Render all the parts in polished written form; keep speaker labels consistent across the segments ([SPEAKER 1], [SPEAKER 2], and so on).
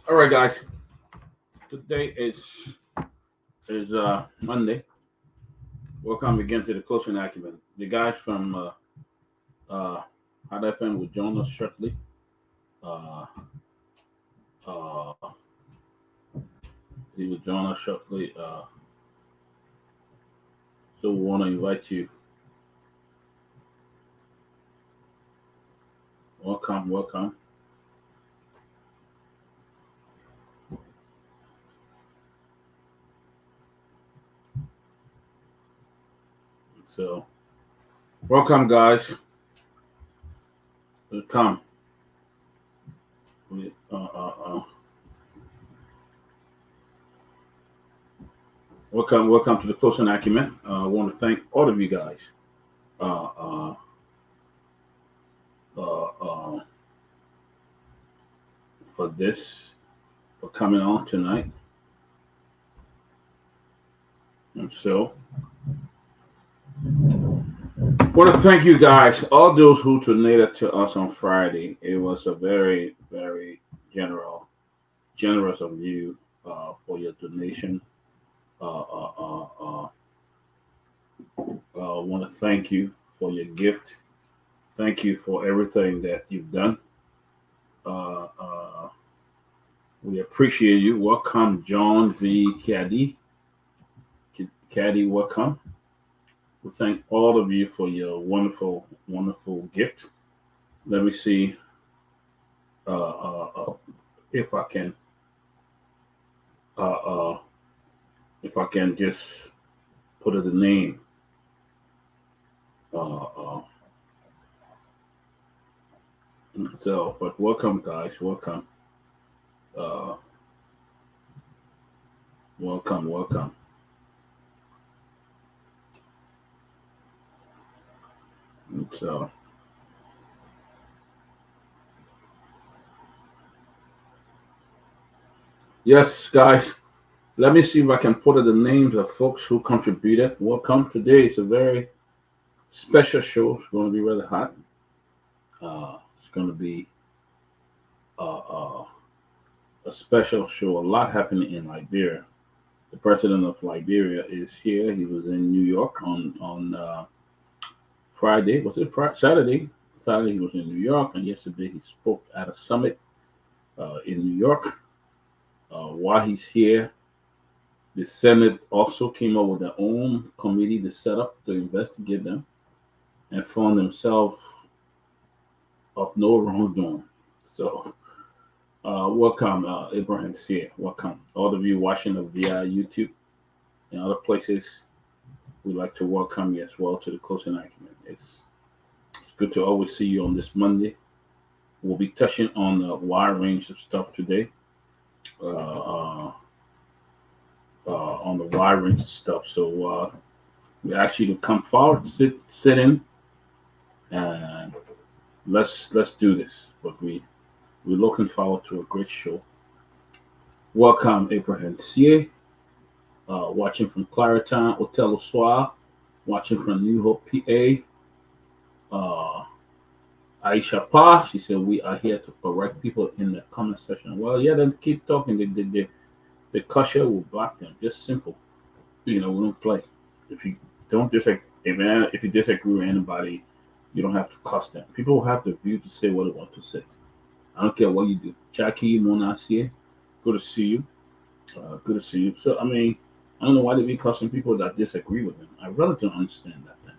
[SPEAKER 1] All right, guys. Today is Monday. Welcome again to the Closing Acumen. The guys from uh, Hot FM will join us shortly. Uh, uh, he will join us shortly. So we want to invite you. Welcome, welcome. So welcome, guys. Welcome. We, welcome to the Closing Acumen. I want to thank all of you guys. Uh, uh, uh, uh, for this, for coming on tonight. And so, I want to thank you guys, all those who donated to us on Friday. It was a very, very generous of you for your donation. Uh, uh, uh, uh, I want to thank you for your gift. Thank you for everything that you've done. Uh, uh, we appreciate you. Welcome, John V. Caddy. Caddy, welcome. We thank all of you for your wonderful, wonderful gift. Let me see if I can uh, uh, if I can just put it a name. Uh, uh, but welcome, guys. Welcome. Uh, welcome, welcome. So, yes, guys. Let me see if I can put the names of folks who contributed. Welcome. Today is a very special show. It's going to be rather hot. It's going to be uh, uh, a special show. A lot happening in Liberia. The president of Liberia is here. He was in New York on Friday. Was it Friday? Saturday? Saturday he was in New York, and yesterday he spoke at a summit in New York. While he's here, the Senate also came up with their own committee to set up to investigate them and found themselves of no wrongdoing. So, welcome, Abraham here. Welcome. All of you watching via YouTube and other places, we'd like to welcome you as well to the Closing Argument. It's good to always see you on this Monday. We'll be touching on a wide range of stuff today. Uh, uh, on the wide range of stuff. So we ask you to come forward, sit in, and let's do this. But we're looking forward to a great show. Welcome, Abraham Sie, watching from Clariton, Hotel Soir, watching from New Hope, PA. Aisha Pa, she said we are here to correct people in the comment section. Well, yeah, then keep talking. The Kasha will block them. Just simple. We don't play. If you don't disagree, if you disagree with anybody, you don't have to cuss them. People have the view to say what they want to say. I don't care what you do. Jackie Monassier, good to see you. Good to see you. So I don't know why they be cussing people that disagree with them. I really don't understand that thing.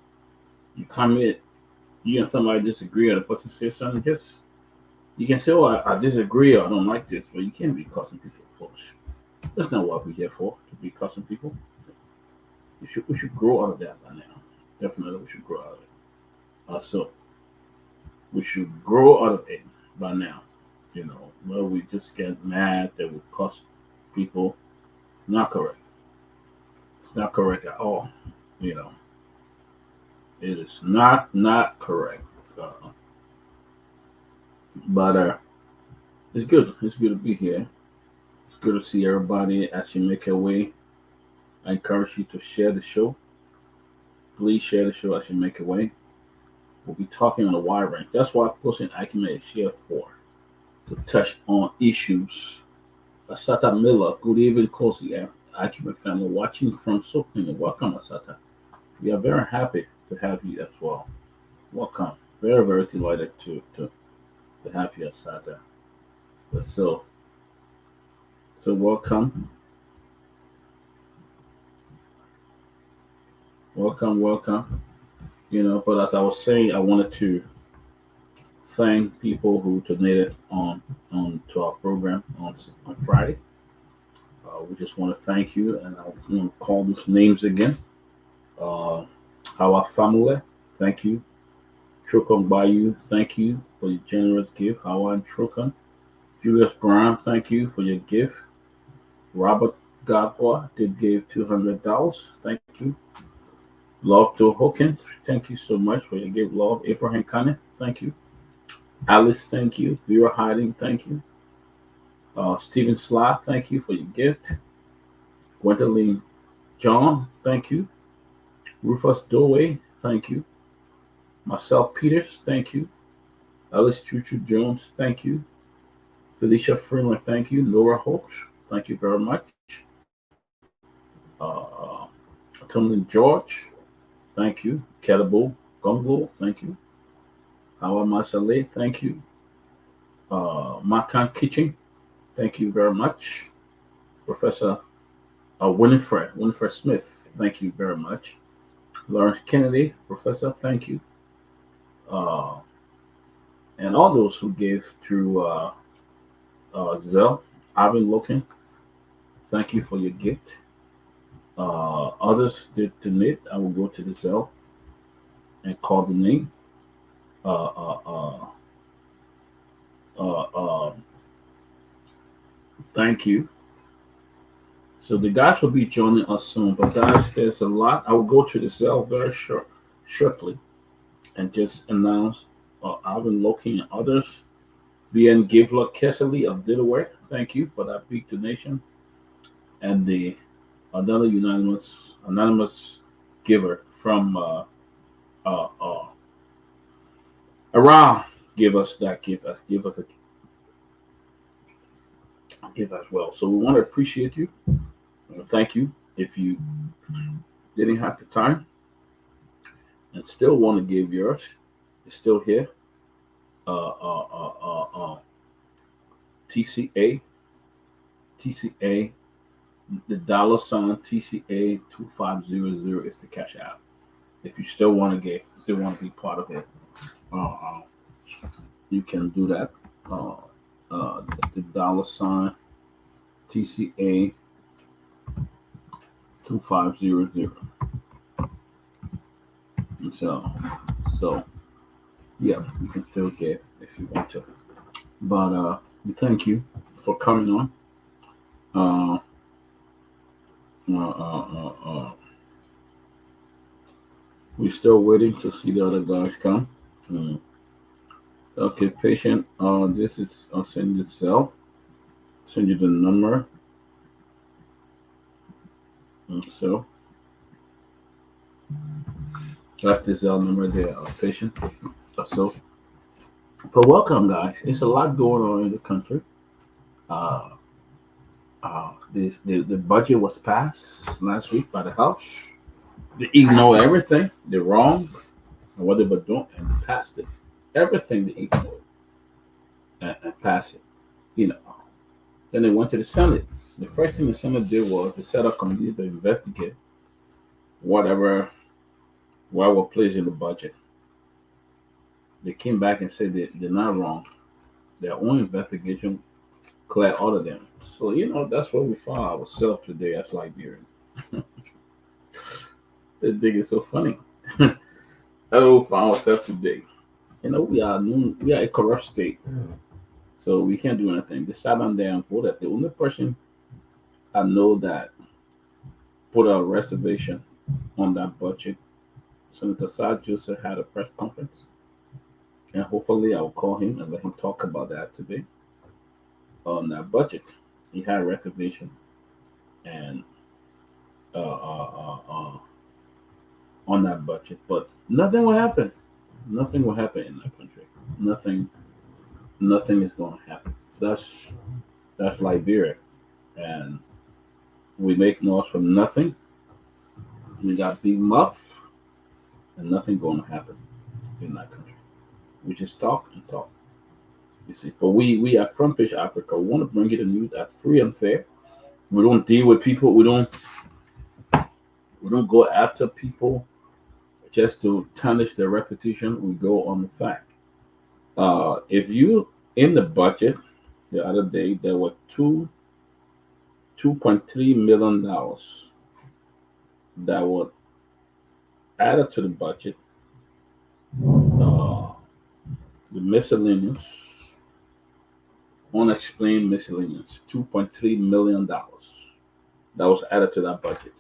[SPEAKER 1] You come in, you and somebody disagree, or the person says something, just you can say, "Oh, I disagree," or "I don't like this," but you can't be cussing people foolish. That's not what we're here for, to be cussing people. We should grow out of that by now. Definitely, we should grow out of it. So we should grow out of it by now. Well, we just get mad that we cuss people. Not correct. It's not correct at all. You know, it is not correct. But it's good. It's good to be here. It's good to see everybody as you make your way. I encourage you to share the show. Please share the show as you make your way. We'll be talking on a wide range. That's why Closing Acumen is here for, to touch on issues Asata Miller, good evening, closely Acumen family watching from Soaking. Welcome, Asata. We are very happy to have you as well. Welcome. Very, very delighted to have you, Asata. So, so welcome, welcome. But as I was saying, I wanted to thank people who donated on to our program on Friday. We just want to thank you, and I want to call those names again. Uh, our family, thank you. Trokon Bayou, thank you for your generous gift. Howard Trokon. Julius Brown, thank you for your gift. Robert Garguah did give $200. Thank you. Love to Hawkins, thank you so much for your gift. Love Abraham Kane, thank you. Alice, thank you. Vera Hiding, thank you. Stephen Sly, thank you for your gift. Gwendolyn John, thank you. Rufus Doway, thank you. Marcel Peters, thank you. Alice Chuchu Jones, thank you. Felicia Freeman, thank you. Laura Hawks, thank you very much. Uh, Tomalin George, thank you. Kehleboe Gongloe, thank you. Hawa Masale, thank you. Makan Kitchen, thank you very much. Professor Winifred Smith, thank you very much. Lawrence Kennedy, Professor, thank you. Uh, and all those who gave through Zelle, Ivan Loken, thank you for your gift. Others did donate. I will go to the Zelle and call the name. Uh, uh, uh, Thank you. So the guys will be joining us soon. But guys, there's a lot. I will go to the cell very shortly and just announce Alvin Loki and others. BN Givler Kessley of Delaware. Thank you for that big donation. And the another anonymous giver from around give us that give us a give as well. So we want to appreciate you. Thank you. If you didn't have the time and still want to give yours, it's still here. TCA, TCA, the $ TCA 2500 is the cash out. If you still want to give, still want to be part of it, you can do that. The $ TCA 2500. And so yeah, you can still give if you want to. But we thank you for coming on. We're still waiting to see the other guys come. Okay, patient. This is I'll send you the cell. Send you the number. And so that's the cell number there, patient. So, but welcome, guys. There's a lot going on in the country. The budget was passed last week by the House. They ignore everything. They're wrong and what they were doing and passed it. Everything they ignored and passed it. Then they went to the Senate. The first thing the Senate did was to set up a committee to investigate whatever placed in the budget. They came back and said they're not wrong. Their own investigation cleared all of them. So that's where we found ourselves today as Liberians. This thing is so funny. That's where we found ourselves today. We are a corrupt state, so we can't do anything. They sat down there and voted. The only person I know that put a reservation on that budget, Senator Sad Joseph had a press conference, and hopefully I will call him and let him talk about that today. On that budget, he had a reservation, and on that budget, but nothing will happen. Nothing will happen in that country. Nothing is going to happen. That's Liberia. and we make noise from nothing. We got big muff, and nothing going to happen in that country. We just talk and talk. You see, but we at Front Page Africa want to bring you the news that's free and fair. We don't deal with people. We don't go after people just to tarnish their reputation. We go on the fact. If you in the budget the other day, there were $2.3 million that were added to the budget. Uh, the miscellaneous, unexplained miscellaneous, $2.3 million that was added to that budget,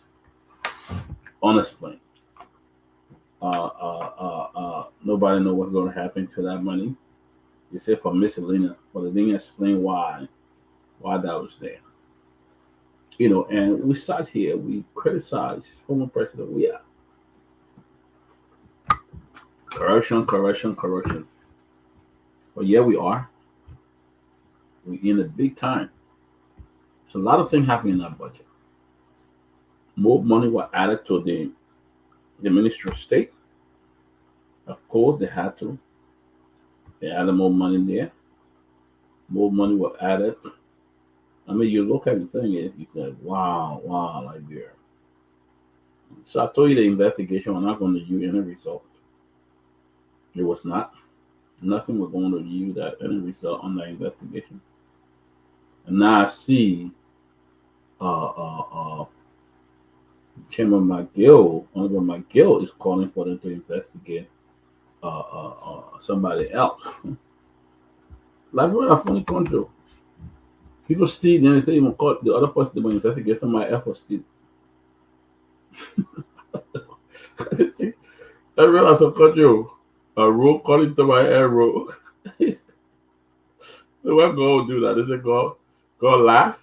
[SPEAKER 1] unexplained. Nobody know what's going to happen to that money. They say for miscellaneous, but they didn't explain why that was there. And we sat here, we criticized former president. We are corruption, corruption, corruption. But yeah, we are. We in a big time. There's a lot of things happening in that budget. More money were added to the Ministry of State. Of course, they had to. They added more money there. More money were added. I mean, you look at the thing, you say, wow, Liberia. So I told you the investigation was not going to yield any result. It was not. Nothing was going to yield any result on that investigation. And now I see Chairman McGill, Honorable McGill, is calling for them to investigate somebody else. Like what a funny country. People steal, then they say even call the other person to investigate somebody else for steal. I realize a country, a road calling to my air road. So what God do that? They say God laugh.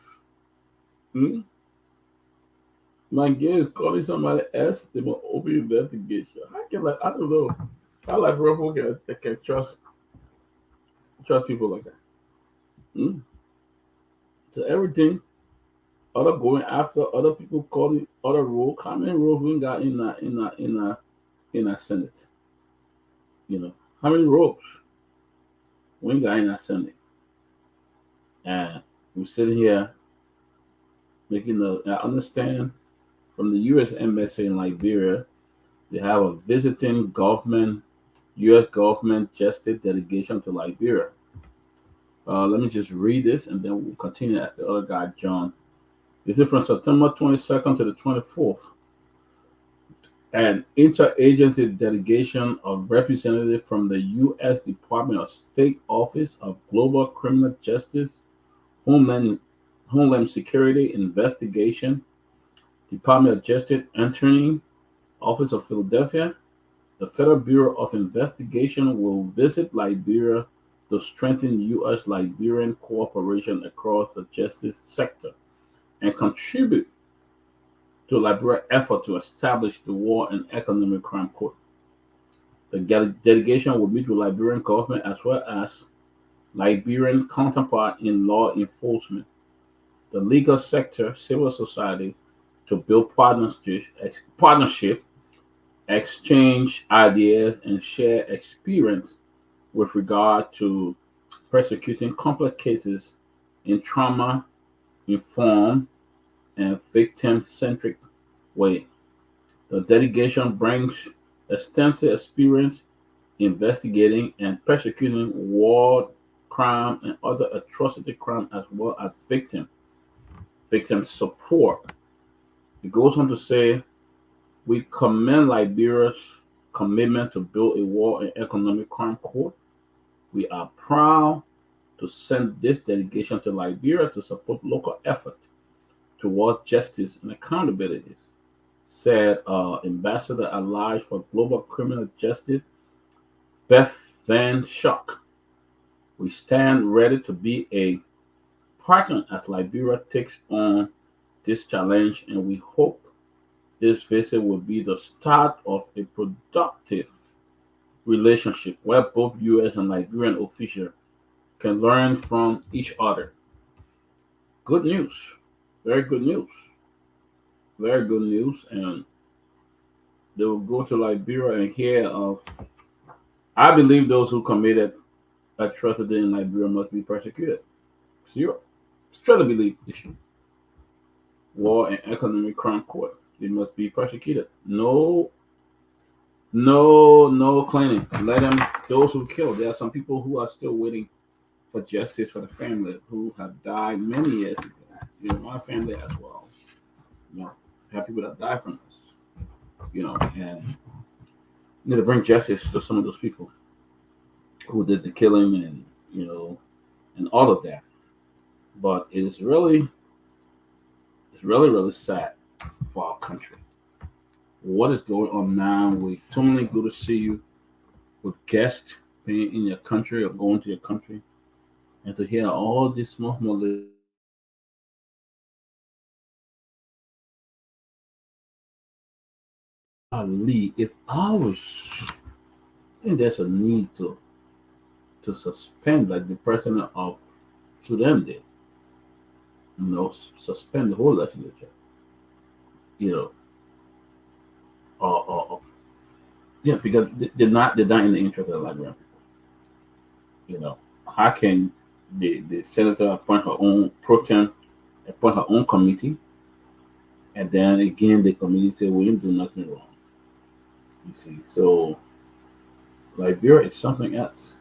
[SPEAKER 1] My game is calling somebody else. They will open investigation. I don't know. I like people can trust people like that. So everything, other going after other people calling other role. How many roles we got in that Senate? How many roles we got in that Senate? And we're sitting here making I understand from the U.S. Embassy in Liberia, they have a visiting U.S. government gested delegation to Liberia. Let me just read this and then we'll continue as the other guy, John. This is from September 22nd to the 24th. An interagency delegation of representatives from the U.S. Department of State Office of Global Criminal Justice, Homeland Security Investigation, Department of Justice Attorney Office of Philadelphia, the Federal Bureau of Investigation will visit Liberia to strengthen U.S.-Liberian cooperation across the justice sector and contribute to Liberia's effort to establish the War and Economic Crime Court. The delegation will meet with Liberian government as well as Liberian counterpart in law enforcement, the legal sector, civil society, to build partnership, exchange ideas, and share experience with regard to prosecuting complex cases in trauma-informed and victim-centric way. The delegation brings extensive experience investigating and prosecuting war crime and other atrocity crime as well as victim support. It goes on to say, we commend Liberia's commitment to build a war and economic crime court. We are proud to send this delegation to Liberia to support local effort towards justice and accountability, said Ambassador Allied for Global Criminal Justice, Beth Van Schuck. We stand ready to be a partner as Liberia takes on this challenge, and we hope this visit will be the start of a productive relationship where both U.S. and Liberian officials can learn from each other. Good news. Very good news. Very good news. And they will go to Liberia and hear of. I believe those who committed atrocity in Liberia must be persecuted. Zero. Straight to believe issue. War and economic crime court. They must be persecuted. No, no cleaning. Let them. Those who killed. There are some people who are still waiting for justice for the family who have died many years ago. My family as well. You know, have people that die from this. And need to bring justice to some of those people who did the killing and and all of that. But it's really sad for our country. What is going on now? We totally good to see you with guests being in your country or going to your country and to hear all this small Ali, if I was, I think there's a need to suspend like the president of Sudan did. Suspend the whole legislature. You know, or yeah, because they're not in the interest of the Liberian people. How can the senator appoint her own pro tem, appoint her own committee, and then again the committee say we didn't do nothing wrong. You see, so Liberia is something else,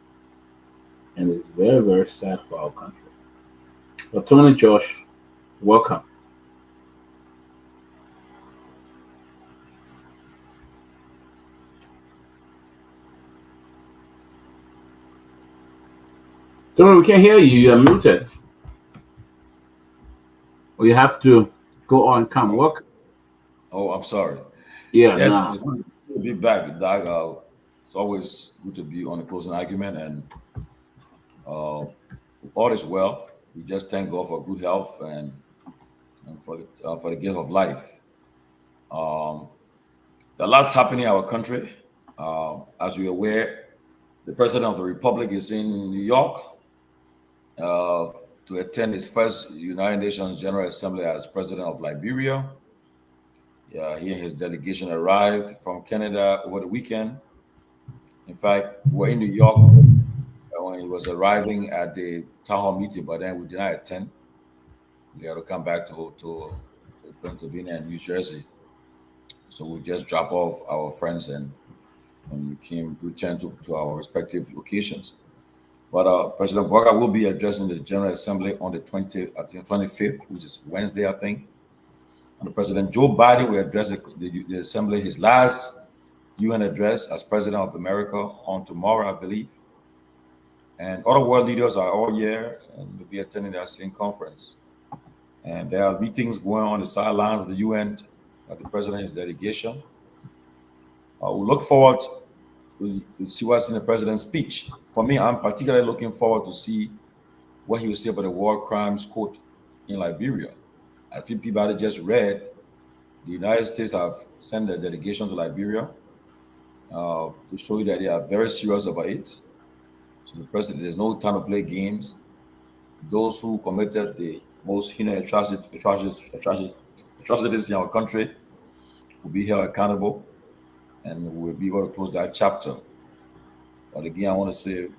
[SPEAKER 1] and it's very very sad for our country. But Tony Josh, welcome. Tony, we can't hear you. You're muted. Or you have to go on and come.
[SPEAKER 2] Oh,
[SPEAKER 1] Welcome.
[SPEAKER 2] I'm sorry.
[SPEAKER 1] Yeah,
[SPEAKER 2] Yes, it's
[SPEAKER 1] now.
[SPEAKER 2] good to be back, Doug. It's always good to be on the closing argument, and uh, all is well. We just thank God for good health and for the gift of life. Um, a lot's happening in our country. As you're aware, the president of the republic is in New York uh, to attend his first United Nations General Assembly as president of Liberia. Yeah, he and his delegation arrived from Canada over the weekend. In fact, we're in New York when he was arriving at the town hall meeting, but then we did not attend. We had to come back to Pennsylvania and New Jersey. So we just drop off our friends and we came return to our respective locations. But President Boga will be addressing the General Assembly on the 20th, I think 25th, which is Wednesday, I think. And President Joe Biden will address the Assembly, his last UN address as President of America on tomorrow, I believe. And other world leaders are all here and will be attending that same conference. And there are meetings going on the sidelines of the UN at the president's delegation. We look forward to see what's in the president's speech. For me, I'm particularly looking forward to see what he will say about the war crimes court in Liberia. As Peabody just read, the United States have sent a delegation to Liberia to show you that they are very serious about it. So the president, there's no time to play games. Those who committed the most heinous atrocities in our country will be held accountable and we'll be able to close that chapter. But again, I want to say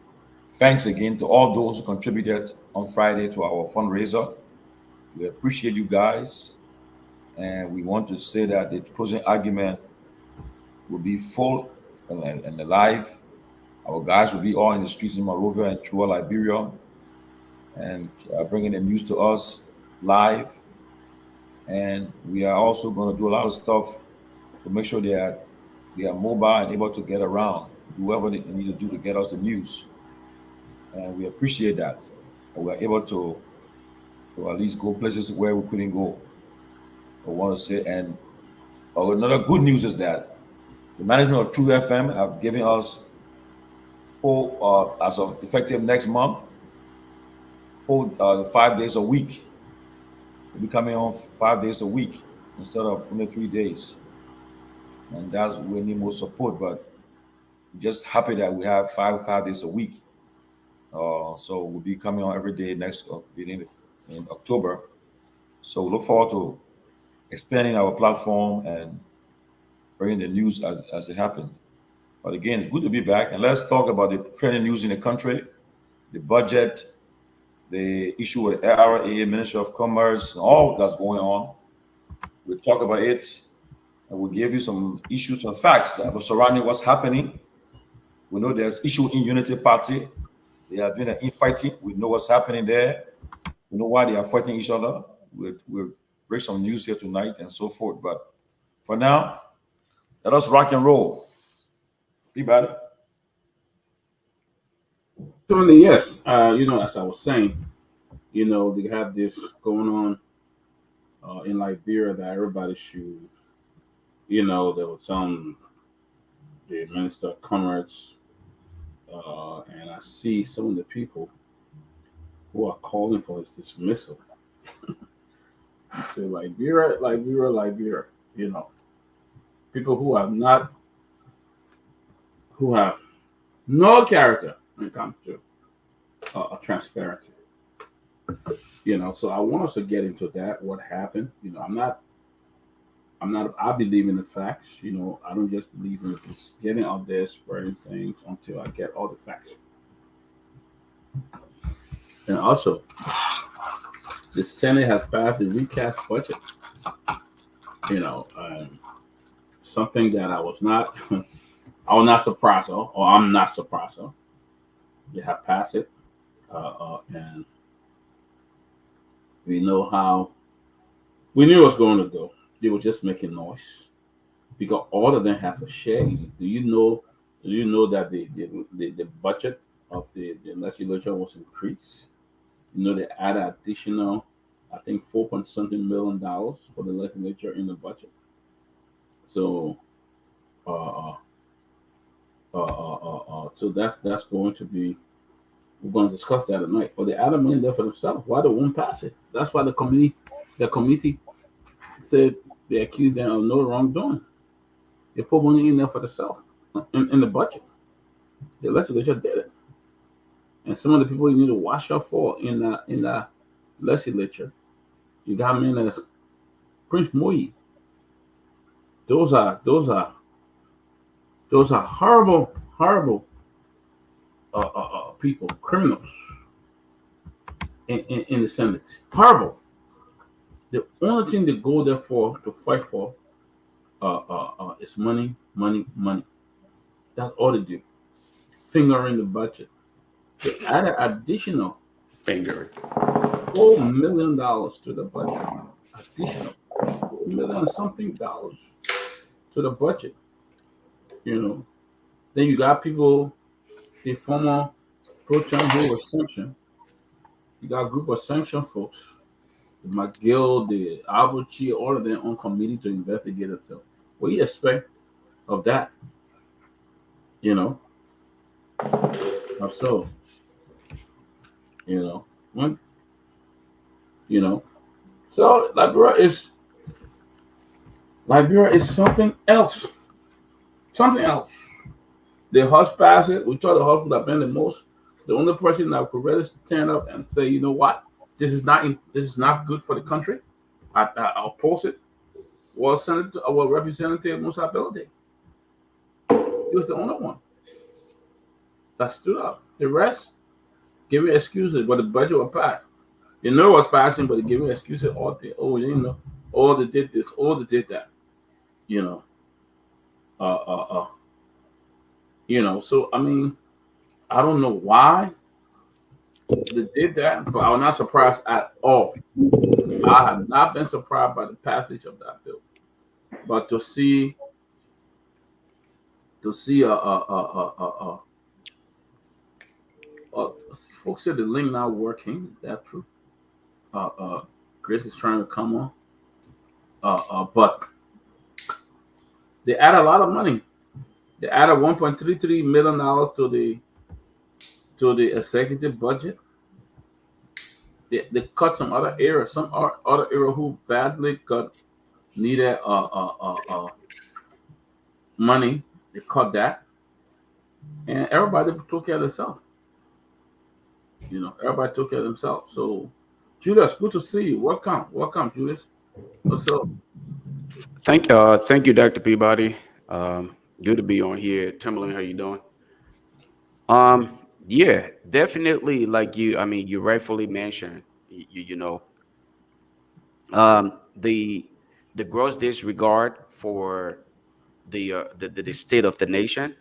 [SPEAKER 2] thanks again to all those who contributed on Friday to our fundraiser. We appreciate you guys. And we want to say that the closing argument will be full and alive. Our guys will be all in the streets in Monrovia and throughout Liberia and bringing the news to us live. And we are also going to do a lot of stuff to make sure they are mobile and able to get around, do whatever they need to do to get us the news. And we appreciate that. And we are able to at least go places where we couldn't go. I want to say, and another good news is that the management of True FM have given us full, as of effective next month, full 5 days a week. We'll be coming on 5 days a week instead of only 3 days. And that's we need more support, but we're just happy that we have 5 days a week. So we'll be coming on every day next beginning in October. So we look forward to expanding our platform and bringing the news as it happens. But again, it's good to be back. And let's talk about the trending news in the country, the budget, the issue with ARA, Ministry of Commerce, all that's going on. We'll talk about it, and we'll give you some issues and facts that are surrounding what's happening. We know there's issue in Unity Party. They are doing an infighting. We know what's happening there. We know why they are fighting each other. We'll bring some news here tonight and so forth. But for now, let us rock and roll. Peabody.
[SPEAKER 1] Certainly, yes. As I was saying, they have this going on in Liberia that everybody should, there was the Minister of Commerce, and I see some of the people who are calling for his dismissal. I say Liberia, people who have no character when it comes to transparency. So I want us to get into that. What happened? I believe in the facts. I don't just believe in just getting out there spreading things until I get all the facts. And also, the Senate has passed the recast budget. Something that I was not surprised of, or I'm not surprised of. They have passed it, and we knew it was going to go. They were just making noise because all of them have a share. Do you know that the budget of the legislature was increased? They added additional, I think, $4 million for the legislature in the budget. So, so that's going to be. We're going to discuss that tonight. But they added money there for themselves. Why they won't pass it? That's why the committee said they accused them of no wrongdoing. They put money in there for themselves in the budget. The legislature did it. And some of the people you need to watch out for in the legislature, you got men as Prince Myean. Those are horrible people, criminals in the Senate. Horrible. The only thing they go there for to fight for is money. That's all they do. Fingering the budget. They added additional $4 million to the budget. Additional $4 million something dollars to the budget. Then you got people, the former pro-Trump who was sanctioned. You got a group of sanctioned folks, the McGill, the Albuquerque, all of them on committee to investigate itself. What do you expect of that? So, when, so Liberia is something else. Something else. The Hott passed it. We thought the Hott would have been the most. The only person that could really stand up and say, you know what, this is not good for the country. I oppose it. Was Representative Musa Bealded. He was the only one that stood up. The rest giving excuses, but the budget was passed. They know what's passing, but they giving excuses all day. Oh, they did this, they did that. So I mean, I don't know why they did that, but I'm not surprised at all. I have not been surprised by the passage of that bill, but to see folks said the link not working. Is that true? Chris is trying to come on, but they add a lot of money. They added $1.33 million to the executive budget. They cut some other areas. Some other area who badly needed money. They cut that, and everybody took care of themselves. Everybody took care of themselves. So Julius, good to see you. Welcome, Julius. What's up?
[SPEAKER 3] Thank you, Dr. Peabody. Good to be on here. Tomalin, how you doing? Yeah, definitely. Like you, I mean, you rightfully mentioned, you know, the gross disregard for the state of the nation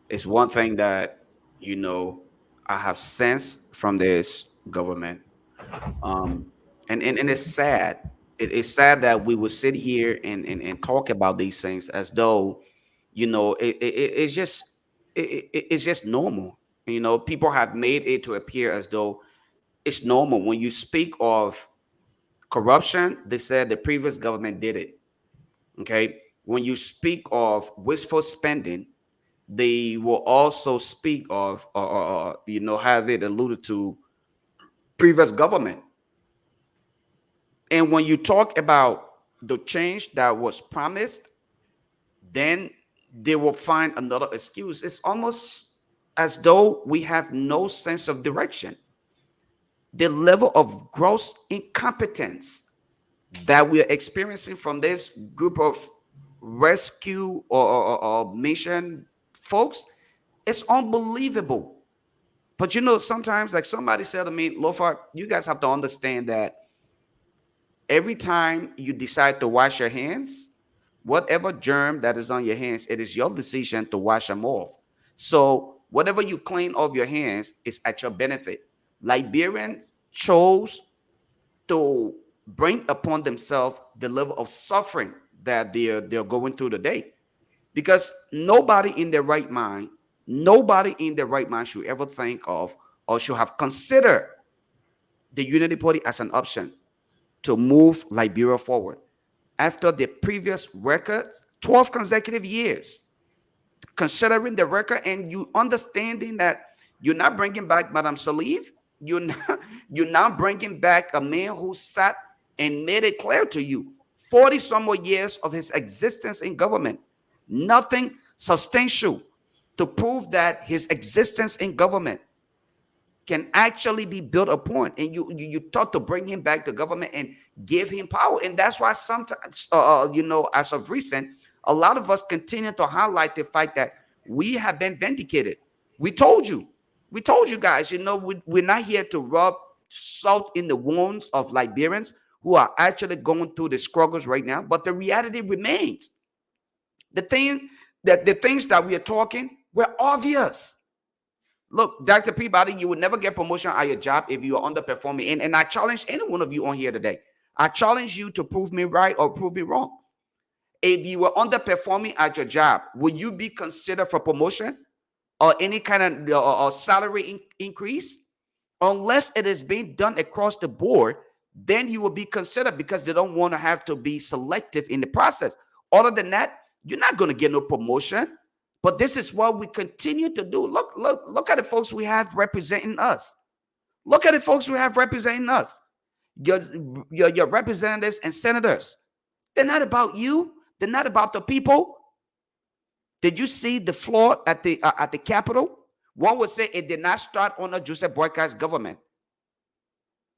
[SPEAKER 3] is one thing that you know I have sensed from this government. Um, and it's sad. It's sad that we would sit here and talk about these things as though, it's just it's just normal. People have made it to appear as though it's normal. When you speak of corruption, they said the previous government did it. Okay. When you speak of wasteful spending, they will also speak of, have it alluded to previous government. And when you talk about the change that was promised, then they will find another excuse. It's almost as though we have no sense of direction. The level of gross incompetence that we are experiencing from this group of rescue or mission folks is unbelievable. But sometimes, like somebody said to me, Lofa, you guys have to understand that every time you decide to wash your hands, whatever germ that is on your hands, it is your decision to wash them off. So whatever you clean off your hands is at your benefit. Liberians chose to bring upon themselves the level of suffering that they're going through today. Because nobody in their right mind should ever think of or should have considered the Unity Party as an option to move Liberia forward. After the previous records, 12 consecutive years, considering the record and you understanding that you're not bringing back Madame Salif, you're not bringing back a man who sat and made it clear to you 40 some more years of his existence in government, nothing substantial to prove that his existence in government can actually be built upon, and you thought to bring him back to government and give him power. And that's why sometimes as of recent, a lot of us continue to highlight the fact that we have been vindicated. We told you guys, we're not here to rub salt in the wounds of Liberians who are actually going through the struggles right now, but the reality remains. The things that we are talking were obvious. Look, Dr. Peabody, you would never get promotion at your job if you are underperforming. And I challenge any one of you on here today. I challenge you to prove me right or prove me wrong. If you were underperforming at your job, would you be considered for promotion or any kind of salary increase? Unless it is being done across the board, then you will be considered, because they don't want to have to be selective in the process. Other than that, you're not going to get no promotion. But this is what we continue to do. Look at the folks we have representing us. Look at the folks we have representing us. Your representatives and senators. They're not about you. They're not about the people. Did you see the floor at the Capitol? One would say it did not start under Joseph Boykai's government.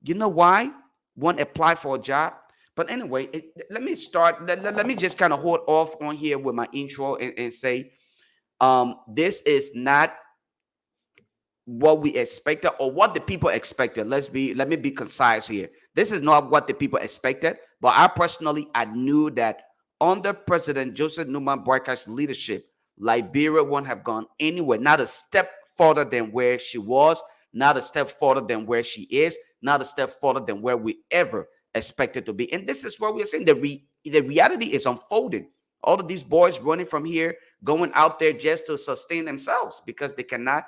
[SPEAKER 3] You know why? One applied for a job. But anyway, let me start. Let me just kind of hold off on here with my intro and say, this is not what we expected or what the people expected. Let me be concise here. This is not what the people expected, but I knew that under President Joseph Numa Boykai's leadership, Liberia won't have gone anywhere, not a step further than where she was, not a step further than where she is, not a step further than where we ever expected to be. And this is what we are saying. The reality is unfolding. All of these boys running from here, going out there just to sustain themselves, because they cannot,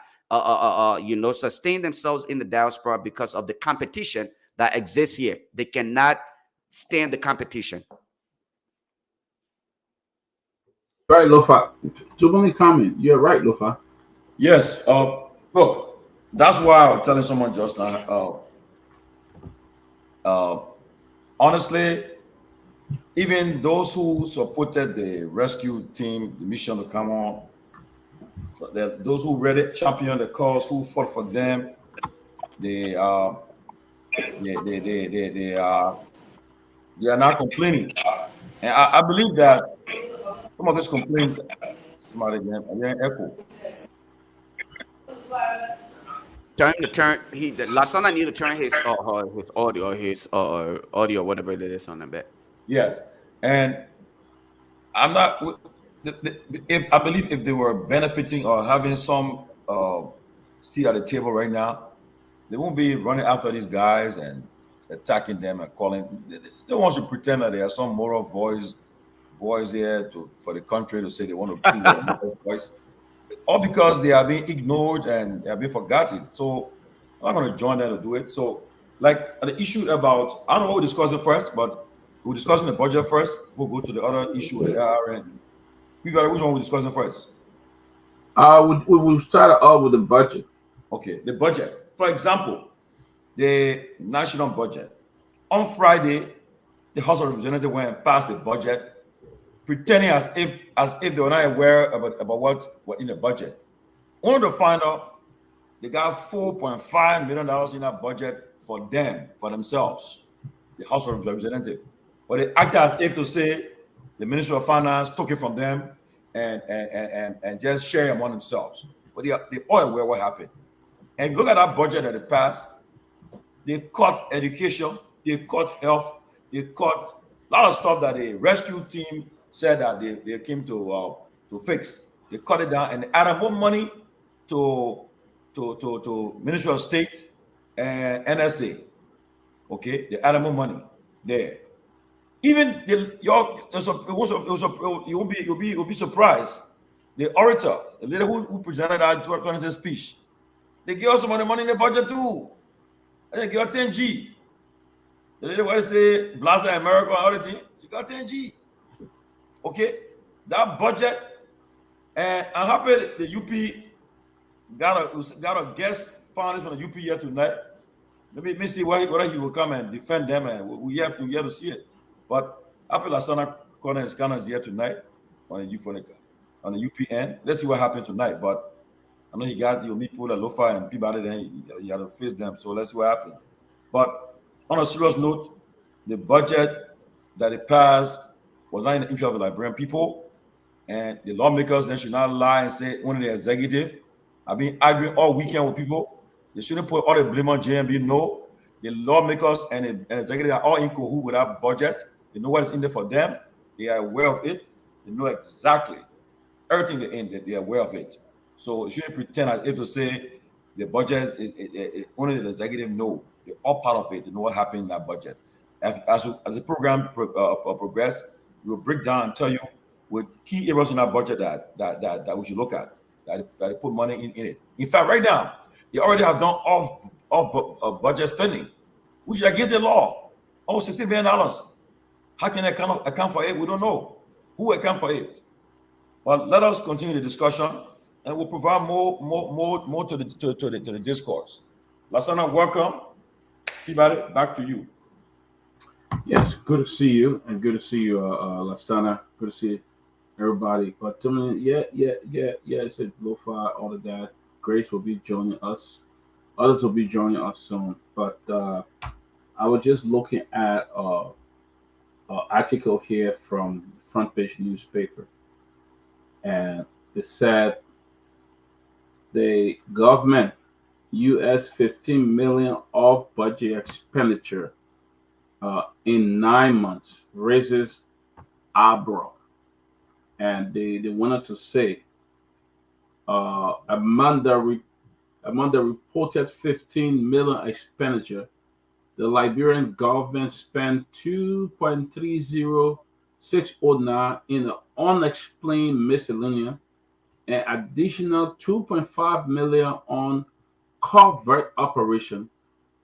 [SPEAKER 3] sustain themselves in the diaspora because of the competition that exists here. They cannot stand the competition.
[SPEAKER 1] Right, Lofa. Too many comment. You're right, Lofa.
[SPEAKER 2] Yes. Look, that's why I'm telling someone just now. Honestly, even those who supported the rescue team, the mission to come on, so those who read it, championed the cause, who fought for them, they are not complaining, and I believe that some of this complaint, somebody again echo.
[SPEAKER 3] Tell him to turn. The last time I need to turn his audio, whatever it is on the back.
[SPEAKER 2] Yes, and I'm not. If I believe if they were benefiting or having some seat at the table right now, they won't be running after these guys and attacking them and calling. They want to pretend that they are some moral voice here for the country to say they want to prove their moral voice, all because they are being ignored and they are being forgotten. So I'm not going to join them to do it. So, like the issue about, I don't know what we're discussing first, but we're discussing the budget first. We'll go to the other issue with the ARN. Which one we're discussing first?
[SPEAKER 1] We started off with the budget.
[SPEAKER 2] Okay, the budget. For example, the national budget. On Friday, the House of Representatives went and passed the budget, pretending as if they were not aware about what in the budget. Only to find out they got $4.5 million in that budget for themselves, the House of Representatives. But they acted as if to say the Ministry of Finance took it from them and just share among themselves. But they all aware what happened. And if you look at that budget that they passed, they cut education, they cut health, they cut a lot of stuff that the rescue team said that they came to fix. They cut it down and they added more money to Ministry of State and NSA. Okay, they added more money there. Even you'll be surprised. The orator, the lady who presented our 20 speech, they give us some of the money in the budget too. And they give us 10G. The lady want to say blast America and other thing, she got 10G. Okay, that budget, and I'm happy the UP got a guest panelist from the UP here tonight. Let me see whether he will come and defend them, and we have to see it. But Apple Asana Corner is here tonight on the UPN. Let's see what happens tonight. But I know you'll meet people at Lofa and Peabody, then you have to face them. So let's see what happens. But on a serious note, the budget that it passed was not in the interest of the Liberian people, and the lawmakers then should not lie and say only the executive. I've been arguing all weekend with people. They shouldn't put all the blame on JMB. No, the lawmakers and the executive are all in cahoots with that budget. They know what is in there for them. They are aware of it. They know exactly everything they're in. They are aware of it. So you shouldn't pretend as if to say the budget is only the executive. No, they're all part of it. They know what happened in that budget. As the program progress, we will break down and tell you with key areas in our budget that we should look at, that they put money in it. In fact, right now, they already have done off budget spending, which is against the law, almost $16 billion. How can they account for it? We don't know. Who will account for it? But let us continue the discussion, and we'll provide more to the discourse. Lasana, welcome. Peabody, back to you.
[SPEAKER 1] Yes, good to see you, and good to see you, Lasana. Good to see everybody. But yeah, I said Lofa, all of that. Grace will be joining us. Others will be joining us soon. But I was just looking at an article here from Front Page Newspaper, and it said the government U.S. $15 million off budget expenditure in 9 months raises eyebrow, and they wanted to say among the reported 15 million expenditure, the Liberian government spent 2.30609 in the unexplained miscellaneous, an additional 2.5 million on covert operation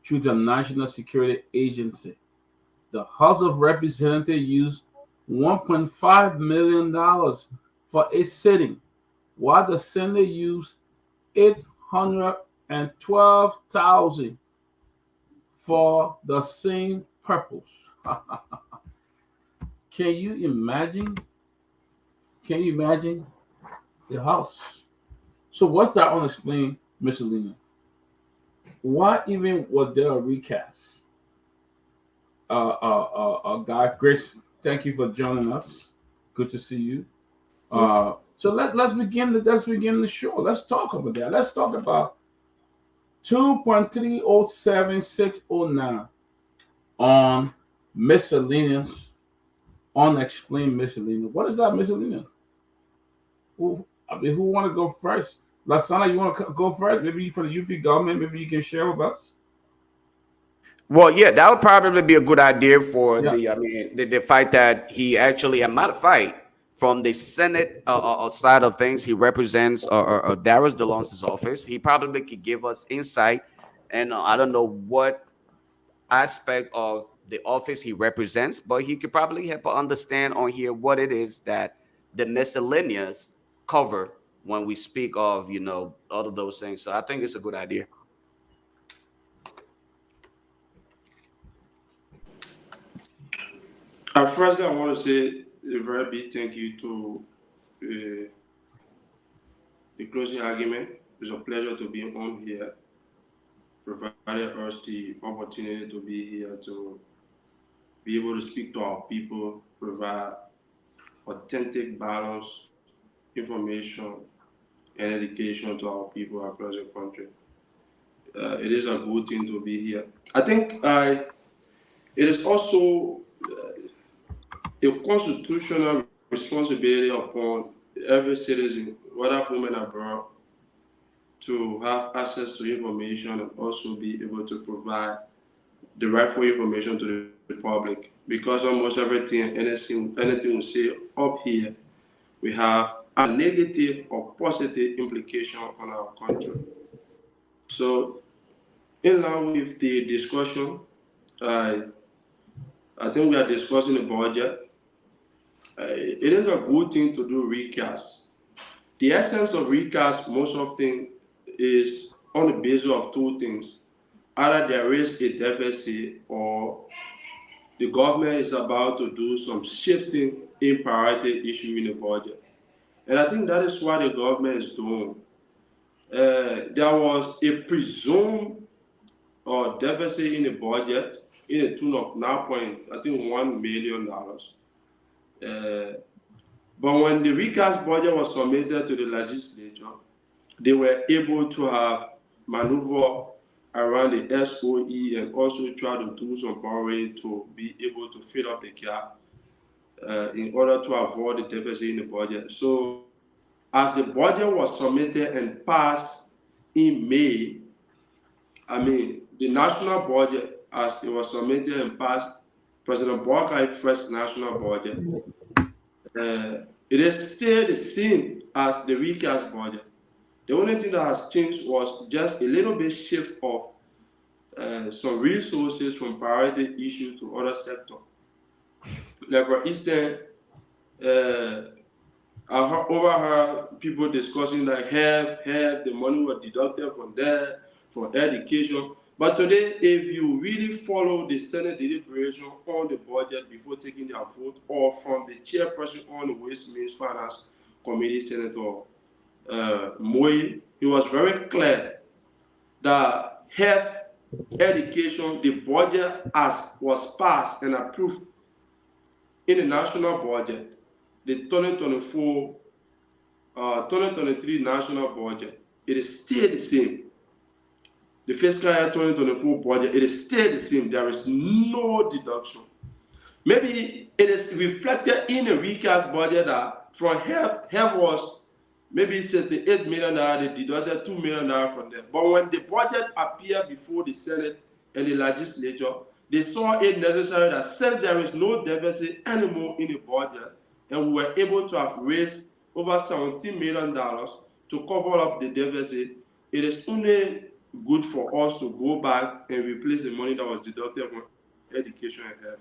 [SPEAKER 1] through the National Security Agency. The House of Representatives used $1.5 million for a sitting, while the Senate used $812,000 for the same purpose. Can you imagine? Can you imagine the House? So what's that unexplained miscellaneous? Why even was there a recast? Guy. Grace, thank you for joining us. Good to see you. So let's begin the show. Let's talk about that. Let's talk about 2.307.609 on miscellaneous, unexplained miscellaneous. What is that miscellaneous? Who want to go first? Lasana, you want to go first? Maybe for the UP government, maybe you can share with us.
[SPEAKER 3] Well, yeah, that would probably be a good idea for
[SPEAKER 1] Yeah.
[SPEAKER 3] the fact that he actually, I'm not a fight from the Senate side of things. He represents Darius DeLonce's office. He probably could give us insight, and I don't know what aspect of the office he represents, but he could probably help us understand on here what it is that the miscellaneous cover when we speak of, all of those things. So I think it's a good idea.
[SPEAKER 4] At first, I want to say a very big thank you to uh, the closing argument. It's a pleasure to be on here, provided us the opportunity to be here to be able to speak to our people, provide authentic, balanced information and education to our people across the country. It is a good thing to be here. I think it is also a constitutional responsibility upon every citizen, whether home and abroad, to have access to information and also be able to provide the rightful information to the public. Because almost everything, anything we say up here, we have a negative or positive implication on our country. So, in line with the discussion, I I think we are discussing the budget. It is a good thing to do recast. The essence of recast most often is on the basis of two things. Either there is a deficit or the government is about to do some shifting in priority issue in the budget. And I think that is what the government is doing. There was a presumed deficit in the budget in the tune of now point, I think $1 million. Uh, but when the recast budget was submitted to the legislature, they were able to have maneuver around the SOE and also try to do some borrowing to be able to fill up the gap in order to avoid the deficit in the budget. So, as the budget was submitted and passed in May, the national budget, as it was submitted and passed, President Buhari's first national budget, it is still the same as the recast budget. The only thing that has changed was just a little bit shift of some resources from priority issue to other sector. Like for instance, I overheard people discussing that have the money was deducted from there for education. But today, if you really follow the Senate deliberation on the budget before taking their vote, or from the chairperson on the Waste Means Finance Committee, Senator Myean, it was very clear that health education, the budget as was passed and approved in the national budget, the 2024, 2023 national budget, it is still the same. The fiscal year 2024 budget, it is still the same. There is no deduction. Maybe it is reflected in a recast budget that from health was maybe $68 million, they deducted $2 million from there. But when the budget appeared before the Senate and the legislature, they saw it necessary that since there is no deficit anymore in the budget, and we were able to have raised over $17 million to cover up the deficit, it is only good for us to go back and replace the money that was deducted from education and health.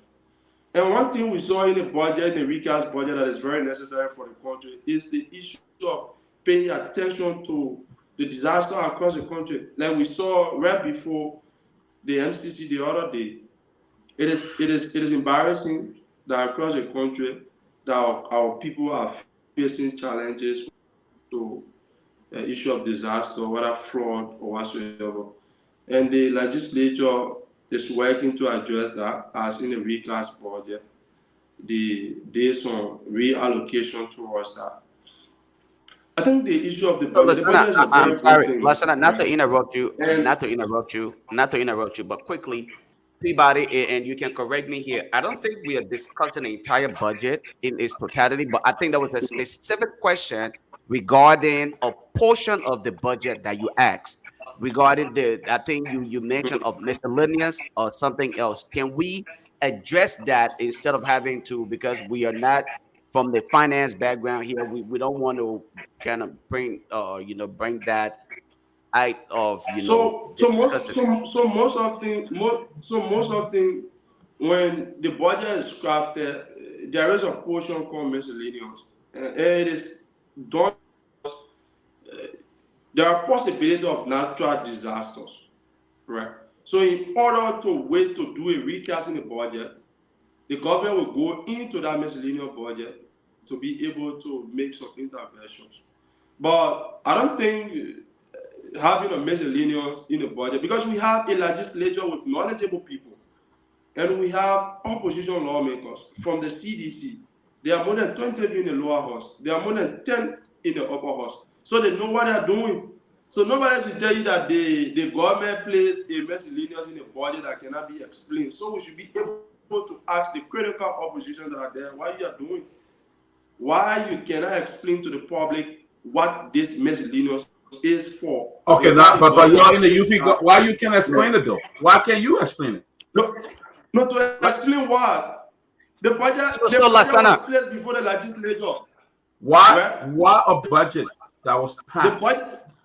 [SPEAKER 4] And one thing we saw in the budget, in the recast budget, that is very necessary for the country is the issue of paying attention to the disaster across the country. Like we saw right before the MCC the other day, it is embarrassing that across the country that our people are facing challenges to the issue of disaster, whether flood or whatsoever. And the legislature is working to address that, as in the reclass budget. There's some reallocation towards that. I think the issue of the
[SPEAKER 3] So,
[SPEAKER 4] budget, the
[SPEAKER 3] Lasana,
[SPEAKER 4] budget is a
[SPEAKER 3] I'm
[SPEAKER 4] very
[SPEAKER 3] sorry,
[SPEAKER 4] good thing.
[SPEAKER 3] Lasana, not to
[SPEAKER 4] Right?
[SPEAKER 3] interrupt you,
[SPEAKER 4] And
[SPEAKER 3] not to interrupt you, but quickly, Peabody, and you can correct me here. I don't think we are discussing the entire budget in its totality, but I think there was a specific question regarding a portion of the budget that you asked regarding the. I think you mentioned of miscellaneous or something else. Can we address that instead of having to, because we are not from the finance background here, we don't want to kind of bring bring that out of discussing it.
[SPEAKER 4] most of thing when the budget is crafted, there is a portion called miscellaneous, and it is done. There are possibilities of natural disasters, right? So in order to wait to do a recast in the budget, the government will go into that miscellaneous budget to be able to make some interventions. But I don't think having a miscellaneous in the budget, because we have a legislature with knowledgeable people, and we have opposition lawmakers from the CDC. There are more than 20 in the lower house. There are more than 10 in the upper house. So they know what they are doing. So nobody should tell you that the government plays a miscellaneous in the budget that cannot be explained. So we should be able to ask the critical opposition that are there what you are doing. Why you cannot explain to the public what this miscellaneous is for.
[SPEAKER 1] Okay, now, but you're in the UP. Why you can't explain it though? Why can't you explain it?
[SPEAKER 4] No, to explain what the budget,
[SPEAKER 3] So,
[SPEAKER 4] the budget
[SPEAKER 3] Lasana,
[SPEAKER 4] was placed before the legislature.
[SPEAKER 1] Why?
[SPEAKER 4] Right?
[SPEAKER 1] Why a budget that was passed?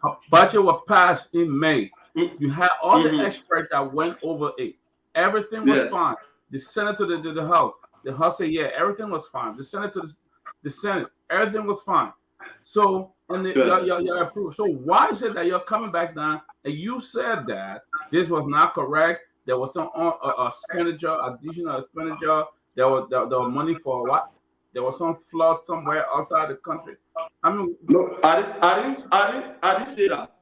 [SPEAKER 1] A budget was passed in May. You had all the experts that went over it. Everything was fine. The Senate to the House. The House said, yeah, everything was fine. The Senate to the Senate, everything was fine. So, and y'all approved. So why is it that you're coming back down and you said that this was not correct? There was some expenditure, additional expenditure. There was money for what? There was some flood somewhere outside the country. I mean,
[SPEAKER 4] no, I didn't say that.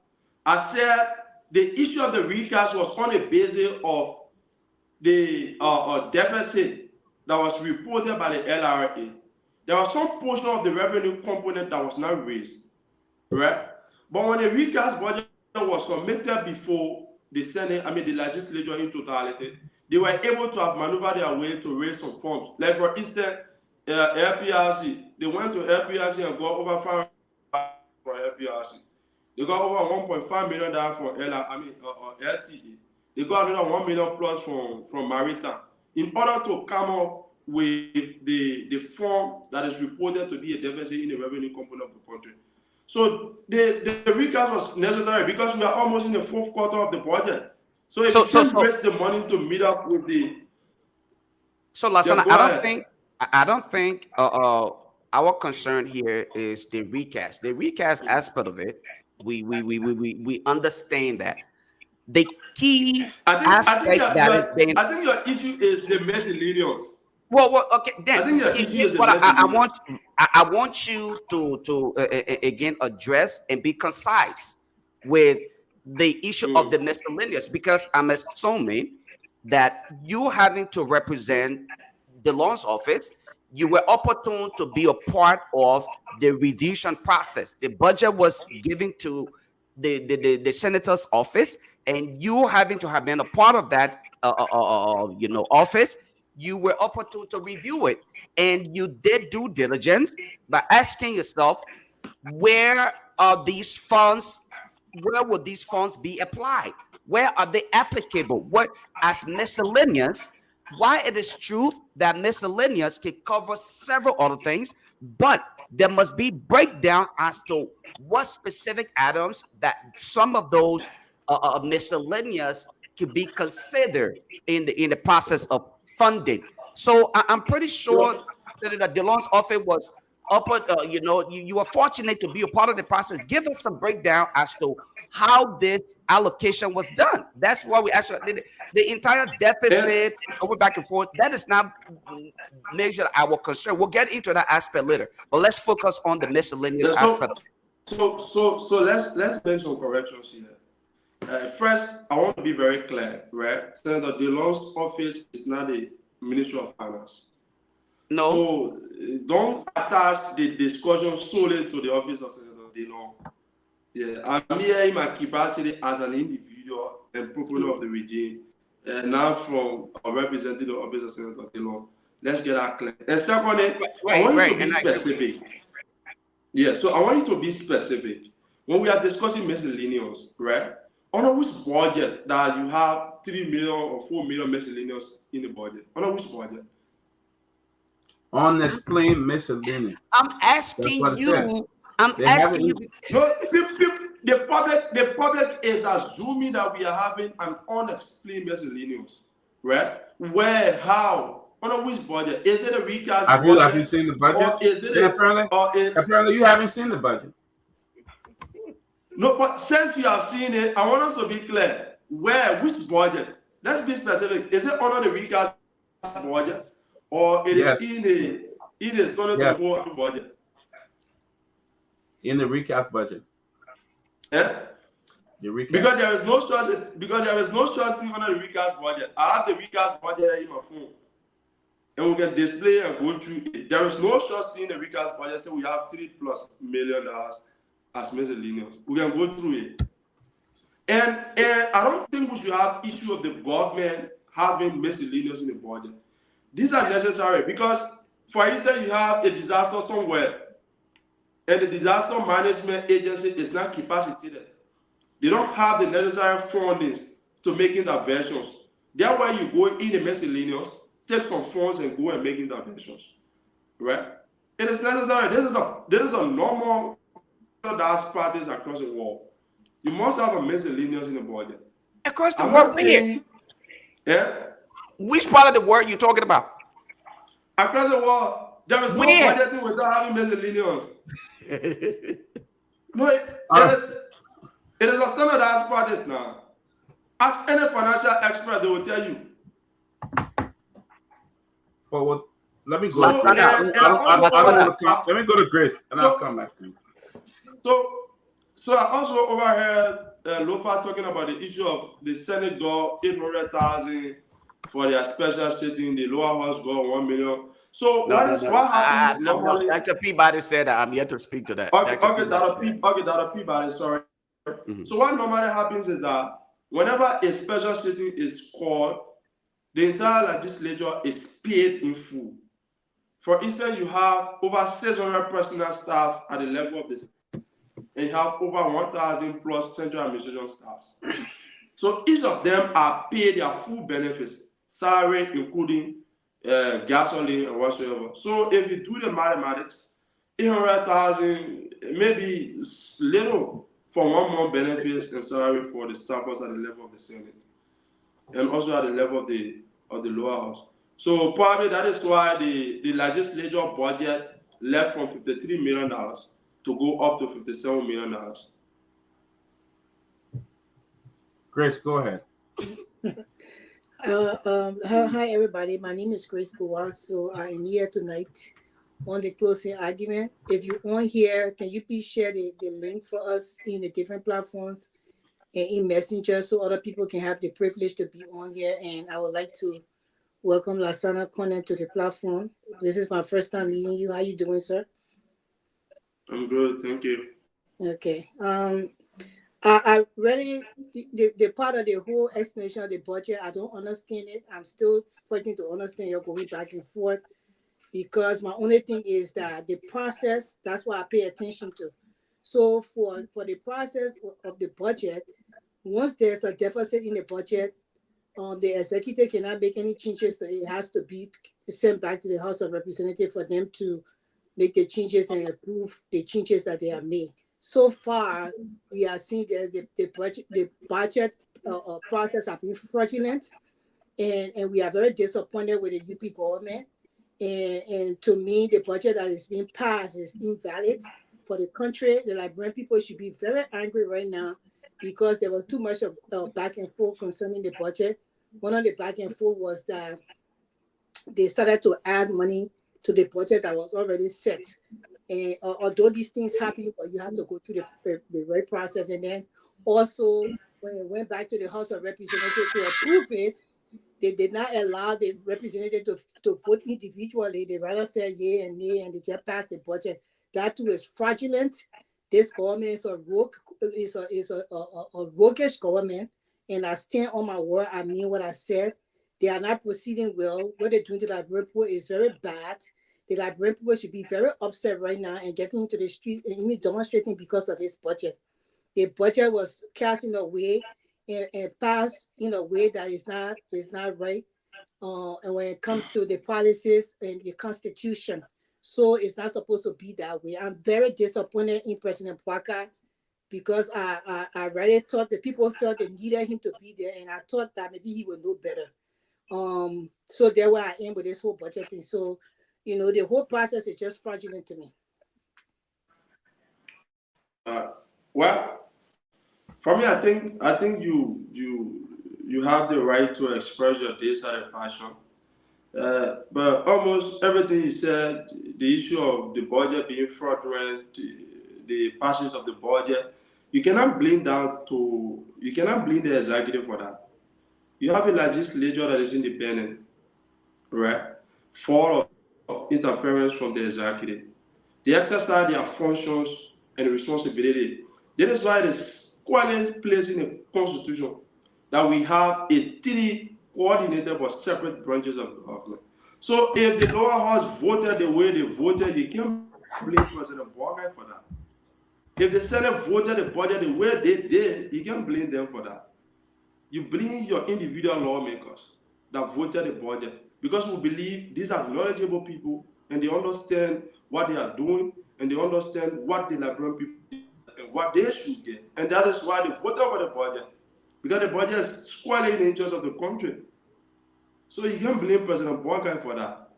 [SPEAKER 4] I said the issue of the recast was on the basis of the deficit that was reported by the LRA. There was some portion of the revenue component that was not raised, right? But when the recast budget was submitted before the Senate, the legislature in totality, they were able to have maneuvered their way to raise some funds. Like for instance, LPRC, they went to LPRC and got over 5 for LPRC. They got over $1.5 million for LTE. They got another $1 million plus from Maritime in order to come up with the form that is reported to be a deficit in the revenue component of the country. So the recast was necessary because we are almost in the fourth quarter of the budget. So if you can't raise the money to meet up with the...
[SPEAKER 3] So Lasana, I don't think our concern here is the recast. The recast aspect of it, we understand that. The key aspect
[SPEAKER 4] I think your issue is the miscellaneous.
[SPEAKER 3] Well, okay. Then here's what I want you to again address and be concise with the issue of the miscellaneous, because I'm assuming that you having to represent the laws office, you were opportune to be a part of the revision process. The budget was given to the senator's office, and you having to have been a part of that office. You were opportune to review it, and you did due diligence by asking yourself, where are these funds? Where would these funds be applied? Where are they applicable? What as miscellaneous? Why it is true that miscellaneous can cover several other things, but there must be breakdown as to what specific items that some of those miscellaneous can be considered in the process of funding. So I'm pretty sure that the loans office was up. You were fortunate to be a part of the process. Give us some breakdown as to how this allocation was done. That's why we actually did the entire deficit over back and forth. That is not measure our concern. We'll get into that aspect later, but let's focus on the miscellaneous aspect.
[SPEAKER 4] So let's make some corrections here. First, I want to be very clear, right? Senator DeLong's office is not the Ministry of Finance.
[SPEAKER 3] No.
[SPEAKER 4] So don't attach the discussion solely to the office of Senator DeLong. Yeah, I'm here in my capacity as an individual and proponent of the regime, now from representing the office of Senator DeLong. Let's get that clear. And secondly, I want you to be specific. Yeah, so I want you to be specific. When we are discussing miscellaneous, right? Under which budget that you have 3 million or 4 million miscellaneous in the budget? Under which budget?
[SPEAKER 1] On this plain miscellaneous.
[SPEAKER 3] I'm asking you. I'm asking you.
[SPEAKER 4] No, the public is assuming that we are having an unexplained miscellaneous, right? Where, how, under which budget? Is it a recast budget?
[SPEAKER 1] Have you seen the budget?
[SPEAKER 4] Or is it
[SPEAKER 1] apparently you haven't seen the budget.
[SPEAKER 4] No, but since you have seen it, I want us to be clear. Where, which budget? Let's be specific. Is it under the recast budget? Or it is in the 2024 budget?
[SPEAKER 1] In the recap budget.
[SPEAKER 4] Yeah?
[SPEAKER 1] The recap.
[SPEAKER 4] Because there is no such thing under the recast budget. I have the recast budget in my phone. And we can display and go through it. There is no such thing in the recast budget, so we have $3+ million as miscellaneous. We can go through it. And I don't think we should have issue of the government having miscellaneous in the budget. These are necessary because, for instance, you have a disaster somewhere, and the disaster management agency is not capacitated. They don't have the necessary funding to make interventions. That's why you go in the miscellaneous, take some funds, and go and make interventions. Right? It is necessary. This is a normal that's practice across the world. You must have a miscellaneous in the budget.
[SPEAKER 3] Across the world,
[SPEAKER 4] yeah.
[SPEAKER 3] Which part of the world are you talking about?
[SPEAKER 4] Across the world, there is no budgeting without having miscellaneous. No, it is a standardized practice now. Ask any financial expert, they will tell you.
[SPEAKER 1] Well, let me go. Let me go to Grace, and I'll come back to you.
[SPEAKER 4] So I also overheard Lofa talking about the issue of the Senate got 800,000 for their special sitting, the lower house got 1 million. So what happens normally?
[SPEAKER 3] Dr. Peabody said that. I'm here to speak to that.
[SPEAKER 4] Okay, Dr. Peabody, sorry. Mm-hmm. So what normally happens is that whenever a special sitting is called, the entire legislature is paid in full. For instance, you have over 600 personal staff at the level of the and you have over 1,000 plus central administration staffs. So each of them are paid their full benefits, salary, including gasoline and whatsoever. So if you do the mathematics, 800,000, maybe little for 1 month benefits and salary for the staffers at the level of the Senate, and also at the level of the lower house. So probably that is why the legislature budget left from $53 million to go up to $57 million.
[SPEAKER 1] Grace, go ahead.
[SPEAKER 5] Hi, everybody. My name is Grace Guar. So I'm here tonight on the closing argument. If you're on here, can you please share the link for us in the different platforms and in Messenger so other people can have the privilege to be on here? And I would like to welcome Lasana Conan to the platform. This is my first time meeting you. How you doing, sir?
[SPEAKER 4] I'm good, thank you.
[SPEAKER 5] Okay. I really the part of the whole explanation of the budget, I don't understand it. I'm still fighting to understand. You're going back and forth because my only thing is that the process, that's what I pay attention to. So for the process of the budget, once there's a deficit in the budget, the executive cannot make any changes. It has to be sent back to the House of Representatives for them to make the changes and approve the changes that they have made. So far, we are seeing the budget process has been fraudulent, and we are very disappointed with the UP government. And to me, the budget that is being passed is invalid for the country. The Liberian people should be very angry right now because there was too much of back and forth concerning the budget. One of the back and forth was that they started to add money to the budget that was already set. And although these things happen, but you have to go through the right process. And then also when it went back to the House of Representatives to approve it, they did not allow the representative to vote individually. They rather said yay and nay, and they just passed the budget. That too is fraudulent. This government is a roguish government, and I stand on my word. I mean what I said. They are not proceeding well. What they're doing to the Liberian people is very bad. The Liberian people should be very upset right now and getting into the streets and even demonstrating because of this budget. The budget was cast in a way and passed in a way that is not right. And when it comes to the policies and the Constitution, so it's not supposed to be that way. I'm very disappointed in President Bouakai because I really thought the people felt they needed him to be there, and I thought that maybe he would know better. So there where I am with this whole budget thing. So, the whole process is just fraudulent to me.
[SPEAKER 4] Well, for me, I think you have the right to express your dissatisfaction. But almost everything you said, the issue of the budget being fraudulent, the passage of the budget, you cannot blame the executive for that. You have a legislature that is independent, right? For interference from the executive. They exercise their functions and responsibility. That is why it is clearly placed in the Constitution that we have a 3 coordinated but separate branches of government. So if the lower house voted the way they voted, you can't blame President Bouakai for that. If the Senate voted the budget the way they did, you can't blame them for that. You blame your individual lawmakers that voted the budget because we believe these are knowledgeable people and they understand what they are doing and they understand what the Liberian people and what they should get. And that is why they voted for the budget, because the budget is squarely in the interest of the country. So you can't blame President Bouakai for that.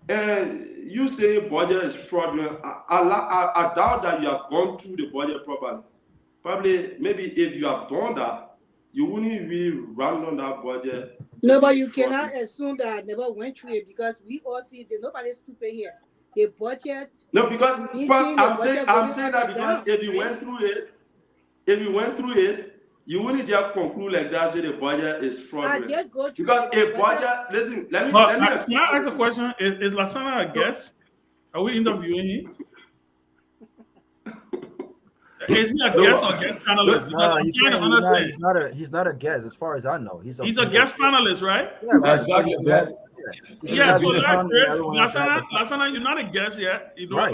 [SPEAKER 4] And you say budget is fraudulent. I doubt that you have gone through the budget properly. Probably, maybe if you have done that, you wouldn't really run on that budget.
[SPEAKER 5] No, but you cannot assume that I never went through it because we all see that nobody's stupid here. The budget.
[SPEAKER 4] No, because I'm saying that because if you went through it, you wouldn't just conclude like that, say the budget is fraudulent.
[SPEAKER 5] I just go through
[SPEAKER 4] because a budget, listen, let me
[SPEAKER 6] can I ask a question? Is Lasana a guest? Are we interviewing him? Is he a guest or guest panelist?
[SPEAKER 7] He's not a guest, as far as I know. He's a
[SPEAKER 6] guest panelist, right?
[SPEAKER 7] Yeah, right.
[SPEAKER 2] Exactly.
[SPEAKER 6] Yeah, so that's Chris. Lasana, you're not a guest yet.
[SPEAKER 7] Right.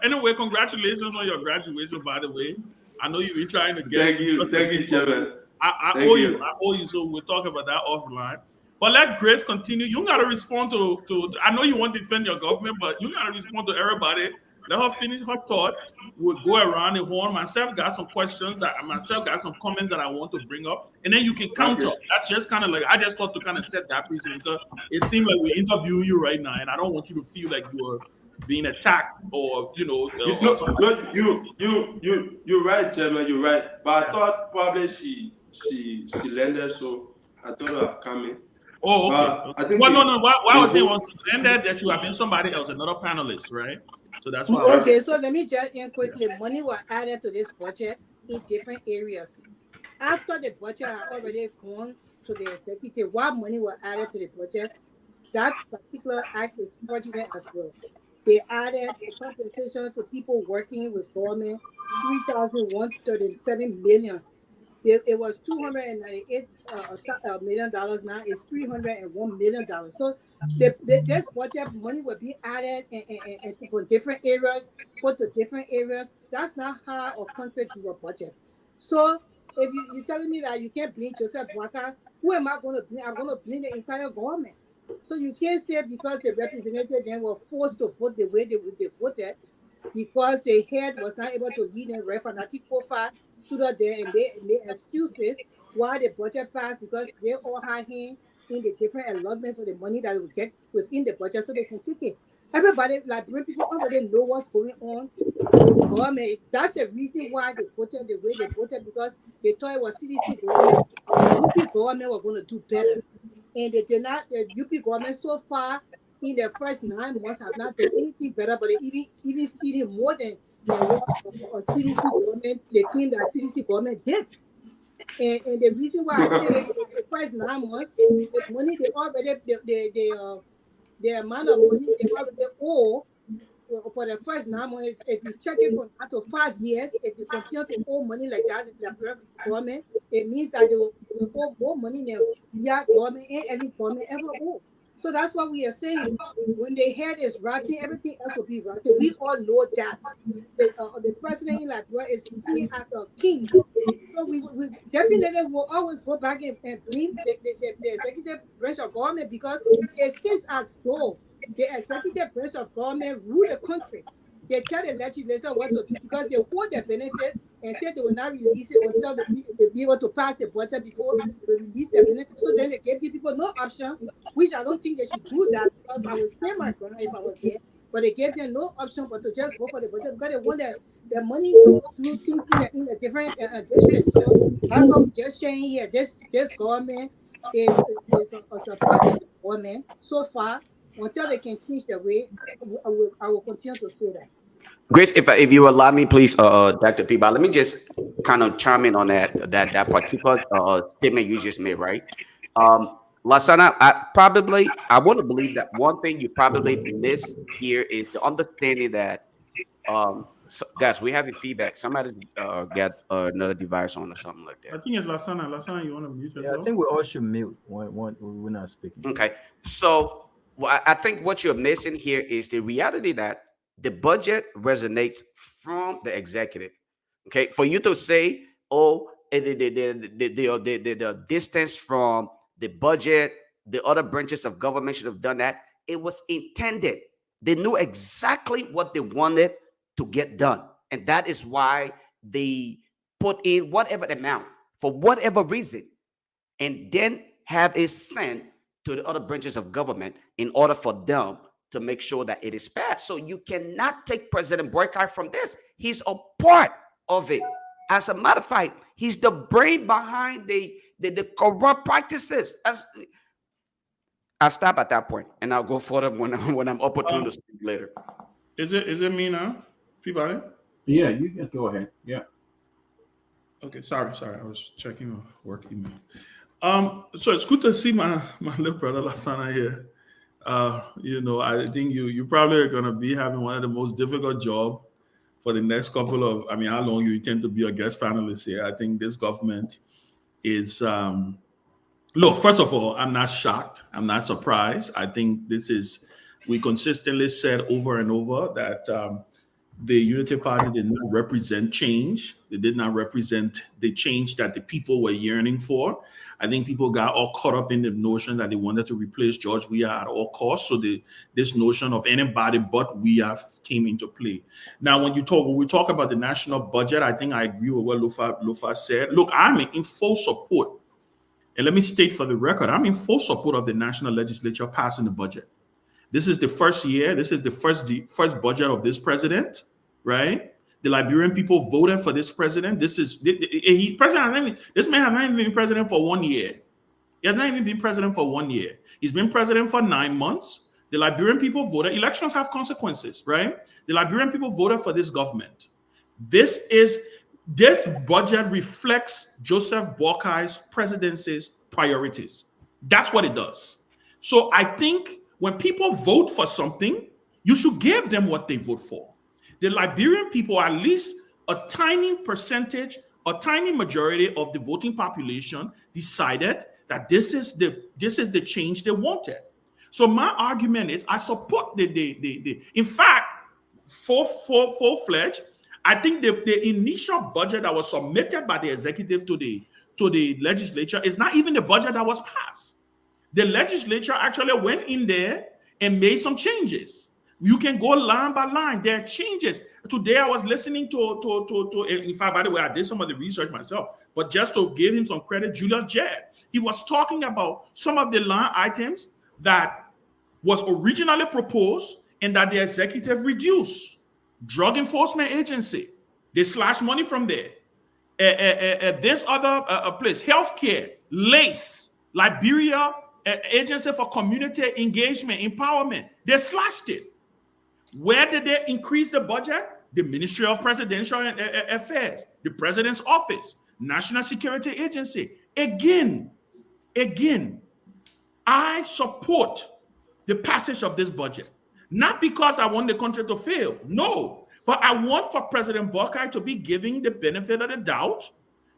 [SPEAKER 6] Anyway, congratulations on your graduation, by the way. I know you've been trying to get.
[SPEAKER 4] Thank you, Chairman.
[SPEAKER 6] I owe you. So we'll talk about that offline. But let Grace continue. You gotta respond to. I know you want to defend your government, but you gotta respond to everybody. Let her finish her thought. We'll go around the horn. Myself got some questions got some comments that I want to bring up, and then you can counter. Okay. That's just kind of like I just thought to kind of set that precedent because it seemed like we're interviewing you right now, and I don't want you to feel like you're being attacked or you're
[SPEAKER 4] right, Chairman. You're right. But I thought probably she landed, so I thought I've come in.
[SPEAKER 6] Oh, okay. I think Why I was saying once you landed that you have been somebody else, another panelist, right? So that's why.
[SPEAKER 5] Okay, so let me just in quickly. Money was added to this budget in different areas. After the budget had already gone to the executive, what money was added to the budget, that particular act is fraudulent as well. They added the compensation to people working with government, $3,137 million. It was $298 million. Now it's $301 million. So this budget money will be added and for different areas, put to different areas. That's not how a country do a budget. So if you're telling me that you can't blame Joseph Bouakai, who am I going to blame? I'm going to blame the entire government. So you can't say because the representatives then were forced to vote the way they voted because the head was not able to lead them right from Article 5 stood up there and they excuses why the budget passed because they all had him in the different allotments of the money that we get within the budget so they can take it. Everybody, like people already know what's going on with the government. That's the reason why they voted the way they voted because they thought it was CDC government. The UP government were going to do better. And they did not, the UP government so far in the first 9 months have not done anything better, but they even stealing more than the CDC government, the thing that CDC government did. And the reason why I say the first 9 months, the money they already the amount of money they already owe for the first 9 months, if you check it from up to 5 years, if they continue to owe money like that, the government, it means that they will owe more money than your government and any government ever owe. So that's what we are saying. When their head is rotting, everything else will be rotting. We all know that. The president in Liberia is seen as a king. So we definitely will always go back and blame the executive branch of government, because it seems as though the executive branch of government rule the country. They tell the legislature what to do because they hold their benefits and say they will not release it until they be able to pass the budget before they release their benefits. So then they give people no option, which I don't think they should do that, because I would stand my ground if I was there. But they gave them no option but to just go for the budget because they want their money to do things in a different district. So that's what we're just saying here. This government is a project government so far. Until they can change their way, I will continue to say that.
[SPEAKER 3] Grace, if you allow me, please, Dr. Peabody, let me just kind of chime in on that particular statement you just made, right? Lasana, I want to believe that one thing you probably miss here is the understanding that, so guys, we have your feedback. Somebody got another device on or something like that.
[SPEAKER 6] I think it's Lasana. Lasana, you want to mute yourself?
[SPEAKER 7] Yeah, I think we all should mute when we're not speaking.
[SPEAKER 3] Okay, so I think what you're missing here is the reality that the budget resonates from the executive. Okay, for you to say, oh, the distance from the budget, the other branches of government should have done that. It was intended. They knew exactly what they wanted to get done, and that is why they put in whatever amount for whatever reason, and then have it sent to the other branches of government in order for them to make sure that it is passed. So you cannot take President Boycott from this. He's a part of it. As a matter of fact, he's the brain behind the corrupt practices. I'll stop at that point, and I'll go further when I'm opportune to speak later.
[SPEAKER 6] Is it me now? Peabody?
[SPEAKER 1] Yeah, you can go ahead. Yeah.
[SPEAKER 6] Okay, sorry. I was checking my work email. So it's good to see my little brother Lasana here. I think you probably are gonna be having one of the most difficult jobs for the next couple of, how long you intend to be a guest panelist here. I think this government is look, first of all, I'm not shocked. I'm not surprised. I think we consistently said over and over that the Unity Party did not represent change. They did not represent the change that the people were yearning for. I think people got all caught up in the notion that they wanted to replace George Weah at all costs. So this notion of anybody but Weah came into play. Now, when we talk about the national budget, I think I agree with what Lofa said. Look, I'm in full support. And let me state for the record, I'm in full support of the national legislature passing the budget. This is the first year. This is the first budget of this president, right? The Liberian people voted for this president. This man has not even been president for 1 year. He has not even been president for 1 year. He's been president for 9 months. The Liberian people voted. Elections have consequences, right? The Liberian people voted for this government. This budget reflects Joseph Boakai's presidency's priorities. That's what it does. So I think when people vote for something, you should give them what they vote for. The Liberian people, at least a tiny percentage, a tiny majority of the voting population, decided that this is the change they wanted. So my argument is, I support in fact, full-fledged, I think the initial budget that was submitted by the executive to the legislature is not even the budget that was passed. The legislature actually went in there and made some changes. You can go line by line. There are changes. Today I was listening to in fact, by the way, I did some of the research myself, but just to give him some credit, Julius Jed, he was talking about some of the line items that was originally proposed and that the executive reduced. Drug Enforcement Agency, they slashed money from there. This other place, healthcare, LACE, Liberia Agency for Community Engagement, Empowerment, they slashed it. Where did they increase the budget? The Ministry of Presidential Affairs, the President's Office, National Security Agency. Again, I support the passage of this budget. Not because I want the country to fail, no, but I want for President Boakai to be giving the benefit of the doubt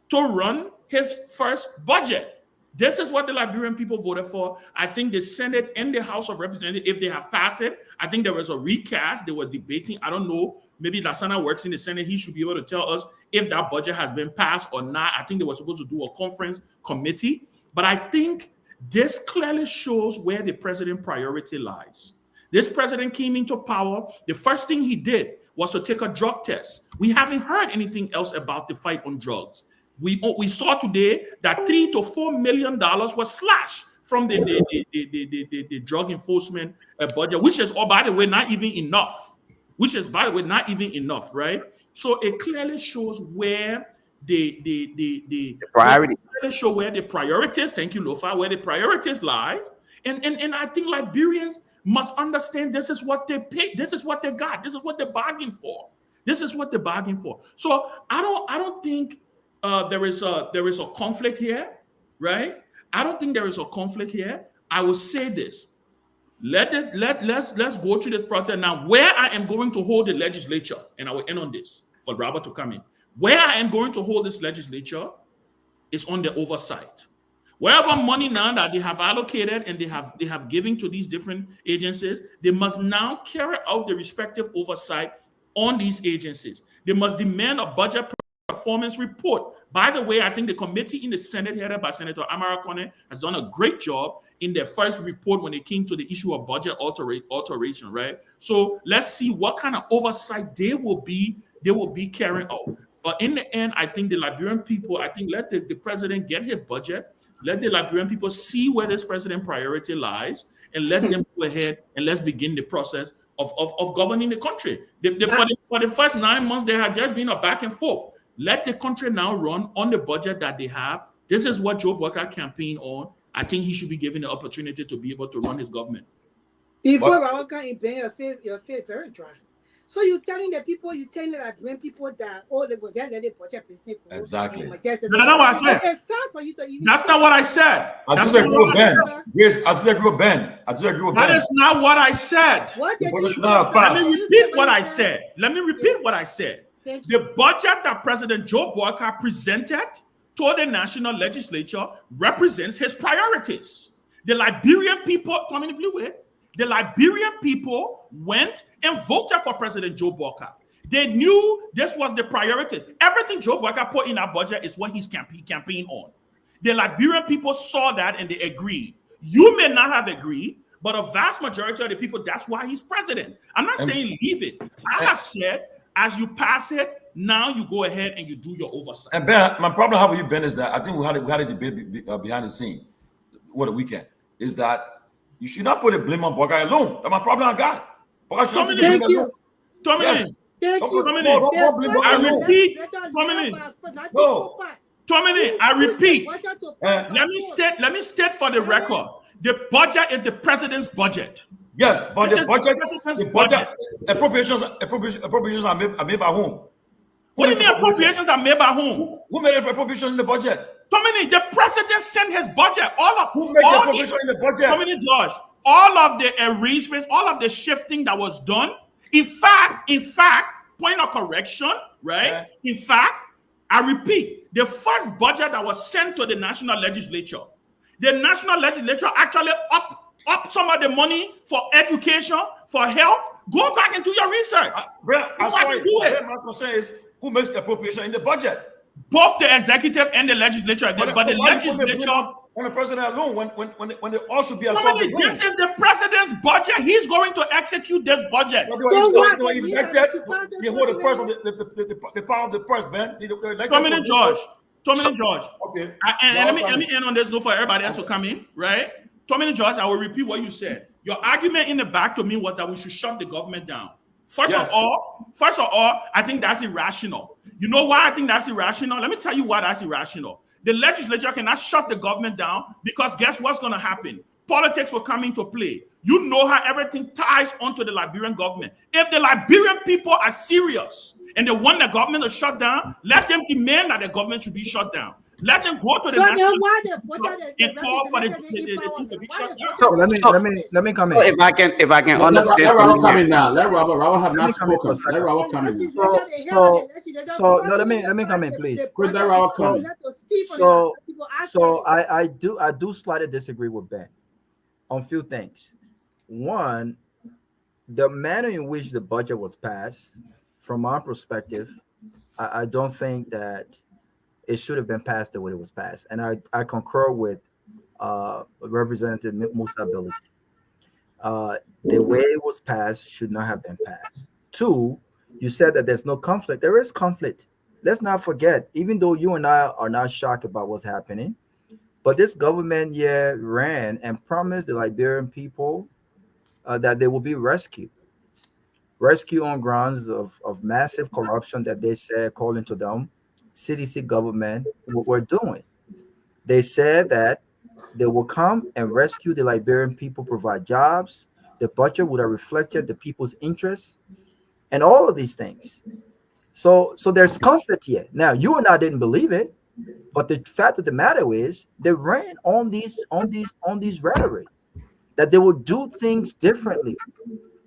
[SPEAKER 6] to run his first budget. This is what the Liberian people voted for. I think the Senate and the House of Representatives, if they have passed it, I think there was a recast. They were debating. I don't know. Maybe Lasana works in the Senate. He should be able to tell us if that budget has been passed or not. I think they were supposed to do a conference committee. But I think this clearly shows where the president's priority lies. This president came into power. The first thing he did was to take a drug test. We haven't heard anything else about the fight on drugs. We saw today that $3 to $4 million was slashed from the drug enforcement budget, which is, oh, by the way, not even enough. Right? So it clearly shows where the priority. Clearly show where the priorities. Thank you, Lofa. Where the priorities lie, and I think Liberians must understand this is what they pay. This is what they got. This is what they bargained for. So I don't think there is a conflict here, right? I don't think there is a conflict here. I will say this. Let's go through this process now. Where I am going to hold the legislature, and I will end on this for Robert to come in. Where I am going to hold this legislature is on the oversight. Wherever money now that they have allocated and they have given to these different agencies, they must now carry out the respective oversight on these agencies. They must demand a budget performance report. By the way, I think the committee in the Senate headed by Senator Amara Kone has done a great job in their first report when it came to the issue of budget alteration, right? So let's see what kind of oversight they will be carrying out. But in the end, I think the Liberian people, let the president get his budget, let the Liberian people see where this president priority lies, and let them go ahead and let's begin the process of governing the country. For the first 9 months, there had just been a back and forth. Let the country now run on the budget that they have. This is what Joe Boakai campaigned on. I think he should be given the opportunity to be able to run his government.
[SPEAKER 5] Before Boakai explain your faith very dry. So you're telling the Liberian people that they will get the budget business.
[SPEAKER 2] Exactly.
[SPEAKER 6] That's not what I said.
[SPEAKER 5] It's time for you to.
[SPEAKER 6] That's not what I said.
[SPEAKER 2] I disagree with Ben. Yes, I disagree with Ben.
[SPEAKER 6] That is not what I said.
[SPEAKER 5] What
[SPEAKER 2] Let
[SPEAKER 6] me repeat what I said. The budget that President Joe Boakai presented to the national legislature represents his priorities. The Liberian people, the Liberian people went and voted for President Joe Boakai. They knew this was the priority. Everything Joe Boakai put in that budget is what he campaigned on. The Liberian people saw that and they agreed. You may not have agreed, but a vast majority of the people, that's why he's president. I'm not saying leave it. I have said, as you pass it, now you go ahead and you do your oversight.
[SPEAKER 2] And Ben, my problem how you, Ben, is that I think we had a debate behind the scene over the weekend, is that you should not put the blame on Boakai alone. That's my problem I got.
[SPEAKER 5] Thank you.
[SPEAKER 2] Yes.
[SPEAKER 5] Thank you.
[SPEAKER 6] I repeat. Let me state for the record. The budget is the president's budget.
[SPEAKER 2] Yes, but the budget appropriations are made by whom?
[SPEAKER 6] What do you mean appropriations are made by whom?
[SPEAKER 2] Who made the appropriations in the budget?
[SPEAKER 6] The president sent his budget.
[SPEAKER 2] Who made the appropriation in the budget?
[SPEAKER 6] George, all of the arrangements, all of the shifting that was done. In fact, point of correction, right? Yeah. In fact, I repeat, the first budget that was sent to the national legislature, the national legislature actually up some of the money for education, for health. Go back and do your research.
[SPEAKER 2] My concern is who makes the appropriation in the budget?
[SPEAKER 6] Both the executive and the legislature. But the legislature
[SPEAKER 2] on the president alone, when they all should be absorbed.
[SPEAKER 6] This is the president's budget. He's going to execute this budget.
[SPEAKER 2] They hold the purse of the power of the purse, Ben.
[SPEAKER 6] 2 minutes, George. 2 minutes, George.
[SPEAKER 2] Okay.
[SPEAKER 6] And let me end on this note for everybody else to come in, right? 2 minutes, George. I will repeat what you said. Your argument in the back to me was that we should shut the government down. First of all, I think that's irrational. You know why I think that's irrational? Let me tell you why that's irrational. The legislature cannot shut the government down because guess what's going to happen? Politics will come into play. You know how everything ties onto the Liberian government. If the Liberian people are serious and they want the government to shut down, let them demand that the government should be shut down. Let them go to the
[SPEAKER 5] So then
[SPEAKER 6] national
[SPEAKER 5] why the voter
[SPEAKER 6] and call for the
[SPEAKER 5] represented in
[SPEAKER 6] thing to be shut down.
[SPEAKER 7] So let me come
[SPEAKER 3] So
[SPEAKER 7] in.
[SPEAKER 3] if I can
[SPEAKER 1] Let
[SPEAKER 3] understand
[SPEAKER 1] Robert
[SPEAKER 3] from
[SPEAKER 1] come
[SPEAKER 3] here.
[SPEAKER 1] in now. Let Robert. Robert have
[SPEAKER 7] Let
[SPEAKER 1] not
[SPEAKER 7] me come in for
[SPEAKER 1] spoken.
[SPEAKER 7] a
[SPEAKER 1] Let
[SPEAKER 7] second.
[SPEAKER 1] Robert come in now.
[SPEAKER 7] So no, let me come in, please.
[SPEAKER 1] Let Robert come in.
[SPEAKER 7] So I do slightly disagree with Ben on a few things. One, the manner in which the budget was passed, from our perspective, I don't think that it should have been passed the way it was passed. And I concur with Representative Musa Ability. The way it was passed should not have been passed. Two, you said that there's no conflict. There is conflict. Let's not forget, even though you and I are not shocked about what's happening, but this government ran and promised the Liberian people that they will be rescued on grounds of massive corruption that they said, according to them, CDC government were doing. They said that they will come and rescue the Liberian people, provide jobs. The budget would have reflected the people's interests and all of these things. So there's conflict here. Now, you and I didn't believe it, but the fact of the matter is they ran on these rhetoric that they would do things differently.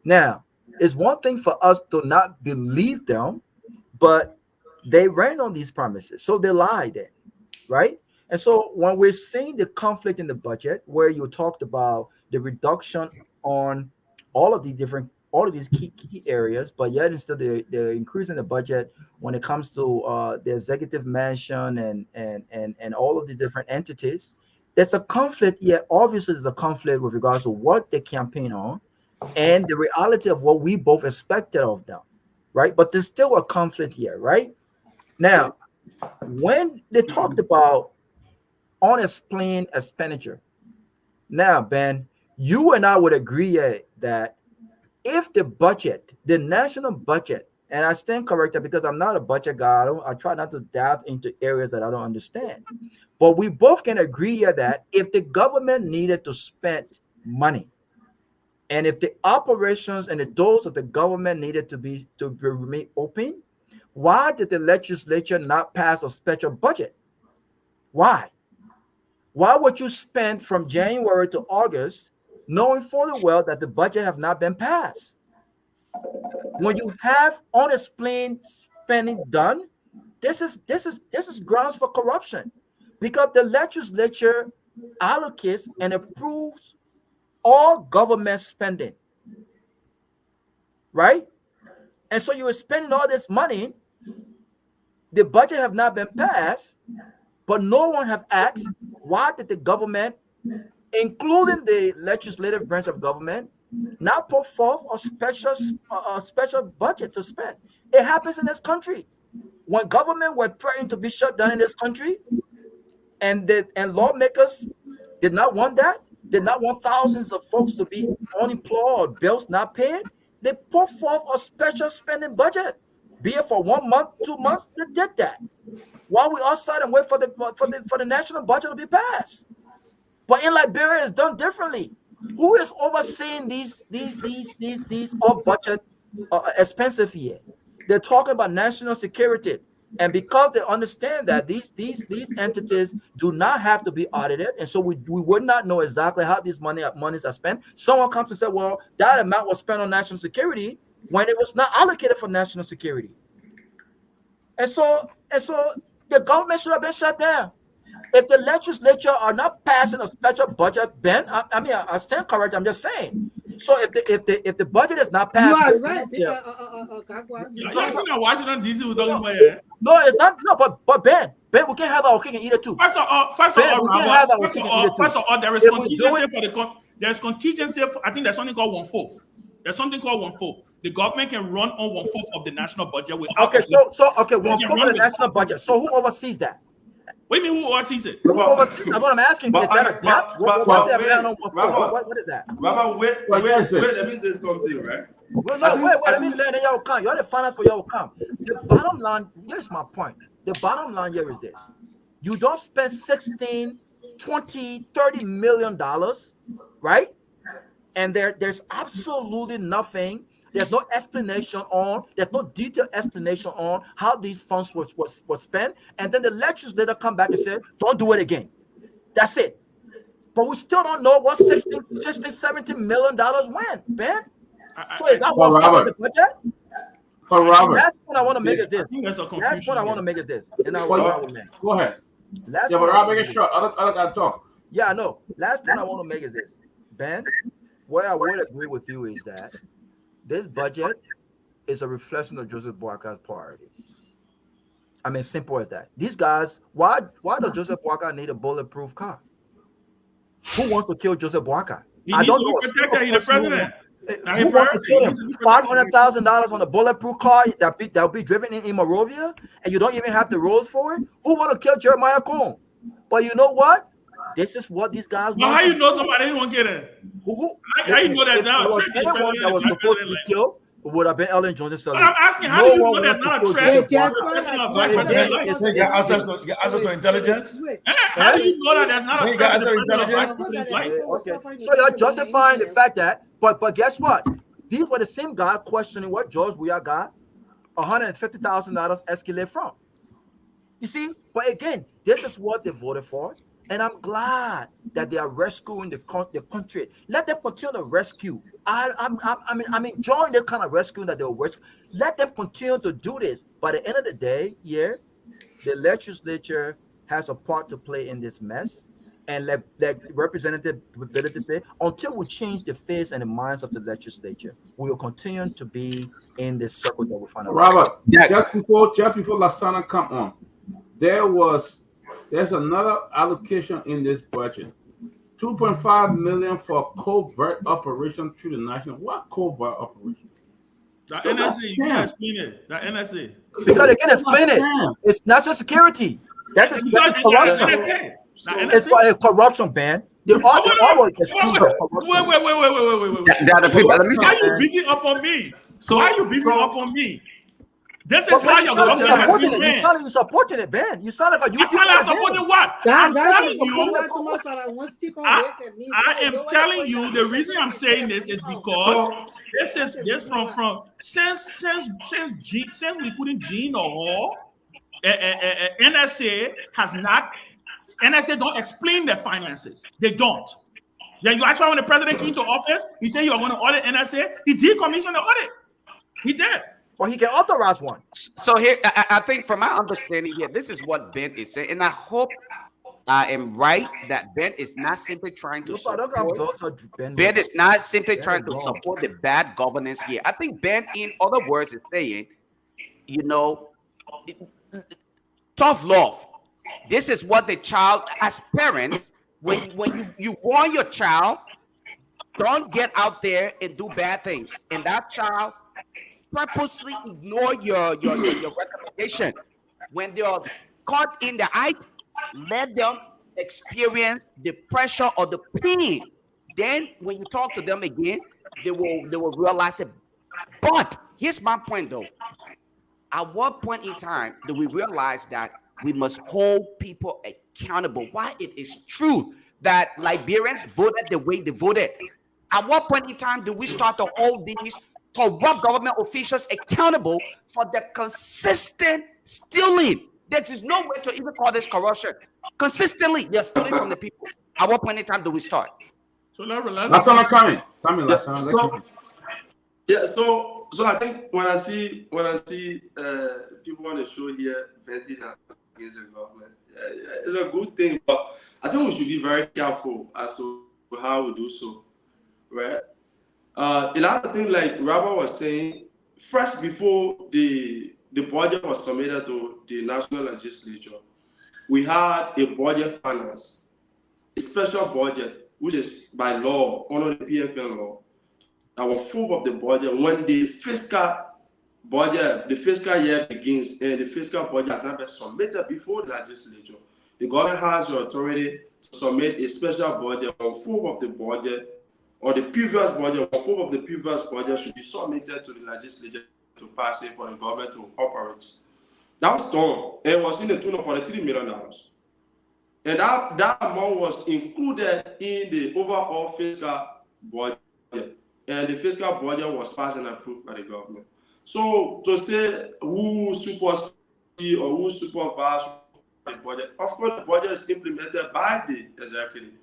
[SPEAKER 7] Now, it's one thing for us to not believe them, but they ran on these promises. So they lied then, right? And so when we're seeing the conflict in the budget, where you talked about the reduction on all of these key areas, but yet instead they're increasing the budget when it comes to the executive mansion and all of the different entities, there's a conflict. Yeah, obviously there's a conflict with regards to what they campaign on and the reality of what we both expected of them, right? But there's still a conflict here, right? Now, when they talked about unexplained expenditure, now, Ben, you and I would agree that if the national budget, and I stand corrected because I'm not a budget guy, I try not to dive into areas that I don't understand, but we both can agree here that if the government needed to spend money, and if the operations and the doors of the government needed to remain open, why did the legislature not pass a special budget? Why? Why would you spend from January to August knowing full well that the budget have not been passed? When you have unexplained spending done, this is grounds for corruption, because the legislature allocates and approves all government spending, right? And so you are spending all this money, the budget have not been passed, but no one have asked, why did the government, including the legislative branch of government, not put forth a special budget to spend? It happens in this country. When government were threatened to be shut down in this country, and lawmakers did not want that, did not want thousands of folks to be unemployed or bills not paid, they put forth a special spending budget, be it for 1 month, 2 months. They did that while we all sat and wait for the national budget to be passed. But in Liberia, it's done differently. Who is overseeing these off budget expensive here? They're talking about national security. And because they understand that these entities do not have to be audited, and so we would not know exactly how these monies are spent. Someone comes and says, well, that amount was spent on national security when it was not allocated for national security. And so the government should have been shut down. If the legislature are not passing a special budget, Ben, I stand correct. I'm just saying. So if the budget is not passed,
[SPEAKER 5] you are right.
[SPEAKER 6] You're in Washington D.C. we're talking about here.
[SPEAKER 7] No, it's not. No, but Ben, we can't have our cake and eat it too.
[SPEAKER 6] First of all, there's contingency. I think there's something called 1/4. There's something called 1/4. The government can run on 1/4 of the national budget without.
[SPEAKER 7] Okay, so 1/4 of the national budget. So who oversees that?
[SPEAKER 6] What do you mean who oversees it?
[SPEAKER 7] Who oversees? What I'm asking is that a gap? What is that?
[SPEAKER 4] Robert, wait, let me say something, right?
[SPEAKER 7] Well, no, wait, let me let y'all come. You're the finance for y'all come. The bottom line, here's my point. The bottom line here is this. You don't spend 16, 20, 30 million dollars, right? And there's absolutely nothing. There's no explanation on, there's no detailed explanation on how these funds was spent. And then the legislator come back and say, don't do it again. That's it. But we still don't know what $16, $17 million went, Ben. So is that what followed the budget? Last point I want to make is this. Last point I want to make is this. And I will end.
[SPEAKER 1] Go ahead.
[SPEAKER 7] Last
[SPEAKER 1] yeah, but I'll make it short. I got to talk.
[SPEAKER 7] Yeah, I know. Last point I want to make is this. Ben, where I would agree with you is that this budget is a reflection of Joseph Boakar's priorities. I mean, simple as that. These guys, why does Joseph Boakar need a bulletproof car? Who wants to kill Joseph Boakar? I don't know.
[SPEAKER 6] He's the president.
[SPEAKER 7] Who wants to kill him? $500,000 on a bulletproof car that'll be driven in Monrovia, and you don't even have the roads for it? Who want to kill Jeremiah Cohn? But you know what? This is what these guys want.
[SPEAKER 6] How you know nobody won't get it? How you know that now?
[SPEAKER 7] Anyone that was supposed to be killed would have been Ellen Johnson.
[SPEAKER 6] But I'm asking, how do you know that's not a threat?
[SPEAKER 2] Get access to intelligence.
[SPEAKER 6] How do you know that that's not a threat?
[SPEAKER 7] Okay. So you're justifying the fact that, but guess what? These were the same guy questioning what George Weah got $150,000 escalate from. You see? But again, this is what they voted for. And I'm glad that they are rescuing the country. Let them continue to rescue. I'm enjoying the kind of rescuing that they'll rescue. Let them continue to do this. By the end of the day, the legislature has a part to play in this mess. And let Representative Bealded say, until we change the face and the minds of the legislature, we will continue to be in this circle that we find ourselves.
[SPEAKER 1] Robert, just before Lasana come on, there's another allocation in this budget. $2.5 million for covert operation through the national. What covert operation?
[SPEAKER 6] The NSA, you can explain it. The NSA.
[SPEAKER 7] Because they can explain it. It's national security. That's corruption. It's for a corruption ban. Wait.
[SPEAKER 6] Why are you beating up on me? Why are you beating up on me? This is how you're
[SPEAKER 7] supporting it. You sound like you're supporting it, Ben. You sound like
[SPEAKER 6] you sound like supporting what? I'm telling you. I am telling you the reason I'm saying this is because this from since we couldn't Gene or Hall, NSA has not. NSA don't explain their finances. They don't. Yeah, you actually when the president came to office, he said you are going to audit NSA. He decommissioned the audit. He did.
[SPEAKER 7] Well, he can authorize one.
[SPEAKER 3] So here, I think from my understanding here, this is what Ben is saying, and I hope I am right that Ben is not simply trying to support. Ben is not simply trying to support the bad governance here. I think Ben, in other words, is saying, tough love. This is what the child, as parents, when you warn your child, don't get out there and do bad things, and that child purposely ignore your recommendation. When they are caught in the act, let them experience the pressure or the pain. Then when you talk to them again, they will realize it. But here's my point though. At what point in time do we realize that we must hold people accountable? Why it is true that Liberians voted the way they voted. At what point in time do we start to hold these corrupt government officials accountable for the consistent stealing? There is no way to even call this corruption. Consistently, they're stealing from the people. At what point in time do we start?
[SPEAKER 6] So let's
[SPEAKER 1] that's not coming.
[SPEAKER 4] So I think when I see people on the show here venting against the government, it's a good thing. But I think we should be very careful as to how we do so, right? A lot of things like Robert was saying, first before the budget was submitted to the national legislature, we had a budget finance, a special budget, which is by law, under the PFN law, that was full of the budget when the fiscal year begins and the fiscal budget has not been submitted before the legislature. The government has the authority to submit a special budget on full of the budget, or the previous budget, or full of the previous budget should be submitted to the legislature to pass it for the government to operate. That was done, and it was in the tune of $43 million. And that amount was included in the overall fiscal budget. and the fiscal budget was passed and approved by the government. So to say who supersedes or who supervises the budget, of course, the budget is implemented by the executive,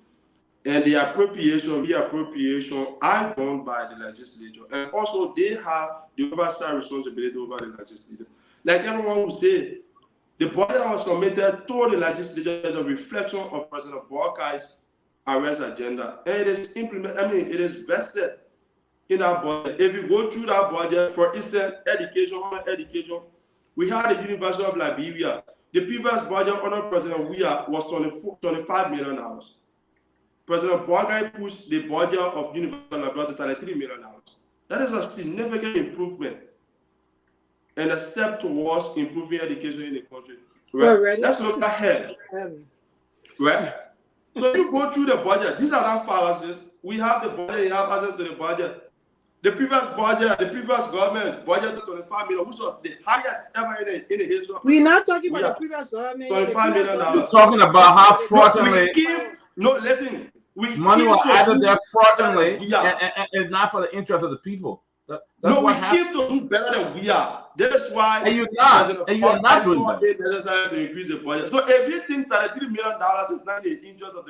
[SPEAKER 4] and the reappropriation are done by the legislature, and also they have the oversight responsibility over the legislature. Like everyone would say, the budget that was submitted to the legislature is a reflection of President Boakai's arrest agenda, and it is implemented. I mean, it is vested in that budget. If you go through that budget, for instance, education, we had the University of Liberia. The previous budget under President Weah was $25 million. President Boakai pushed the budget of University of Liberia to $33 million. That is a significant improvement and a step towards improving education in the country. Right? Let's look ahead. Right? So you go through the budget. These are not fallacies. We have the budget, you have access to the budget. The previous budget, the previous government budgeted $25 million, which was the highest ever in the history.
[SPEAKER 5] We're not talking about the previous government.
[SPEAKER 4] $25 million.
[SPEAKER 1] We're talking about how fraudulently.
[SPEAKER 4] Listen.
[SPEAKER 1] Money was added there fraudulently, and it's not for the interest of the people. That's what happened.
[SPEAKER 4] Keep to do better than we are. That's why.
[SPEAKER 1] And you're not doing that.
[SPEAKER 4] To increase the budget. So if you think $33 million is not in the interest of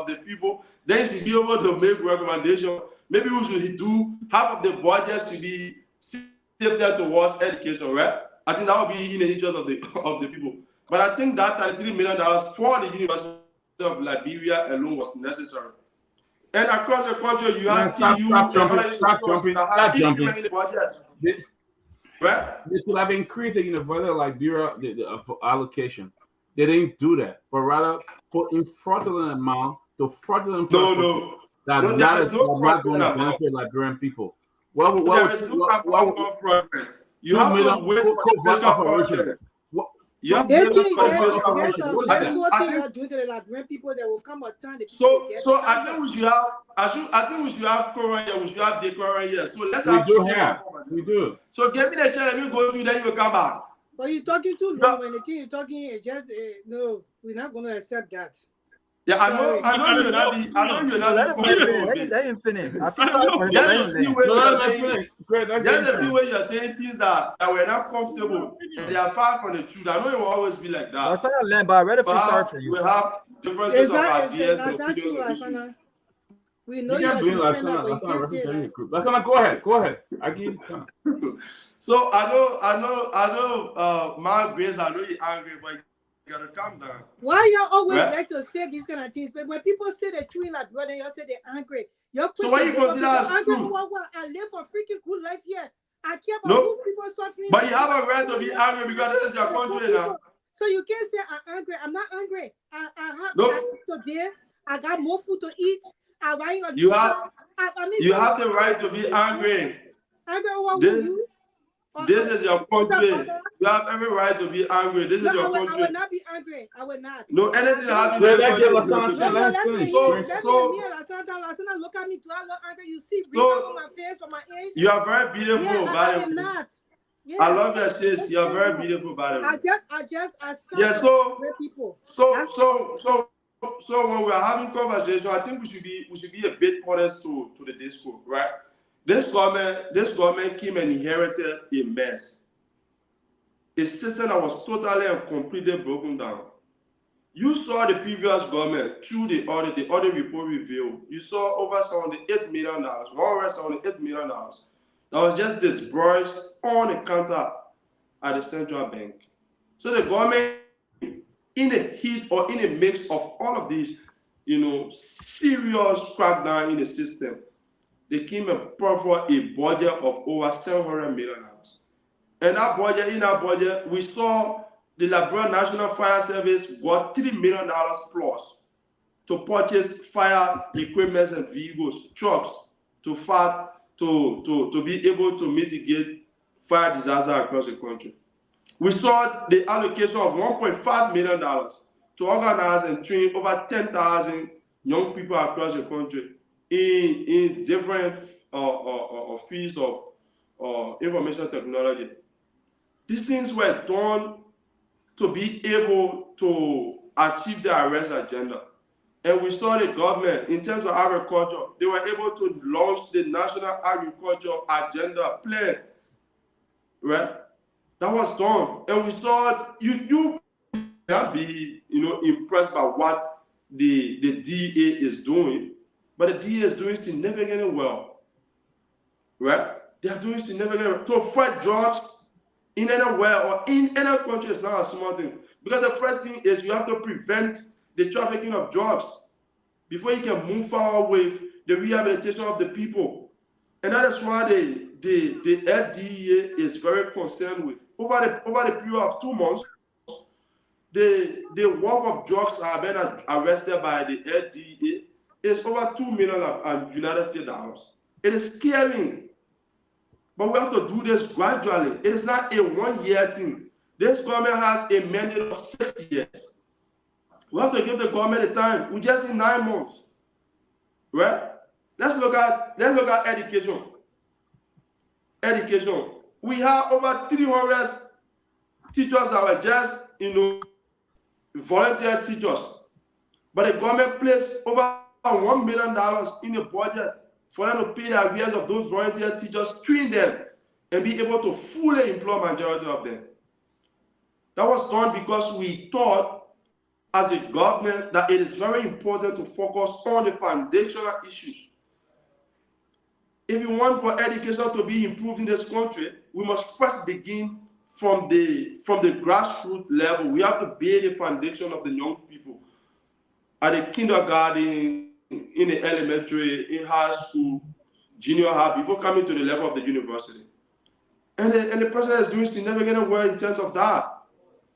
[SPEAKER 4] the people, then you should be able to make recommendations. Maybe we should do half of the budget to be shifted towards education, right? I think that would be in the interest of the people. But I think that $33 million for the University of Liberia alone was necessary. And across the country, you have
[SPEAKER 1] stop jumping.
[SPEAKER 4] Right?
[SPEAKER 1] They could have increased the University of Liberia the allocation. They didn't do that, but rather put in fraudulent amount to fraudulent. That is not going to benefit Liberian people. You have to wait for operation.
[SPEAKER 5] There's what they are doing to the Liberian people that will come and turn the people.
[SPEAKER 4] So I think we should have current year, we should have the current year. So let's
[SPEAKER 1] we do.
[SPEAKER 4] So give me the chance, let me go through, then you will come back.
[SPEAKER 5] But you're talking too long. When the thing you're talking, no, we're not going to accept that.
[SPEAKER 4] Yeah, I know you're not.
[SPEAKER 7] Let him finish. I feel sorry for him.
[SPEAKER 4] Just to see where you're saying things that we're not comfortable and they are far from the truth. I know it will always be like that.
[SPEAKER 7] Asana Len, but I rather feel sorry for you.
[SPEAKER 4] We have differences of ideas.
[SPEAKER 5] That's not true, Asana. We know you're different, but you can't say that.
[SPEAKER 1] Asana, go ahead. I give you.
[SPEAKER 4] So I know, my grace, I know you're angry, but you gotta calm down.
[SPEAKER 5] Why y'all always like to say these kind of things? But when people say the truth, like brother, y'all say they're angry. You're
[SPEAKER 4] so what you consider as
[SPEAKER 5] angry?
[SPEAKER 4] true?
[SPEAKER 5] Well, I live a freaking good life here. I care about who people suffering.
[SPEAKER 4] But you have a right to be angry because that is your country now.
[SPEAKER 5] So you can't say I'm angry. I'm not angry. I have today. I got more food to eat. You
[SPEAKER 4] have the right to be angry.
[SPEAKER 5] Angry what with you?
[SPEAKER 4] This is your country. You have every right to be angry. This is your country.
[SPEAKER 5] I will not be angry. I will not.
[SPEAKER 4] No, anything happens.
[SPEAKER 5] Let me look at me. Do I look angry? You see on my face from my age.
[SPEAKER 4] You are very beautiful.
[SPEAKER 5] I am not.
[SPEAKER 4] Yes. I love your sis. You are very beautiful, by the way.
[SPEAKER 5] Great people.
[SPEAKER 4] So when we are having conversation, I think we should be a bit honest to the discourse, right? This government came and inherited a mess. A system that was totally and completely broken down. You saw the previous government through the audit report revealed. You saw over $78 million, $178 million that was just disbursed on the counter at the central bank. So the government, in the heat or in the mix of all of these, serious crackdown in the system, they came and proffered a budget of over $700 million. And in that budget, we saw the Liberia National Fire Service got $3 million plus to purchase fire equipment and vehicles, trucks, to be able to mitigate fire disaster across the country. We saw the allocation of $1.5 million to organize and train over 10,000 young people across the country in different fields of information technology. These things were done to be able to achieve the arrest agenda. And we saw the government, in terms of agriculture, they were able to launch the National Agriculture Agenda Plan, right? That was done. And we saw, you can't be, impressed by what the DEA is doing, but the DEA is doing significantly well, right? They are doing significantly well. To fight drugs in anywhere or in any country is not a small thing. Because the first thing is you have to prevent the trafficking of drugs before you can move forward with the rehabilitation of the people. And that is why the LDEA is very concerned with. Over the period of 2 months, the worth of drugs that have been arrested by the LDEA is over $2 million United States dollars. It is scary. But we have to do this gradually. It is not a 1-year thing. This government has a mandate of 6 years. We have to give the government the time. We just in 9 months, right? Let's look at education. Education. We have over 300 teachers that were just, volunteer teachers, but the government placed over $1 million in the budget for them to pay the arrears of those volunteer teachers, train them, and be able to fully employ majority of them. That was done because we thought, as a government, that it is very important to focus on the foundational issues. If you want for education to be improved in this country, we must first begin from the grassroots level. We have to build the foundation of the young people at the kindergarten, in the elementary, in high school, junior high, before coming to the level of the university. And the president is doing significant work in terms of that.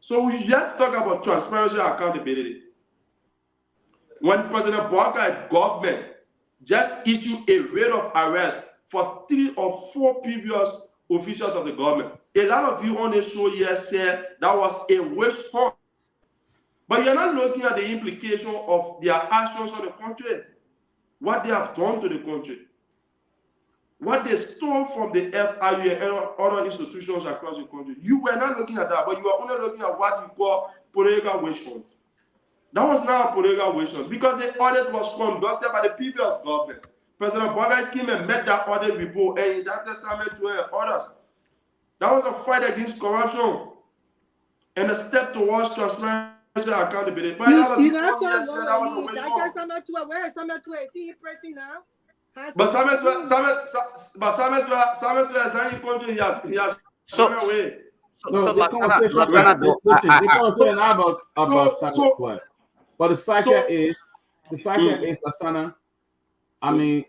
[SPEAKER 4] So we just talk about transparency and accountability. When President Barker's government just issued a rate of arrest for 3 or 4 previous officials of the government, a lot of you on the show here said that was a witch hunt. But you're not looking at the implication of their actions on the country, what they have done to the country, what they stole from the FIU and other institutions across the country. You were not looking at that, but you were only looking at what you call political witch hunt. That was not a political witch hunt because the audit was conducted by the previous government. President Barker came and met that audit report and that testament to her others. That was a fight against corruption and a step towards transparency and accountability. But
[SPEAKER 5] you not talking about that testament to her. Where is testament to her? Is he in prison now?
[SPEAKER 4] But Samet is not in country. He has run away.
[SPEAKER 1] The conversation not about Samet's play. But the fact is, Lasana, I mean,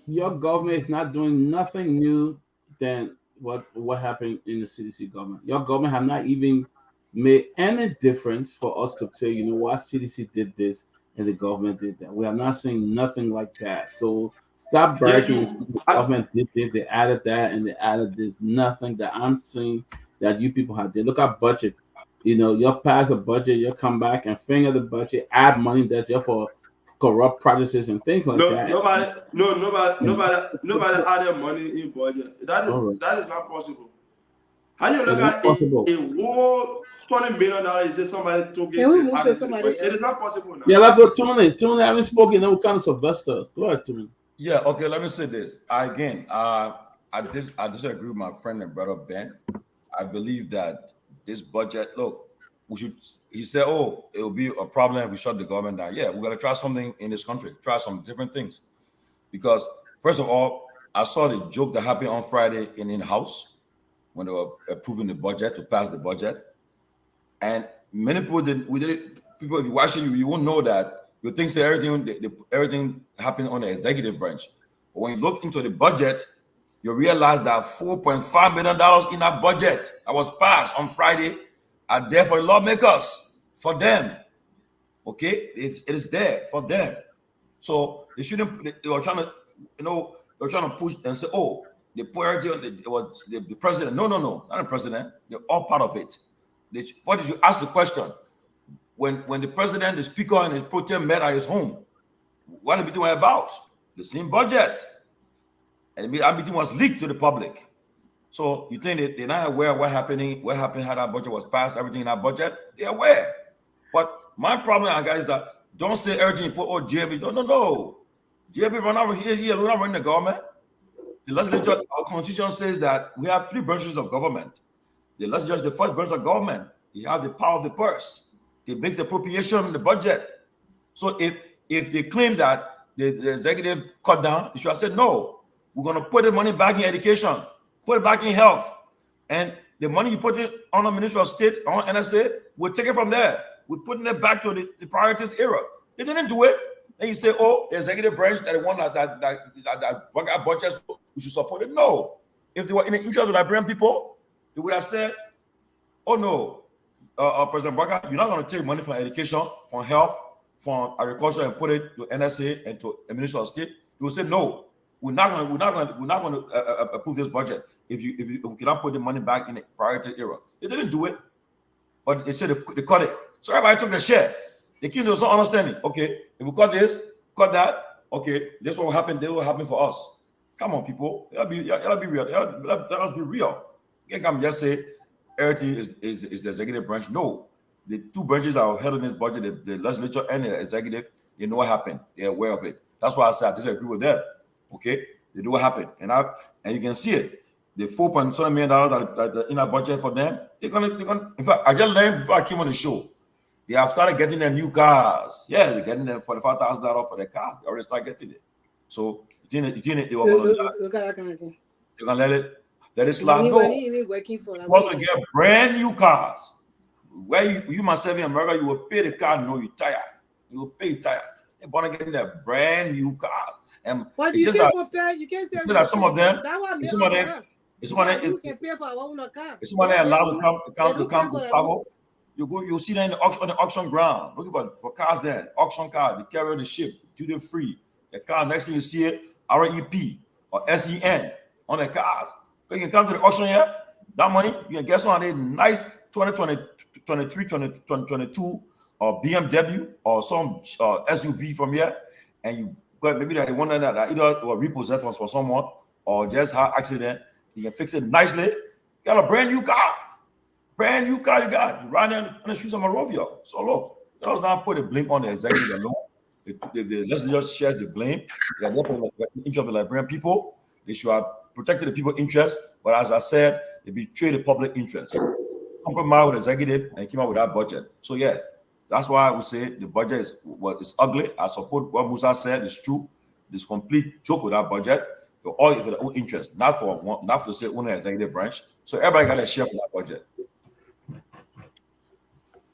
[SPEAKER 1] your government is not doing nothing new than what happened in the CDC government. Your government have not even made any difference for us to say, you know what, CDC did this and the government did that. We have not seen nothing like that. So stop bragging. The government did this, they added that, and they added this. Nothing that I'm seeing that you people have did. Look at budget. You'll pass a budget, you'll come back and finger the budget, add money that's just for corrupt practices and things like that.
[SPEAKER 4] Nobody added money in budget. That is not possible. How you look at a whole $20 million is just somebody took it? It is not possible now.
[SPEAKER 1] Yeah, let's go Tomalin. Tomalin haven't spoken. Then we kind of Sylvester. Go ahead, Tomalin.
[SPEAKER 2] Yeah, okay. Let me say this again. I disagree with my friend and brother Ben. I believe that this budget, look, we should. He said, "Oh, it will be a problem if we shut the government down." Yeah, we're gonna try something in this country. Try some different things, because first of all, I saw the joke that happened on Friday in the House when they were approving the budget to pass the budget, and many people didn't. People, if you watch it, you won't know that. You think say everything happened on the executive branch, but when you look into the budget, you realize that $4.5 million in that budget that was passed on Friday are there for the lawmakers, for them. Okay, it is there for them. So they shouldn't. They were trying to, they're trying to push and say, "Oh, the priority on the president." No, not the president. They're all part of it. What did you ask the question? When the president, the speaker, and the pro tem met at his home, what the meeting was about? The same budget. And that meeting was leaked to the public. So you think they're not aware of what happened, how that budget was passed, everything in that budget? They're aware. But my problem, guys, is that Don't say everything you put on JB. No. JB run over here. We're not running the government. The legislature, our constitution says that we have 3 branches of government. The legislature is the first branch of government. They have the power of the purse. They make the appropriation in the budget. So if they claim that the executive cut down, they should have said, no, we're going to put the money back in education, put it back in health. And the money you put it on the Ministry of State, on NSA, we'll take it from there. We're putting it back to the priorities era. They didn't do it. And you say, oh, the executive branch that one that work out budgets, we should support it. No. If they were in the interest of the Liberian people, they would have said, oh no, President Baka, you're not going to take money from education, from health, from agriculture and put it to NSA and to the Ministry of State. They would say, no, we're not going to approve this budget if we cannot put the money back in the priority era. They didn't do it, but they said they cut it. So everybody took their share. They came to some understanding. Okay, if we cut this, cut that, okay, this will happen. This will happen for us. Come on, people. That'll be real. Let us be real. You can't come just say everything is the executive branch. No, the 2 branches that are held in this budget, the legislature and the executive, they know what happened. They're aware of it. That's why I said I disagree with them. Okay, they know what happened, and you can see it. The $4.7 million that in our budget for them, they're gonna. In fact, I just learned before I came on the show. They have started getting their new cars. Yeah, they're getting them $45,000 for their cars. They already start getting it. So they were gonna let it slide. No, you want to get brand new cars. Where you myself in America, you will pay the car. No, you tired. You will pay tired. They're gonna get their brand new cars. And
[SPEAKER 5] but you can't compare. You can't say
[SPEAKER 2] that some of them, some of them allowed to come to travel. You'll see them on the auction ground, looking for cars there, auction cars, they carry on the ship, duty free. The car, next thing you see it, REP or SEN on the cars. You can come to the auction here, that money, you can get some of a nice 2023, 2022 or BMW or some SUV from here, and you got maybe that one that either or repossessed for someone or just have accident, you can fix it nicely. You got a brand new car. Brand new car you got. Right down on the streets of Monrovia. So look, let us not put the blame on the executive alone. Let's just share the blame. They are there for the interest of the Liberian people. They should have protected the people's interest. But as I said, they betrayed the public interest. Compromise with the executive and came out with that budget. So yeah, that's why I would say the budget is ugly. I support what Musa said. It's true. This complete joke with that budget. They're all for their own interest, not for the sake of the executive branch. So everybody got a share for that budget.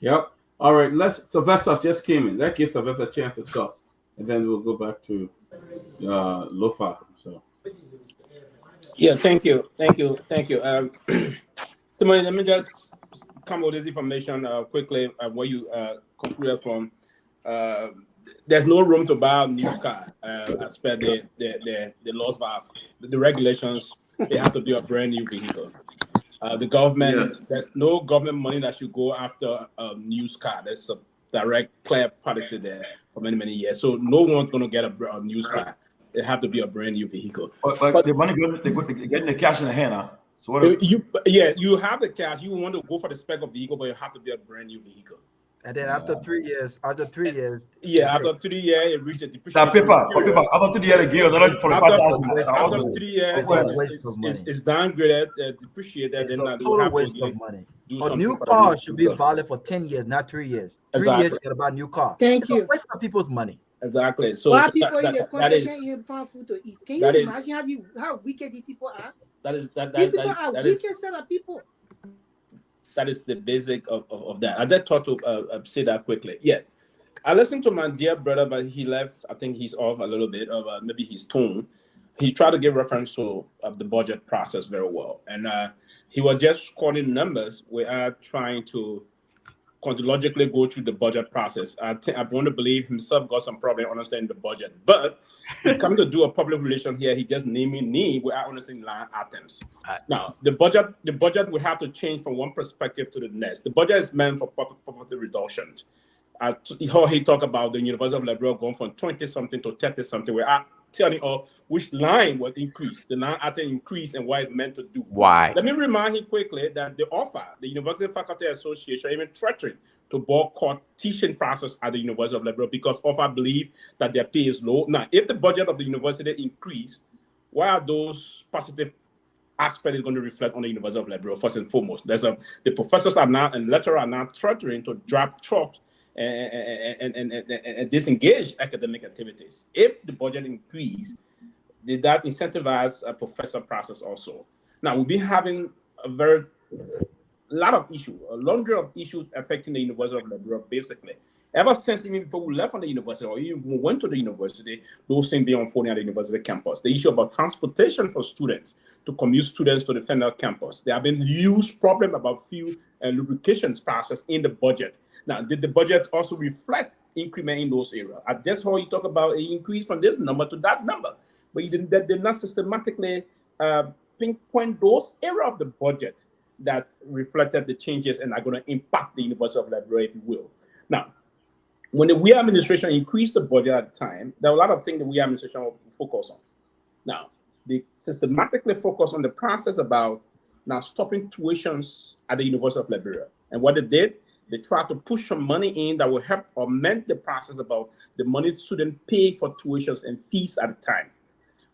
[SPEAKER 1] Yep. All right. Sylvester just came in. That gives Sylvester a chance to talk, and then we'll go back to Lofa. So.
[SPEAKER 8] Yeah. Thank you. Timothy, let me just come with this information quickly. Where you concluded from. There's no room to buy a new car as per the laws, the regulations. They have to be a brand new vehicle. The government, there's no government money that should go after a used car. There's a direct, clear policy there for many, many years. So no one's going to get a used car. It have to be a brand new vehicle.
[SPEAKER 2] But the money, they're getting the cash in the hand, huh? So what?
[SPEAKER 8] You have the cash. You want to go for the spec of vehicle, but you have to be a brand new vehicle.
[SPEAKER 7] And then after 3 years,
[SPEAKER 8] after 3 years, it reached the depreciation.
[SPEAKER 2] That paper, after 3 years, again, another 45,000.
[SPEAKER 8] After 3 years, it's downgraded, depreciated.
[SPEAKER 7] It's a total waste of money. A new car should be valid for 10 years, not 3 years. 3 years, you get about a new car.
[SPEAKER 5] Thank you.
[SPEAKER 7] Waste of people's money.
[SPEAKER 8] Exactly. So
[SPEAKER 5] why people in the country can't even find food to eat? Can you imagine how wicked these people are? These people are wicked set of people.
[SPEAKER 8] That is the basic of that. I just thought to say that quickly. Yeah. I listened to my dear brother, but he left. I think he's off a little bit of maybe his tone. He tried to give reference to the budget process very well. And he was just quoting numbers. We are trying to chronologically go through the budget process. I want to believe himself got some problem understanding the budget. But he's coming to do a public relation here. He just naming me without understanding line items. Now, the budget will have to change from one perspective to the next. The budget is meant for poverty reduction. He talked about the University of Liberia going from 20-something to 30-something. telling us which line was increased, the non-item increase, and what it meant to do.
[SPEAKER 3] Why?
[SPEAKER 8] Let me remind you quickly that the University Faculty Association, even threatened to boycott teaching process at the University of Liberia because OFA believe that their pay is low. Now, if the budget of the university increased, why are those positive aspects is going to reflect on the University of Liberia first and foremost? The professors are now and lecturers are now threatening to drop troops and disengage academic activities. If the budget increased, did that incentivize a professor process also? Now we'll be having a lot of issues, a laundry of issues affecting the University of Liberia, basically. Ever since even before we left on the university or even when we went to the university, those things being unfolding at the university campus. The issue about transportation for students, to commute students to the federal campus. There have been huge problems about fuel and lubrications process in the budget. Now, did the budget also reflect increment in those areas? At this point, you talk about an increase from this number to that number, but you did not systematically pinpoint those areas of the budget that reflected the changes and are going to impact the University of Liberia, if you will. Now, when the Weah administration increased the budget at the time, there were a lot of things the Weah administration will focus on. Now, they systematically focused on the process about now stopping tuitions at the University of Liberia. And what they did, they tried to push some money in that will help augment the process about the money students pay for tuitions and fees at the time.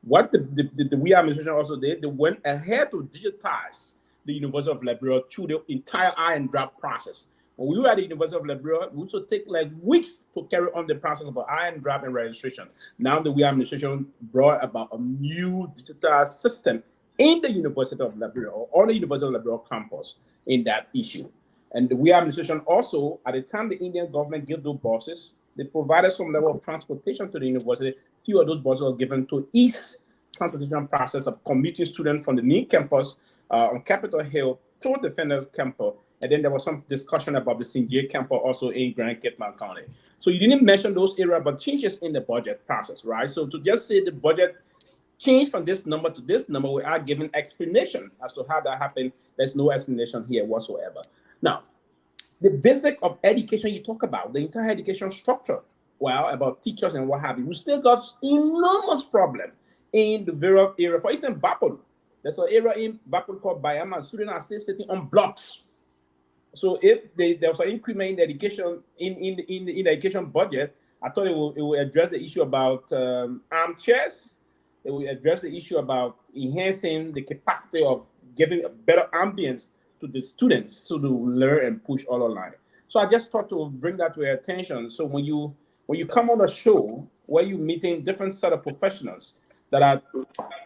[SPEAKER 8] What the Weah administration also did, they went ahead to digitize the University of Liberia through the entire iron drop process. When we were at the University of Liberia, we used to take like weeks to carry on the process of iron drop and registration. Now the Weah administration brought about a new digital system in the University of Liberia or on the University of Liberia campus in that issue. And the Weah administration also, at the time the Indian government gave those buses, they provided some level of transportation to the university. Few of those buses were given to ease transportation process of commuting students from the main campus on Capitol Hill to the Federal campus. And then there was some discussion about the St. J campus also in Grand Kitman County. So you didn't mention those areas, but changes in the budget process, right? So to just say the budget changed from this number to this number without giving explanation as to how that happened, there's no explanation here whatsoever. Now, the basic of education you talk about, the entire education structure, well, about teachers and what have you, we still got enormous problem in the various area. For instance, Bapol, there's an area in Bapol called Bayama. Students are still sitting on blocks. So if there was an increment in the education in the education budget, I thought it will address the issue about armchairs. It will address the issue about enhancing the capacity of giving a better ambience to the students so to learn and push all online. So I just thought to bring that to your attention. So when you come on a show where you're meeting different set of professionals that are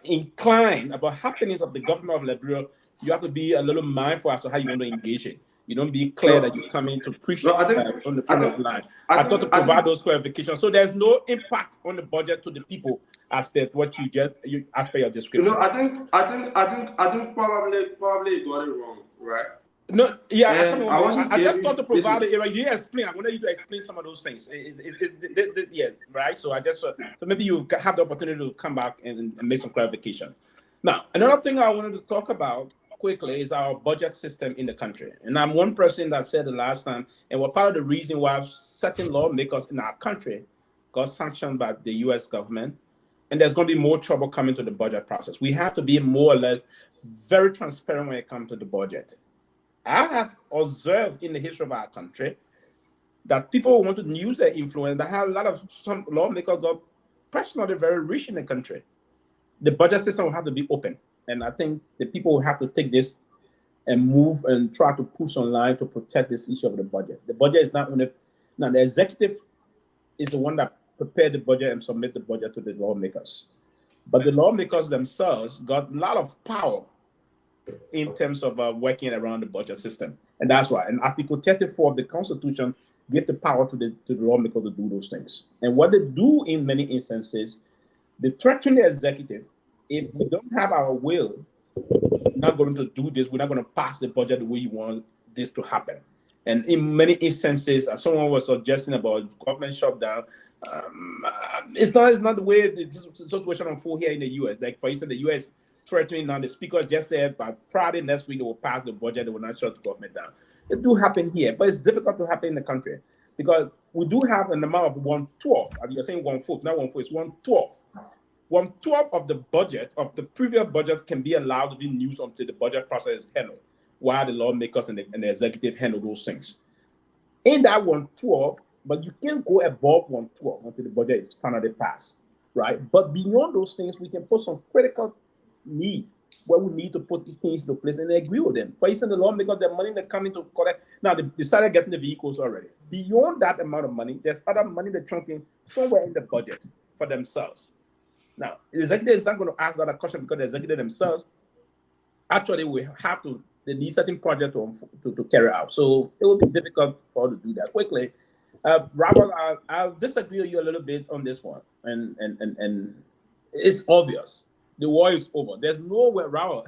[SPEAKER 8] inclined about happenings of the government of Liberia, you have to be a little mindful as to how you want to engage it. You don't be clear that you come in to preach on the front line. I thought to provide those clarifications. So there's no impact on the budget to the people as per what as per your description.
[SPEAKER 4] I think probably you got it wrong, right?
[SPEAKER 8] No, yeah, I just thought to provide it. You didn't explain. I wanted you to explain some of those things. Yeah, right. So I just so maybe you have the opportunity to come back and make some clarification. Now, another thing I wanted to talk about quickly is our budget system in the country. And I'm one person that said the last time, and we're part of the reason why certain lawmakers in our country got sanctioned by the US government. And there's going to be more trouble coming to the budget process. We have to be more or less very transparent when it comes to the budget. I have observed in the history of our country that people want to use their influence. That have a lot of some lawmakers got personally very rich in the country. The budget system will have to be open. And I think the people will have to take this and move and try to push online to protect this issue of the budget. The budget is not only, now the executive is the one that prepared the budget and submit the budget to the lawmakers. But the lawmakers themselves got a lot of power in terms of working around the budget system. And that's why. And Article 34 of the Constitution gives the power to the lawmakers to do those things. And what they do in many instances, they threaten the executive. If we don't have our will, we're not going to do this. We're not going to pass the budget the way you want this to happen. And in many instances, as someone was suggesting about government shutdown, it's not the way the situation unfolds here in the U.S. Like, for instance, the U.S. threatening now, the speaker just said by Friday next week they will pass the budget, they will not shut the government down. It do happen here, but it's difficult to happen in the country because we do have an amount of 1/12. You're saying 1/4, not 1/4, it's 1/12 1/12 of the budget of the previous budget can be allowed to be used until the budget process is handled, while the lawmakers and the executive handle those things. In that 1/12, but you can't go above 1/12 until the budget is finally passed, right? But beyond those things, we can put some critical need where we need to put the things into place and agree with them. For instance, the lawmakers, the money that coming to collect, now they started getting the vehicles already. Beyond that amount of money, there's other money they're chunking somewhere in the budget for themselves. Now, the executive is not going to ask that question because the executive themselves actually will have to, they need certain projects to carry out. So it will be difficult for us to do that quickly. Robert, I'll disagree with you a little bit on this one. And it's obvious. The war is over. There's nowhere, Robert.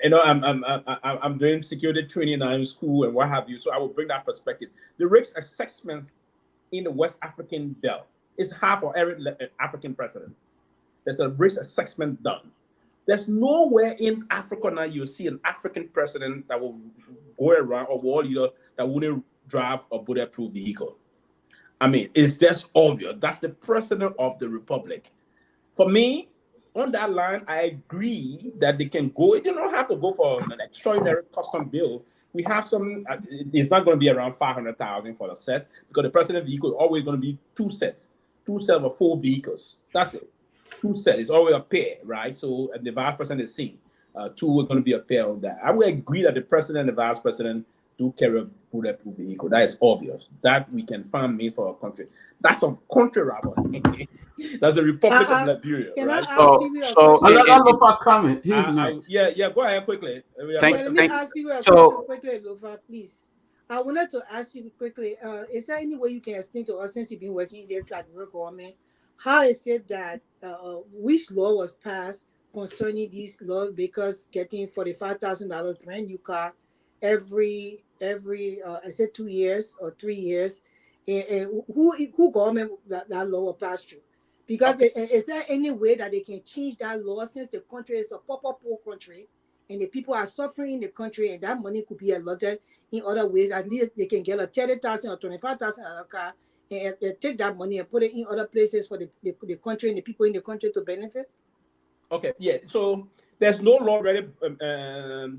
[SPEAKER 8] I'm doing security training now in school and what have you. So I will bring that perspective. The risk assessment in the West African belt is half for every African president. There's a risk assessment done. There's nowhere in Africa now you'll see an African president that will go around or war leader that wouldn't drive a bulletproof vehicle. I mean, it's just obvious. That's the president of the republic. For me, on that line, I agree that they can go. You don't have to go for an extraordinary custom build. We have some, it's not going to be around 500,000 for the set because the president vehicle is always going to be two sets of 4 vehicles. That's it. 2 sets. It's always a pair, right? So the vice president is seen. 2 are going to be a pair of that. I would agree that the president and the vice president do carry a bulletproof vehicle. That is obvious. That we can find means for our country. That's a country, Robert. That's the Republic of Liberia, right?
[SPEAKER 1] Lofa comment.
[SPEAKER 8] Yeah, go ahead quickly.
[SPEAKER 5] Let me ask you a question quickly, Lofa, please. I wanted to ask you quickly, is there any way you can explain to us, since you've been working in this like real government, how is it that which law was passed concerning these lawmakers getting $45,000 brand new car every I said 2 years or 3 years, and who government that law will pass through? Because is there any way that they can change that law, since the country is a poor country and the people are suffering in the country, and that money could be allotted in other ways? At least they can get a $30,000 or $25,000 car and take that money and put it in other places for the country and the people in the country to benefit?
[SPEAKER 8] Okay, yeah. So there's no law already,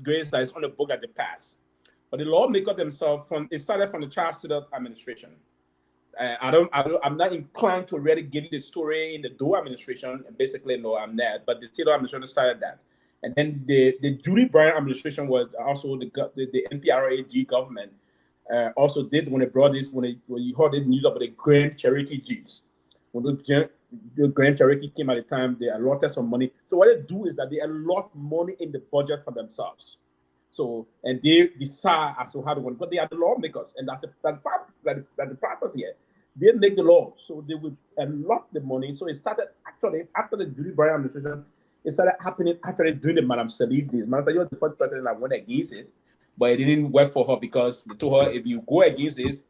[SPEAKER 8] Grace, that is on the book that they passed. But the lawmakers themselves, it started from the Child Student Administration. I'm not inclined to really give you the story in the Doe administration. And basically, no, I'm not. But the Taylor administration started that. And then the Judy Bryant administration was also the NPRAG government also did, when they brought this, when you heard the news about the Grand Cherokee Jeeps. When the Grand Cherokee came at the time, they allotted some money. So what they do is that they allot money in the budget for themselves. So, and they decide as to how to want, but they are the lawmakers, and that's the process here. They make the law, so they would allot the money. So it started actually after the Judy Bryant administration. It started happening actually during the Madam Salif days. Madam Salif was the first president that went against it, but it didn't work for her because they told her, if you go against this,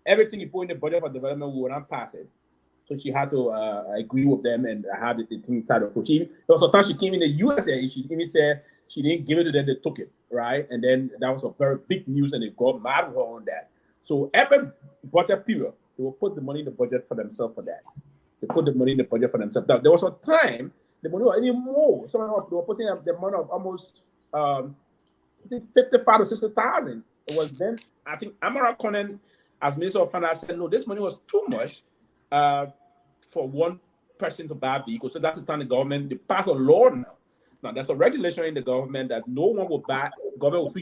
[SPEAKER 8] everything you put in the budget for development will not pass it. So she had to agree with them and had the thing started. So there was a time she came in the USA, and she even said she didn't give it to them, they took it, right? And then that was a very big news, and they got mad with her on that. So every budget period, they will put the money in the budget for themselves for that. They put the money in the budget for themselves. Now, there was a time the money was any more. Some of them were putting up the money of almost 55 to 60,000. It was then, I think Amara Conan, as Minister of Finance, said, no, this money was too much for one person to buy a vehicle. So that's the time the government passed a law now. Now, there's a regulation in the government that no one will buy, no government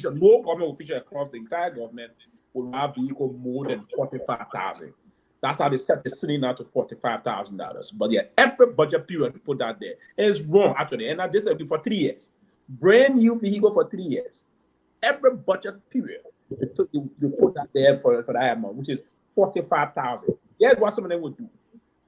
[SPEAKER 8] official across the entire government will buy a vehicle more than $45,000. That's how they set the ceiling now to $45,000. But yeah, every budget period they put that there. It's wrong, actually. And this will be for 3 years. Brand new vehicle for 3 years. Every budget period, they put that there for that amount, which is $45,000. Here's what some of them would do.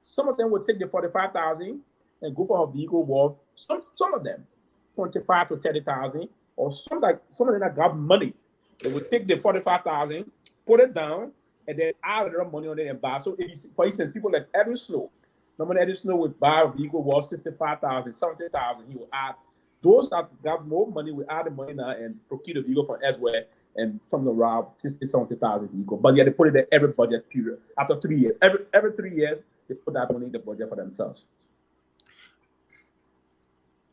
[SPEAKER 8] Some of them would take the $45,000 and go for a vehicle worth, some of them, $25,000 to $30,000, or some of them that got money. They would take the $45,000, put it down, and then add a little money on it and buy. So, for instance, people like Edwin Snow, normally Edwin Snow would buy a vehicle worth $65,000, $70,000. He will add, those that got more money will add the money now and procure the vehicle from elsewhere and from around $60,000, $70,000 vehicle. But yeah, they put it in every budget period. After 3 years, every 3 years, they put that money in the budget for themselves.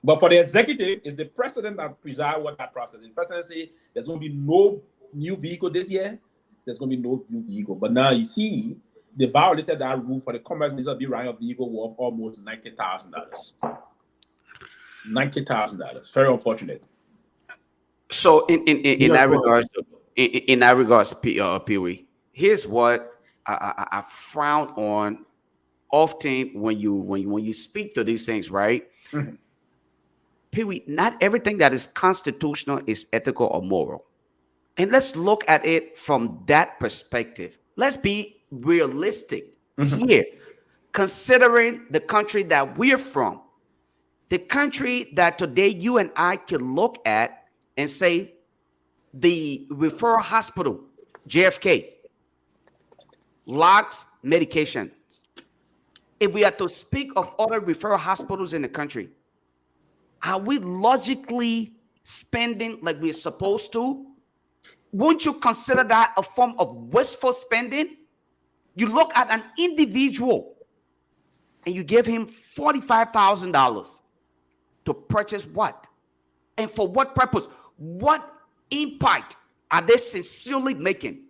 [SPEAKER 8] But for the executive, it's the president that preside over that process. The president say there's going to be no new vehicle this year. There's going to be no new vehicle. But now you see, they violated that rule for the commerce minister to be running a vehicle worth almost $90,000. $90,000. Very unfortunate.
[SPEAKER 3] So in that regards, Pewee, here's what I frown on often when you speak to these things, right?
[SPEAKER 8] Mm-hmm.
[SPEAKER 3] Pewee, not everything that is constitutional is ethical or moral. And let's look at it from that perspective. Let's be realistic here, considering the country that we're from, the country that today you and I can look at and say the referral hospital, JFK, locks medications. If we are to speak of other referral hospitals in the country, are we logically spending like we're supposed to? Won't you consider that a form of wasteful spending? You look at an individual and you give him $45,000 to purchase what? And for what purpose? What impact are they sincerely making?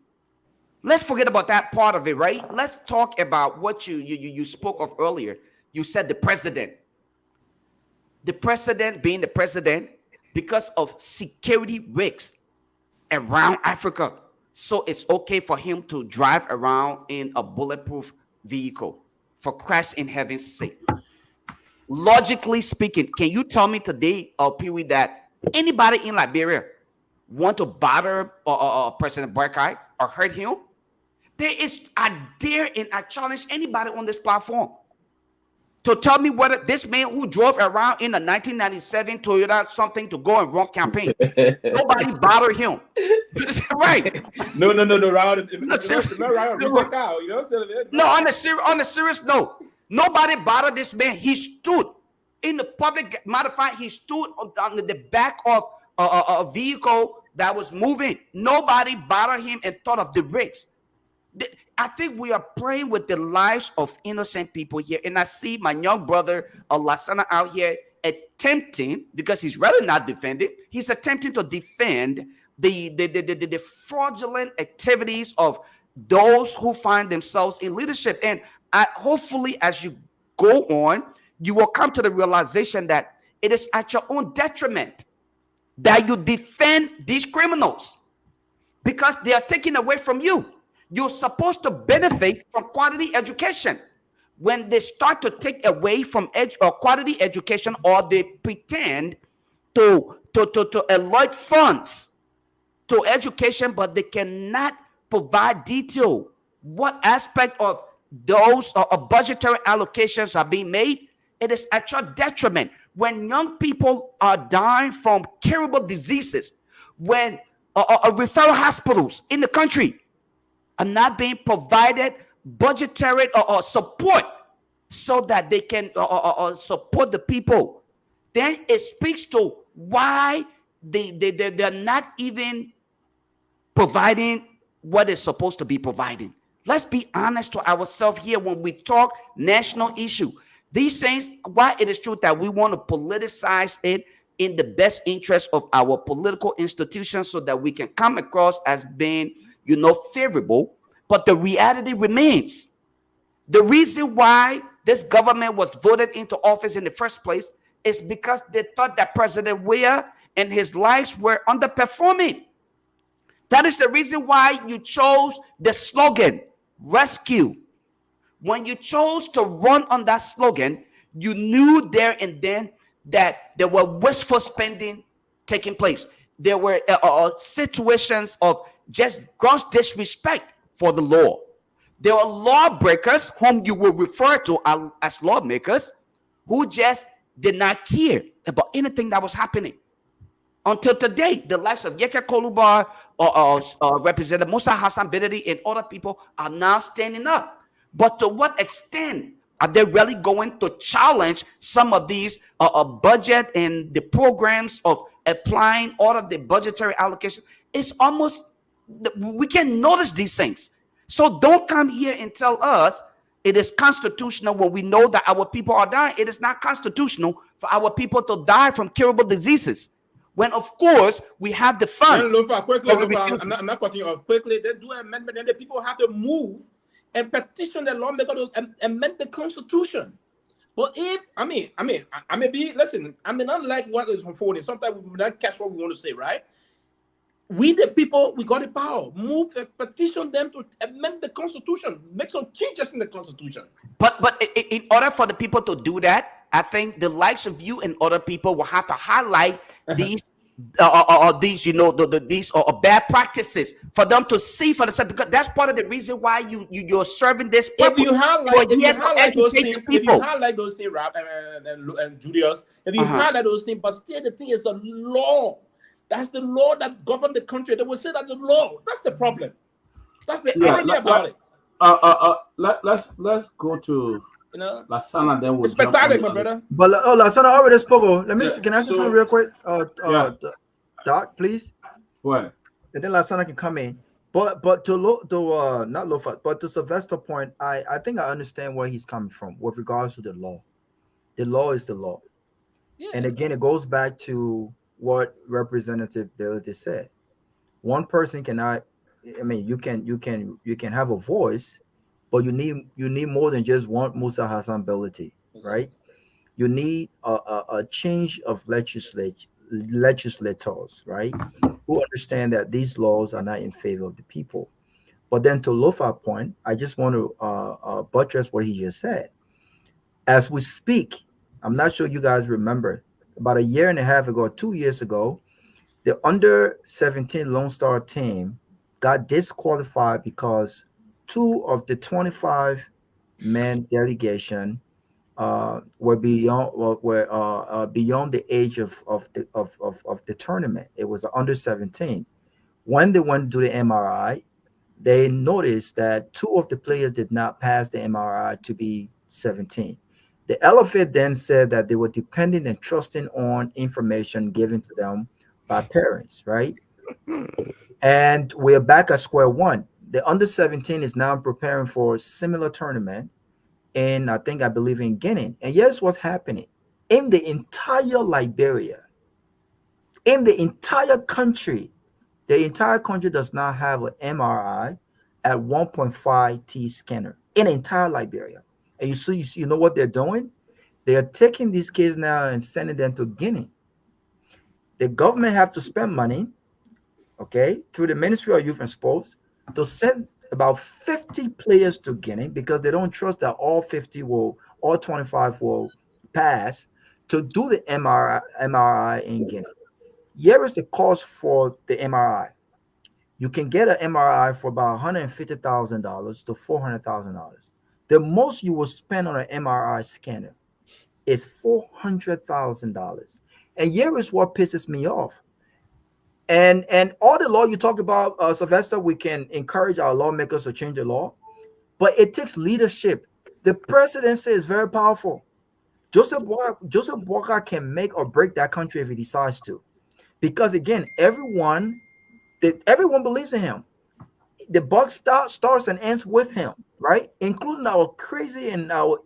[SPEAKER 3] Let's forget about that part of it, right? Let's talk about what you spoke of earlier. You said the president. The president being the president because of security risks around Africa. So it's okay for him to drive around in a bulletproof vehicle, for Christ in heaven's sake. Logically speaking, can you tell me today, Pewee, that anybody in Liberia want to bother President Barkai or hurt him? I dare and I challenge anybody on this platform to tell me whether this man who drove around in a 1997 Toyota something to go and run campaign, nobody bothered him. Right?
[SPEAKER 8] No. On
[SPEAKER 3] a serious note, nobody bothered this man. He stood in the public. Matter of fact, he stood on the back of a vehicle that was moving. Nobody bothered him and thought of the risks. I think we are playing with the lives of innocent people here. And I see my young brother, Lasana, out here attempting, because he's rather not defending, he's attempting to defend the fraudulent activities of those who find themselves in leadership. And hopefully, as you go on, you will come to the realization that it is at your own detriment that you defend these criminals because they are taken away from you. You're supposed to benefit from quality education. When they start to take away from quality education, or they pretend to allot funds to education, but they cannot provide detail what aspect of those budgetary allocations are being made, it is at your detriment. When young people are dying from curable diseases, when referral hospitals in the country are not being provided budgetary support so that they can support the people, then it speaks to why they're not even providing what is supposed to be providing. Let's be honest to ourselves here when we talk national issue. These things, why it is true that we want to politicize it in the best interest of our political institutions so that we can come across as being, favorable. But the reality remains. The reason why this government was voted into office in the first place is because they thought that President Weah and his lives were underperforming. That is the reason why you chose the slogan, rescue. When you chose to run on that slogan, you knew there and then that there were wasteful spending taking place. There were situations of just gross disrespect for the law. There were lawbreakers whom you will refer to as lawmakers who just did not care about anything that was happening. Until today, the likes of Yeke Kolubar or Representative Musa Hassan Bealded and other people are now standing up. But to what extent are they really going to challenge some of these budget and the programs of applying all of the budgetary allocation? It's almost, we can notice these things. So don't come here and tell us it is constitutional when we know that our people are dying. It is not constitutional for our people to die from curable diseases. When, of course, we have the funds.
[SPEAKER 8] Lofa, quickly, Lofa, I'm not cutting you off. Quickly, they do an amendment, and the people have to move and petition the lawmaker to amend the Constitution. But if I may be listen, I may not like what is unfolding. Sometimes we don't catch what we want to say, right? We the people, we got the power. Move and petition them to amend the Constitution, make some changes in the Constitution.
[SPEAKER 3] But in order for the people to do that, I think the likes of you and other people will have to highlight these these bad practices for them to see for themselves, because that's part of the reason why you're serving this purpose.
[SPEAKER 8] If you highlight those things, Rob and Julius, if you highlight those things, but still the thing is the law. That's the law that governs the country. They will say that the law. That's the problem. That's the irony about it.
[SPEAKER 1] Let's go to Lasana, then we'll
[SPEAKER 8] it's pathetic, my brother.
[SPEAKER 7] But Lasana already spoke. Let me can I ask you something real quick? Doc, please.
[SPEAKER 1] What?
[SPEAKER 7] And then Lasana can come in. But to not Lofa, but to Sylvester point, I think I understand where he's coming from with regards to the law. The law is the law. Yeah. And again, it goes back to what Representative Bealded said. One person cannot. I mean, you can have a voice, but you need more than just one Musa Hassan ability, right? You need a change of legislators, right, who understand that these laws are not in favor of the people. But then to Lofa's point, I just want to buttress what he just said. As we speak, I'm not sure you guys remember, about a year and a half ago, 2 years ago, the under-17 Lone Star team got disqualified because 2 of the 25-man delegation were beyond the age of the tournament. It was under 17. When they went to do the MRI, they noticed that 2 of the players did not pass the MRI to be 17. The elephant then said that they were depending and trusting on information given to them by parents, right? And we're back at square one. The under 17 is now preparing for a similar tournament I believe in Guinea. And here's what's happening. In the entire Liberia, in the entire country does not have an MRI at 1.5 T scanner in entire Liberia. And you know what they're doing? They are taking these kids now and sending them to Guinea. The government have to spend money, okay, through the Ministry of Youth and Sports to send about 50 players to Guinea because they don't trust that all 25 will pass to do the MRI in Guinea. Here is the cost for the MRI. You can get an MRI for about $150,000 to $400,000. The most you will spend on an MRI scanner is $400,000. And here is what pisses me off. And all the law you talk about, Sylvester, we can encourage our lawmakers to change the law, but it takes leadership. The presidency is very powerful. Joseph Walker can make or break that country if he decides to, because again, everyone believes in him. The buck starts and ends with him, right? Including our crazy and our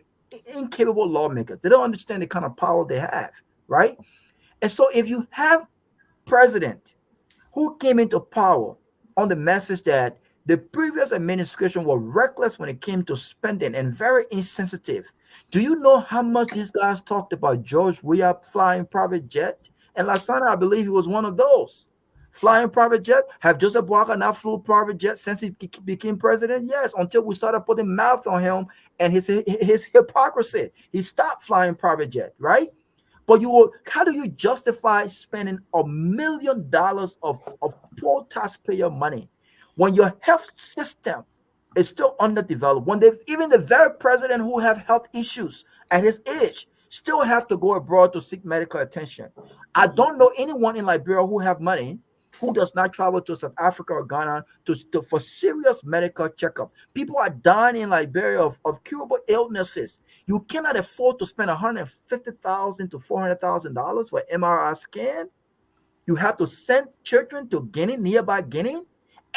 [SPEAKER 7] incapable lawmakers. They don't understand the kind of power they have, right? And so if you have president who came into power on the message that the previous administration were reckless when it came to spending and very insensitive. Do you know how much these guys talked about George Weah flying private jet? And Lasana, I believe he was one of those. Flying private jet? Have Joseph Walker not flew private jet since he became president? Yes, until we started putting mouth on him and his hypocrisy. He stopped flying private jet, right? But how do you justify spending $1 million of poor taxpayer money when your health system is still underdeveloped? When even the very president who have health issues at his age still have to go abroad to seek medical attention. I don't know anyone in Liberia who have money who does not travel to South Africa or Ghana for serious medical checkup. People are dying in Liberia of curable illnesses. You cannot afford to spend $150,000 to $400,000 for MRI scan. You have to send children to Guinea, nearby Guinea.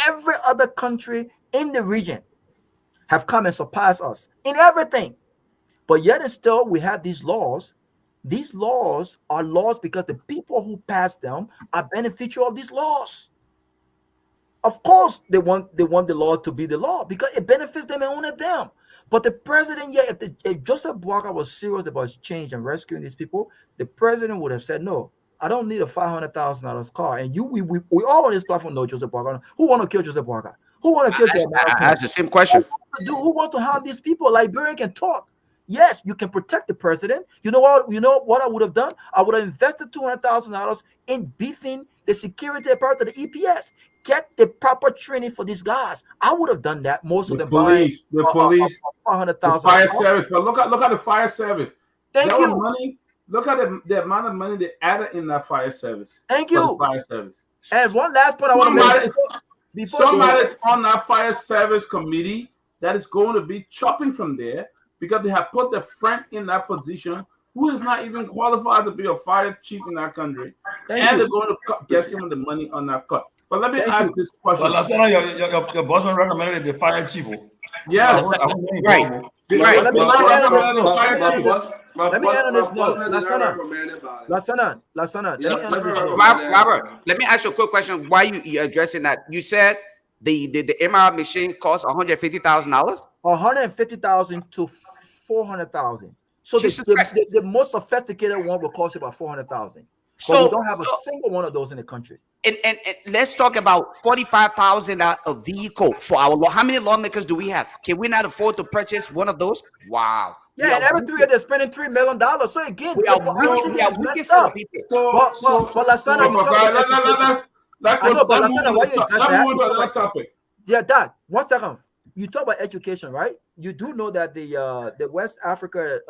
[SPEAKER 7] Every other country in the region have come and surpassed us in everything. But yet and still, we have these laws These laws are laws because the people who pass them are beneficial of these laws. Of course, they want the law to be the law because it benefits them and only them. But the president, yeah, if Joseph Boakai was serious about change and rescuing these people, the president would have said, "No, I don't need a $500,000 car." And we all on this platform know Joseph Boakai. Who want to kill Joseph Boakai? Who want to kill Joseph Boakai?
[SPEAKER 3] I asked the same question.
[SPEAKER 7] Who want to harm these people? Liberian can talk. Yes, you can protect the president. You know what? You know what I would have done? I would have invested $200,000 in beefing the security part of the EPS. Get the proper training for these guys. I would have done that. Most of them
[SPEAKER 1] police, the police,
[SPEAKER 7] $500,000.
[SPEAKER 1] fire service. But look at the fire service.
[SPEAKER 7] Thank you.
[SPEAKER 1] Money. Look at the amount of money they added in that fire service.
[SPEAKER 7] Thank you.
[SPEAKER 1] Fire service.
[SPEAKER 7] And one last point I want to make.
[SPEAKER 1] Somebody's on that fire service committee that is going to be chopping from there because they have put their friend in that position who is not even qualified to be a fire chief in that country. They're going to get some of the money on that cut. But let me ask this question.
[SPEAKER 2] But last time your bossman recommended the fire chief.
[SPEAKER 1] Yes.
[SPEAKER 2] Right.
[SPEAKER 7] Let me end on this note.
[SPEAKER 3] Robert, let me ask you a quick question. Why you addressing that? You said the MRI machine costs $150,000.
[SPEAKER 7] $150,000 to $400,000. So the most sophisticated one will cost you about $400,000. So we don't have a single one of those in the country.
[SPEAKER 3] And let's talk about $45,000 a vehicle for our law. How many lawmakers do we have? Can we not afford to purchase one of those? Wow.
[SPEAKER 7] Yeah, and every 3 years they're spending $3 million. So again,
[SPEAKER 3] we are messed up.
[SPEAKER 7] But Lasana, yeah, Dad. 1 second. You talk about education, right? You do know that the West Africa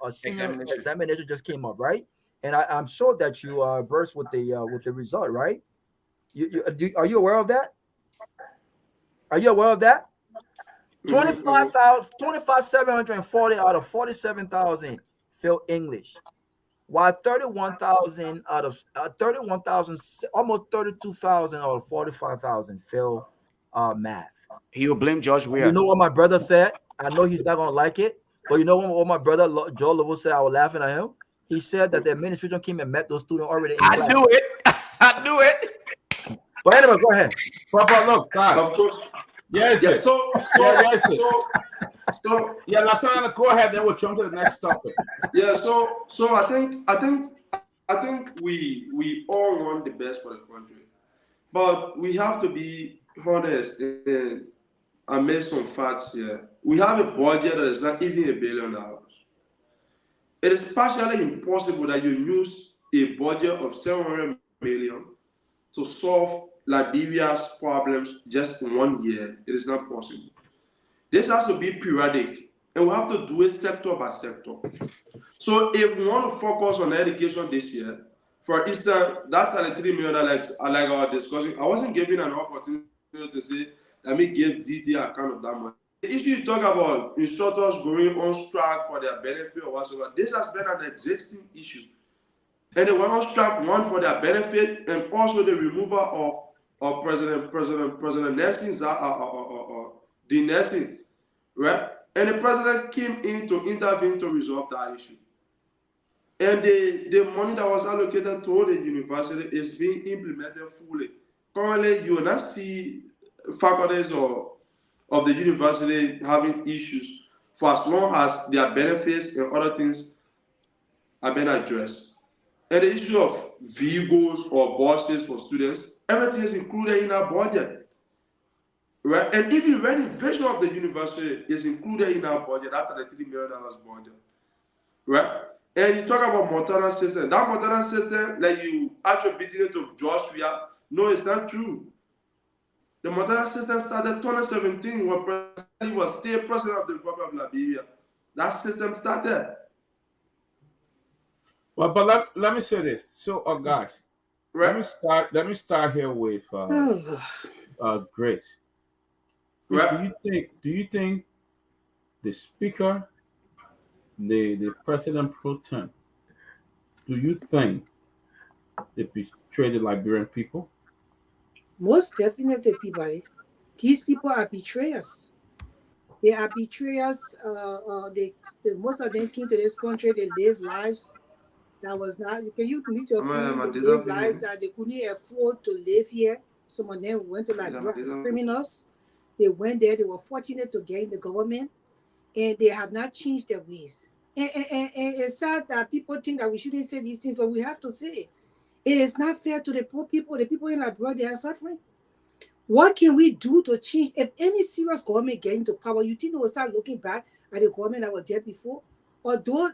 [SPEAKER 7] senior examination just came up, right? And I'm sure that you are versed with the result, right? Are you aware of that? Are you aware of that? 25,740 out of 47,000 failed English, while 31,000 out of 31,000, almost 32,000 out of 45,000 failed math.
[SPEAKER 3] He will blame George Weah.
[SPEAKER 7] You know what my brother said? I know he's not gonna like it, but you know what my brother Joe Lobo said? I was laughing at him. He said that the administration came and met those students already. In class.
[SPEAKER 3] Knew it. I knew it.
[SPEAKER 7] But anyway, go ahead.
[SPEAKER 1] Papa, look, God.
[SPEAKER 4] Of course.
[SPEAKER 1] Yes,
[SPEAKER 4] Yeah,
[SPEAKER 1] so yeah, Lasana, go ahead. Then we'll jump to the next topic.
[SPEAKER 4] Yeah, so I think we all want the best for the country, but we have to be honest and admit some facts here. We have a budget that is not even $1 billion. It is partially impossible that you use a budget of $700 million to solve Liberia's problems just in 1 year. It is not possible. This has to be periodic, and we have to do it sector by sector. So if we want to focus on education this year, for instance, that $33 million like our discussion, I wasn't given an opportunity to say, let me give DT account of that money. The issue you talk about instructors going on strike for their benefit or whatsoever, this has been an existing issue. And they went on strike, one for their benefit, and also the removal of President Nelson, the Nelson, right? And the president came in to intervene to resolve that issue. And the money that was allocated to the university is being implemented fully. Currently, you will not see faculties of the university having issues for as long as their benefits and other things have been addressed. And the issue of vehicles or buses for students, everything is included in our budget. Right? And even renovation of the university is included in our budget, that $33 million budget. Right? And you talk about Montana system. That Montana system, like you attributing it to George Weah, no, it's not true. The Montana system started 2017 when he was still president of the Republic of Liberia. That system started.
[SPEAKER 1] Well, but let me say this. So, guys,
[SPEAKER 4] right.
[SPEAKER 1] Let me start here with Grace.
[SPEAKER 4] Right.
[SPEAKER 1] Do you think the speaker, the president pro tem, do you think they betrayed the Liberian people?
[SPEAKER 5] Most definitely, Peabody. These people are betrayers. They are betrayers. Most of them came to this country. They live lives That was not. Can you meet your
[SPEAKER 4] I'm
[SPEAKER 5] friend
[SPEAKER 4] a
[SPEAKER 5] who
[SPEAKER 4] data
[SPEAKER 5] live lives that they couldn't afford to live here? Some of them went to Liberia as criminals. They went there. They were fortunate to get in the government, and they have not changed their ways. And it's sad that people think that we shouldn't say these things, but we have to say it. It is not fair to the poor people. The people in Liberia, they are suffering. What can we do to change? If any serious government get into power, you think they will start looking back at the government that was there before? Although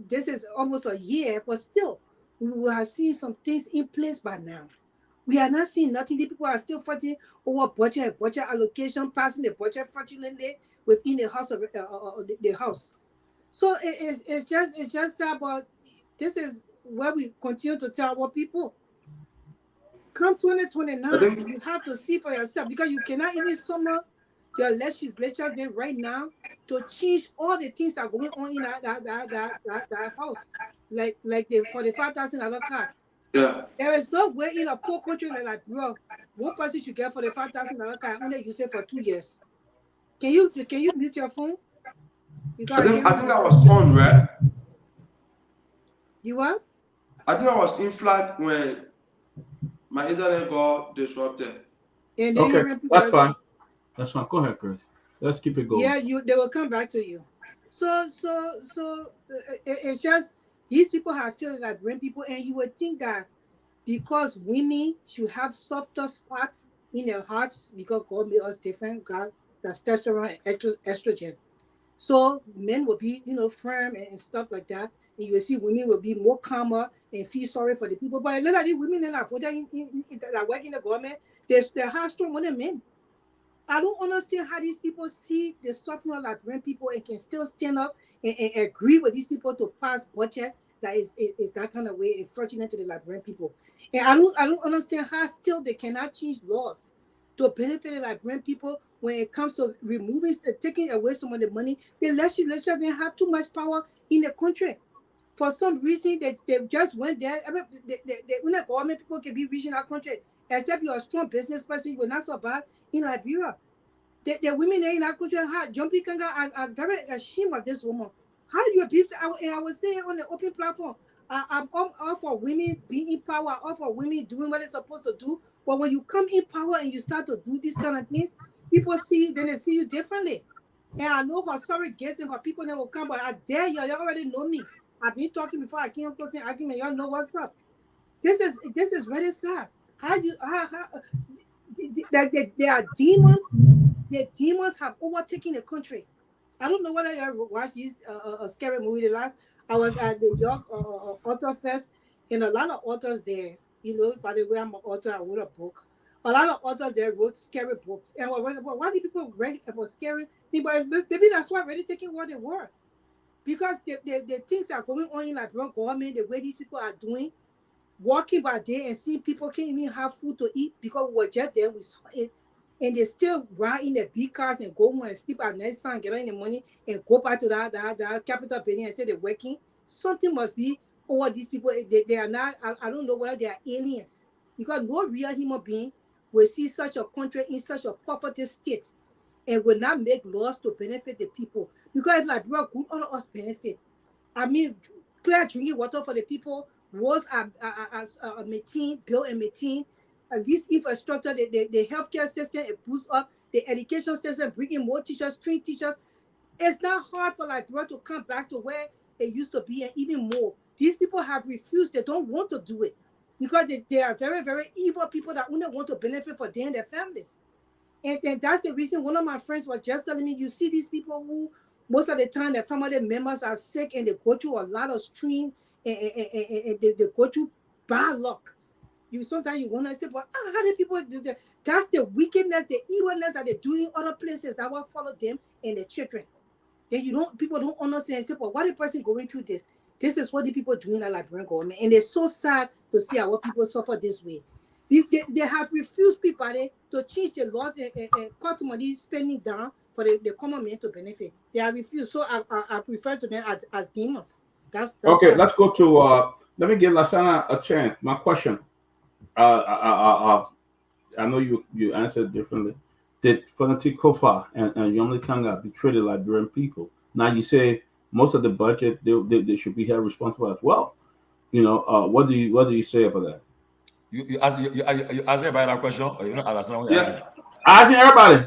[SPEAKER 5] this is almost a year, but still, we will have seen some things in place by now. We are not seeing nothing. The people are still fighting over budget and budget allocation, passing the budget fraudulently within the house of the house. So it's just sad, but this is where we continue to tell our people. Come 2029, you have to see for yourself because you cannot even summon your legislatures then right now to change all the things that are going on in that house, like the $45,000 car.
[SPEAKER 4] Yeah.
[SPEAKER 5] There is no way in a poor country like bro, one person should get $45,000 car only use it for 2 years. Can you mute your phone? Because
[SPEAKER 4] I think I was on, right?
[SPEAKER 5] You what?
[SPEAKER 4] I think I was in flight when my internet got disrupted.
[SPEAKER 5] And
[SPEAKER 1] okay, that's fine. That's fine. Go ahead, Chris. Let's keep it going.
[SPEAKER 5] Yeah, they will come back to you. So it's just these people have feel like brain people, and you would think that because women should have softer spots in their hearts because God made us different. God, that's testosterone and estrogen. So men will be, firm and stuff like that. And you will see women will be more calmer and feel sorry for the people. But a lot of these women that work in the government, they're hard stronger than men. I don't understand how these people see the suffering of Liberian people and can still stand up and agree with these people to pass budget that is that kind of way and fraudulent to the Liberian people. And I don't understand how still they cannot change laws to benefit the Liberian people when it comes to taking away some of the money. The legislature didn't have too much power in the country. For some reason, they just went there. I mean, the government people can be reaching our country. Except you're a strong business person, you will not survive in Liberia. The women there in our country, Jumpy Kanga, I'm very ashamed of this woman. How do you beat? And I was saying on the open platform, I'm all for women being in power, all for women doing what they're supposed to do. But when you come in power and you start to do these kind of things, people see you, then they see you differently. And I know her sorry guests and her people that will come, but I dare you, y'all already know me. I've been talking before I came up closing argument. Y'all know what's up. This is very sad. How there are demons. The demons have overtaken the country. I don't know whether you ever watched this scary movie. The last I was at the York Author Fest, and a lot of authors there. By the way, I'm an author. I wrote a book. A lot of authors there wrote scary books. And why do people write about scary things? But maybe that's why really taking what they were, because the things that are going on in Liberia government, the way these people are doing. Walking by day and seeing people can't even have food to eat because we were just there, we saw it, and they still ride in their big cars and go home and sleep at night and get in the money and go back to that capital building and say they're working. Something must be over these people. They are not. I don't know whether they are aliens, because no real human being will see such a country in such a poverty state and will not make laws to benefit the people. Because if Liberia good, all of us benefit. I mean, clear drinking water for the people. Was Myean, built in Myean, at least infrastructure, the healthcare system, it boosts up, the education system, bringing more teachers, train teachers. It's not hard for Liberia to come back to where it used to be and even more. These people have refused, they don't want to do it because they are very, very evil people that only want to benefit for them and their families. And that's the reason one of my friends was just telling me, you see these people who most of the time their family members are sick and they go through a lot of strain and they go through bad luck. Sometimes you want to say, but how do people do that? That's the wickedness, the evilness that they do in other places that will follow them and their children. Then people don't understand and say, but why the person going through this? This is what the people doing in Liberian government. And it's so sad to see our people suffer this way. They have refused people to change the laws and cut some of these spending down for the common man to benefit. They have refused. So I refer to them as demons. That's
[SPEAKER 1] okay. Let's go to let me give Lasana a chance. My question. I know you answered differently. Did Fanati Kofa and Yomli Kanga betray the Liberian people? Now you say most of the budget they should be held responsible as well. What do you say about that?
[SPEAKER 2] You ask everybody that question, or you not understand what you're asking?
[SPEAKER 1] Asking everybody.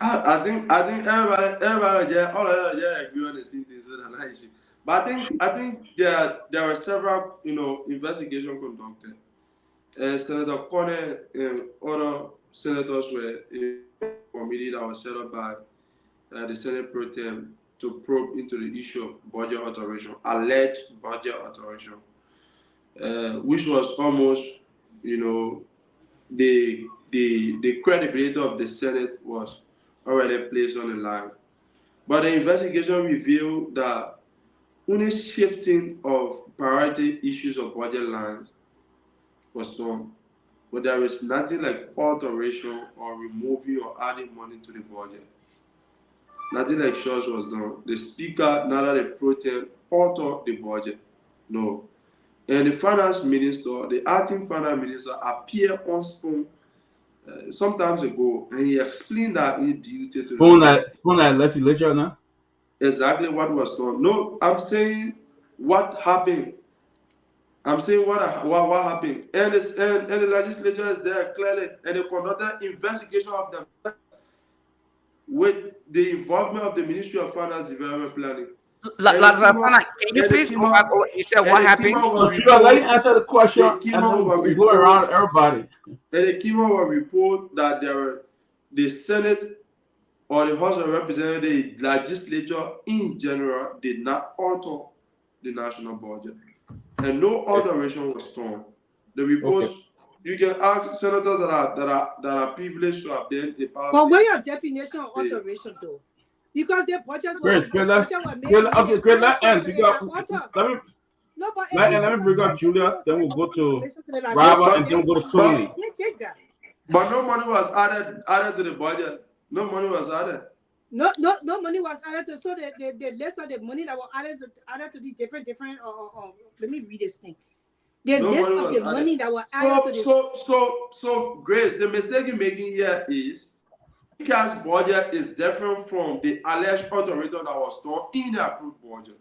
[SPEAKER 4] I think everybody all of them agree on the same thing, so that's not issue. But I think there were several investigation conducted. Senator Conner and other senators were in a committee that was set up by the Senate Pro Tem to probe into the issue of budget alteration, alleged budget alteration, which was almost, the credibility of the Senate was already placed on the line. But the investigation revealed that only shifting of priority issues of budget lines was done, but there is nothing like alteration or removing or adding money to the budget. Nothing like such was done. The speaker, neither the pro tem, altered the budget. No. And the finance minister, the acting finance minister, appeared on Spoon sometimes ago, and he explained that in detail.
[SPEAKER 1] Spoon that legislature now?
[SPEAKER 4] Exactly what was done. No, I'm saying what happened. I'm saying what happened. And the legislature is there clearly, and they conducted investigation of them with the involvement of the Ministry of Finance Development Planning.
[SPEAKER 3] Can you please go back over? You said what happened?
[SPEAKER 1] Let me answer the question and then we go around everybody.
[SPEAKER 4] And the key one will report that the Senate or the House of Representatives, the legislature in general, did not alter the national budget. And no alteration was done. The reports, you can ask senators that are privileged to have been a part of.
[SPEAKER 5] But what's your definition of alteration, though? Because their budgets were made.
[SPEAKER 1] Let me bring up Julius, then we'll go to Robert, and then we'll go to Tony.
[SPEAKER 4] But no money was added to the budget. No money was added.
[SPEAKER 5] No money was added. So the list of the money that was added to the different. Let me read this thing. The list of the money that was added to the.
[SPEAKER 4] So Grace, the mistake you're making here is recast budget is different from the alleged alteration that was done in the approved budget.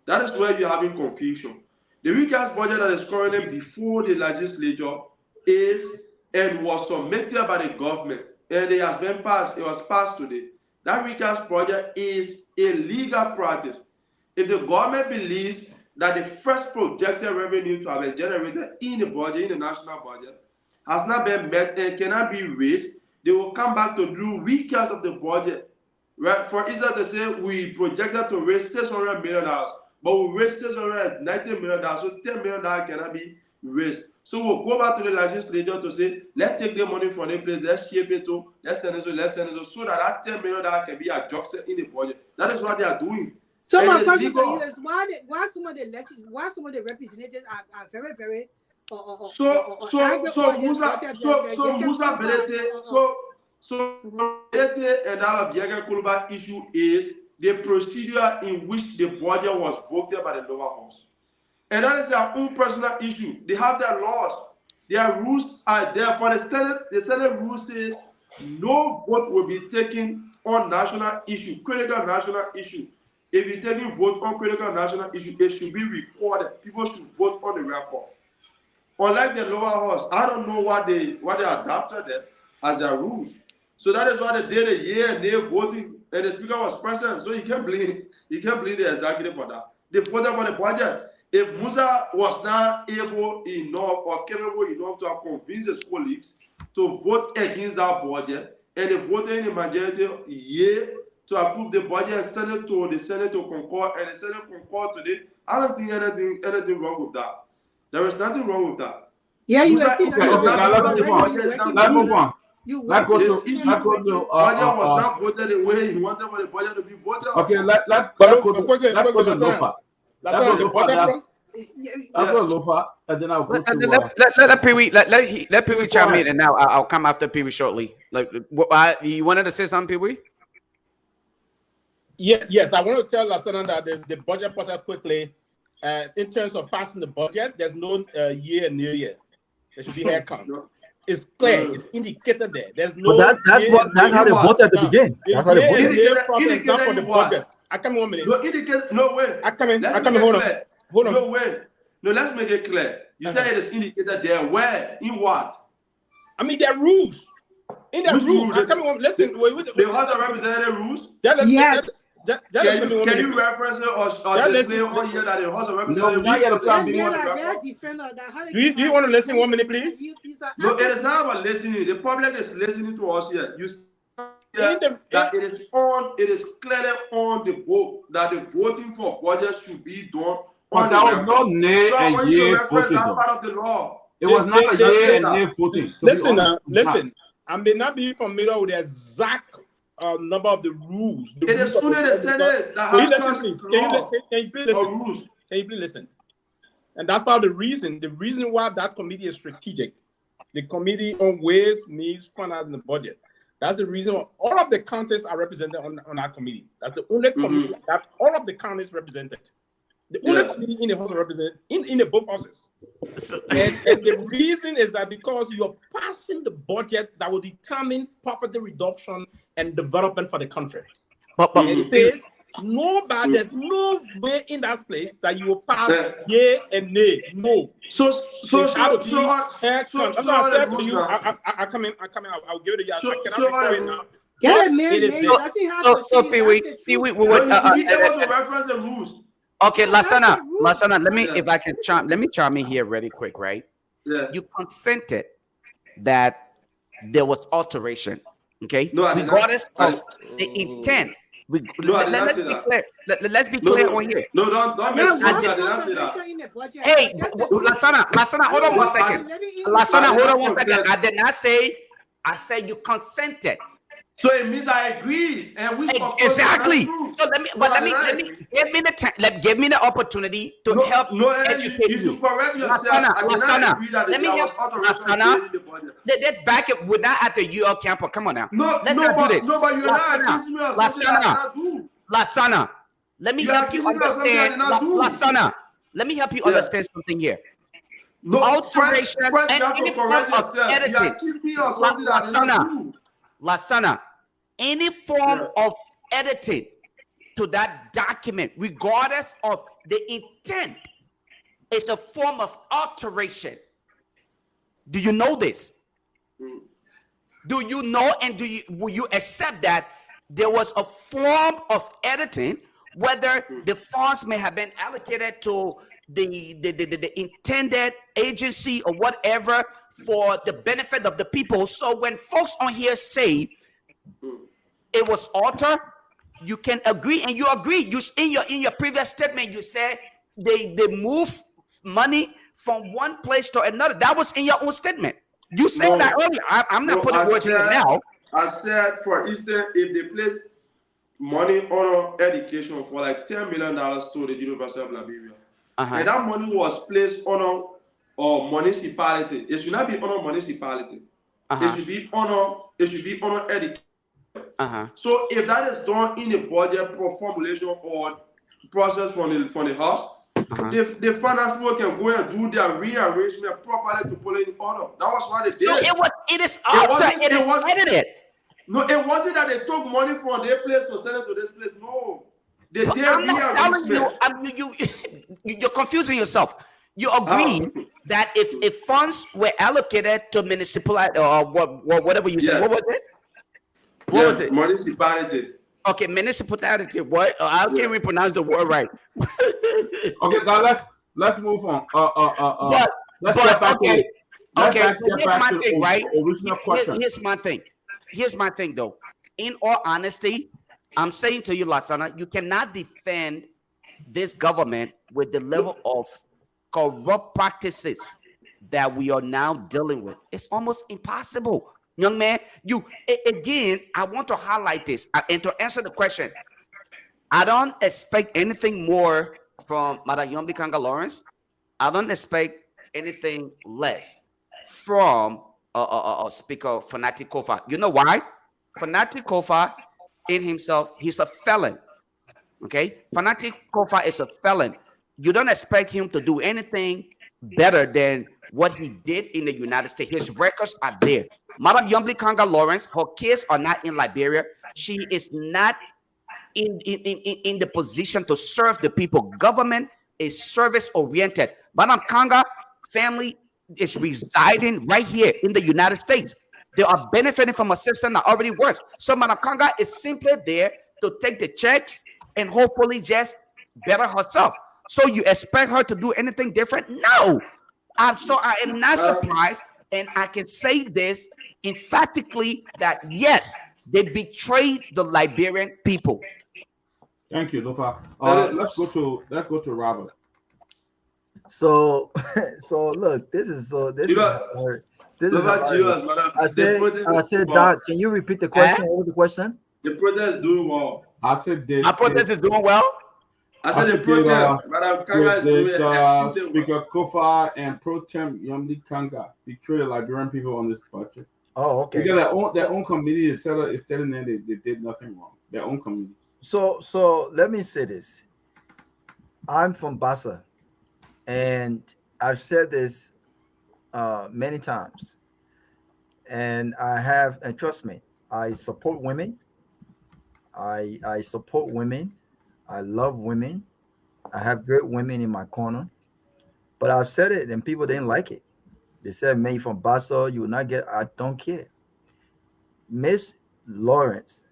[SPEAKER 4] That is where you're having confusion. The recast budget that is currently before the legislature is and was submitted by the government, and it has been passed. It was passed today. That recast budget is a legal practice. If the government believes that the first projected revenue to have been generated in the budget, in the national budget, has not been met and cannot be raised, they will come back to do recast of the budget. Right? For instance, to say we projected to raise $600 million, but we raised $690 million, so $10 million cannot be raised. So we'll go back to the legislature to say, let's take the money from the place, let's shape it to, let's send it so that $10 million can be adjusted in the budget. That is what they are doing.
[SPEAKER 5] So my question to you is why some of the representatives are very, very
[SPEAKER 4] Musa Belete and all of Yaga Kuluba issue is the procedure in which the budget was voted by the lower house. And that is their own personal issue. They have their laws. Their rules are there for the Senate. The Senate rule says no vote will be taken on national issue, critical national issue. If you're taking vote on critical national issue, it should be recorded. People should vote on the record. Unlike the lower house, I don't know what they adopted there as their rules. So that is why they did a year and they voting, and the speaker was present. So you can't blame the executive for that. They voted for the budget. If Musa was not able enough or capable enough to have convinced his colleagues to vote against that budget, and they voted in the majority to approve the budget and send it to the Senate to concord, and the Senate concord today, I don't think anything wrong with that. There is nothing wrong with that.
[SPEAKER 5] Yeah, you
[SPEAKER 1] let's move on. Let's go to
[SPEAKER 4] budget was not voted the way he wanted for the budget to be voted.
[SPEAKER 1] Okay, let's go to Lofa. Let's go to Lofa, and then I'll go to.
[SPEAKER 3] Let Pewee chime in, and now I'll come after Pewee shortly. You wanted to say something, Pewee?
[SPEAKER 8] Yes, I want to tell Lasana that the budget process quickly. In terms of passing the budget, there's no year and near year. There should be hair count. It's clear. It's indicated there. There's no.
[SPEAKER 7] But that's how they voted at the beginning.
[SPEAKER 8] That's how they voted. Process not for the budget. I come 1 minute.
[SPEAKER 4] No indicator. No way.
[SPEAKER 8] I come in.
[SPEAKER 4] Let's
[SPEAKER 8] I come in.
[SPEAKER 4] make
[SPEAKER 8] Hold
[SPEAKER 4] it
[SPEAKER 8] on.
[SPEAKER 4] clear.
[SPEAKER 8] Hold on.
[SPEAKER 4] No way. No, let's make it clear. You said it is indicated there. Where? In what?
[SPEAKER 8] I mean, there are rules. In the
[SPEAKER 4] Which
[SPEAKER 8] room,
[SPEAKER 4] rule?
[SPEAKER 8] I come in. Listen,
[SPEAKER 4] The House of Representatives rules.
[SPEAKER 5] Yes.
[SPEAKER 4] Can you reference it or display on here that the House of Representatives?
[SPEAKER 8] Do you want to listen 1 minute, please?
[SPEAKER 4] No, it is not about listening. The public is listening to us here. You that it is clearly on the vote that the voting for budget should be done.
[SPEAKER 1] But there was no nay and yea voting.
[SPEAKER 4] Part of the law.
[SPEAKER 1] It was not a yea and nay voting.
[SPEAKER 8] Listen. I may not be familiar with the exact number of the rules.
[SPEAKER 4] It is only the Senate that has
[SPEAKER 8] Can you please listen? And that's part of the reason. The reason why that committee is strategic. The Committee on Ways, Means, Finance, and the Budget. That's the reason why all of the counties are represented on our committee. That's the only committee that all of the counties represented. The only committee in the House of Representatives, in the both houses. And the reason is that because you're passing the budget that will determine poverty reduction and development for the country. And it says there's no way in that place that you will pass yea and nay. No.
[SPEAKER 4] So
[SPEAKER 8] I'll give it to you. I cannot record it now.
[SPEAKER 5] Get a man.
[SPEAKER 3] So Pewee, we would
[SPEAKER 4] reference the rules.
[SPEAKER 3] Okay, Lasana, let me chime in here really quick, right?
[SPEAKER 4] Yeah.
[SPEAKER 3] You consented that there was alteration, okay?
[SPEAKER 4] No,
[SPEAKER 3] regardless of the intent. Let's be clear on here.
[SPEAKER 4] No, don't
[SPEAKER 5] Yeah,
[SPEAKER 3] Hey, Lasana, hold on 1 second. Lasana, hold on 1 second. I did not say. I said you consented.
[SPEAKER 4] So it means I agree, and we
[SPEAKER 3] exactly. So let me give me the opportunity to help educate you. Lasana, let me help Lasana. Let's back it. We're not at the UL campus. Come on now. Let's not do this.
[SPEAKER 4] No, but you're not accusing me of something I do.
[SPEAKER 3] Lasana, let me help you understand. Lasana, let me help you understand something here.
[SPEAKER 4] No,
[SPEAKER 3] alteration and any form of editing. Lasana, any form of editing to that document, regardless of the intent, is a form of alteration. Do you know this? Do you know and will you accept that there was a form of editing, whether the funds may have been allocated to the intended agency or whatever for the benefit of the people? So when folks on here say it was altered, you can agree, and you agree. You in your previous statement, you said they move money from one place to another. That was in your own statement. You said that earlier. I'm not putting words in your mouth.
[SPEAKER 4] I said, for instance, if they place money on education for like $10 million to the University of Liberia, and that money was placed on a municipality, it should not be on a municipality. It should be on education. So if that is done in a budget formulation or process from the house, the finance people can go and do their rearrangement properly to put it in order. That was what they did.
[SPEAKER 3] So it is altered. It is edited.
[SPEAKER 4] No, it wasn't that they took money from their place to send it to this place. No. They did
[SPEAKER 3] you're confusing yourself. You agree that if funds were allocated to municipality or whatever you said, what was it? What was it?
[SPEAKER 4] Municipality.
[SPEAKER 3] Okay, municipality. What? I can't even pronounce the word right.
[SPEAKER 1] Okay, guys, let's move on. Let's get back to it.
[SPEAKER 3] Here's my thing, right?
[SPEAKER 1] Original question.
[SPEAKER 3] Here's my thing, though. In all honesty, I'm saying to you, Lasana, you cannot defend this government with the level of corrupt practices that we are now dealing with. It's almost impossible. Young man, I want to highlight this and to answer the question. I don't expect anything more from Madam Yombikanga Lawrence. I don't expect anything less from Speaker Fanati Kofa. You know why? Fanati Kofa in himself, he's a felon. Okay? Fanati Kofa is a felon. You don't expect him to do anything better than what he did in the United States. His records are there. Madam Yombikanga Lawrence, her kids are not in Liberia. She is not in the position to serve the people. Government is service oriented. Madam Kanga family is residing right here in the United States. They are benefiting from a system that already works. So Madam Kanga is simply there to take the checks and hopefully just better herself. So you expect her to do anything different? No. I am not surprised, and I can say this emphatically that yes, they betrayed the Liberian people.
[SPEAKER 1] Thank you, Lofa. Let's go to Robert.
[SPEAKER 7] So look, this is hard. I said, Doc, can you repeat the question? What was the question?
[SPEAKER 4] The protest is doing well.
[SPEAKER 1] I said this.
[SPEAKER 3] Our protest is doing well.
[SPEAKER 4] I said the protest, Madam Kanga is doing
[SPEAKER 1] Speaker Kofa and Pro Tem Yomdi Kanga betray the Liberian people on this budget.
[SPEAKER 7] Oh, okay.
[SPEAKER 1] Because their own committee is telling them they did nothing wrong. Their own committee.
[SPEAKER 7] So let me say this. I'm from Bassa, and I've said this many times, and trust me, I support women. I support women. I love women. I have great women in my corner, but I've said it and people didn't like it. They said, "Man, from Bassa, you will not get." I don't care. Miss Lawrence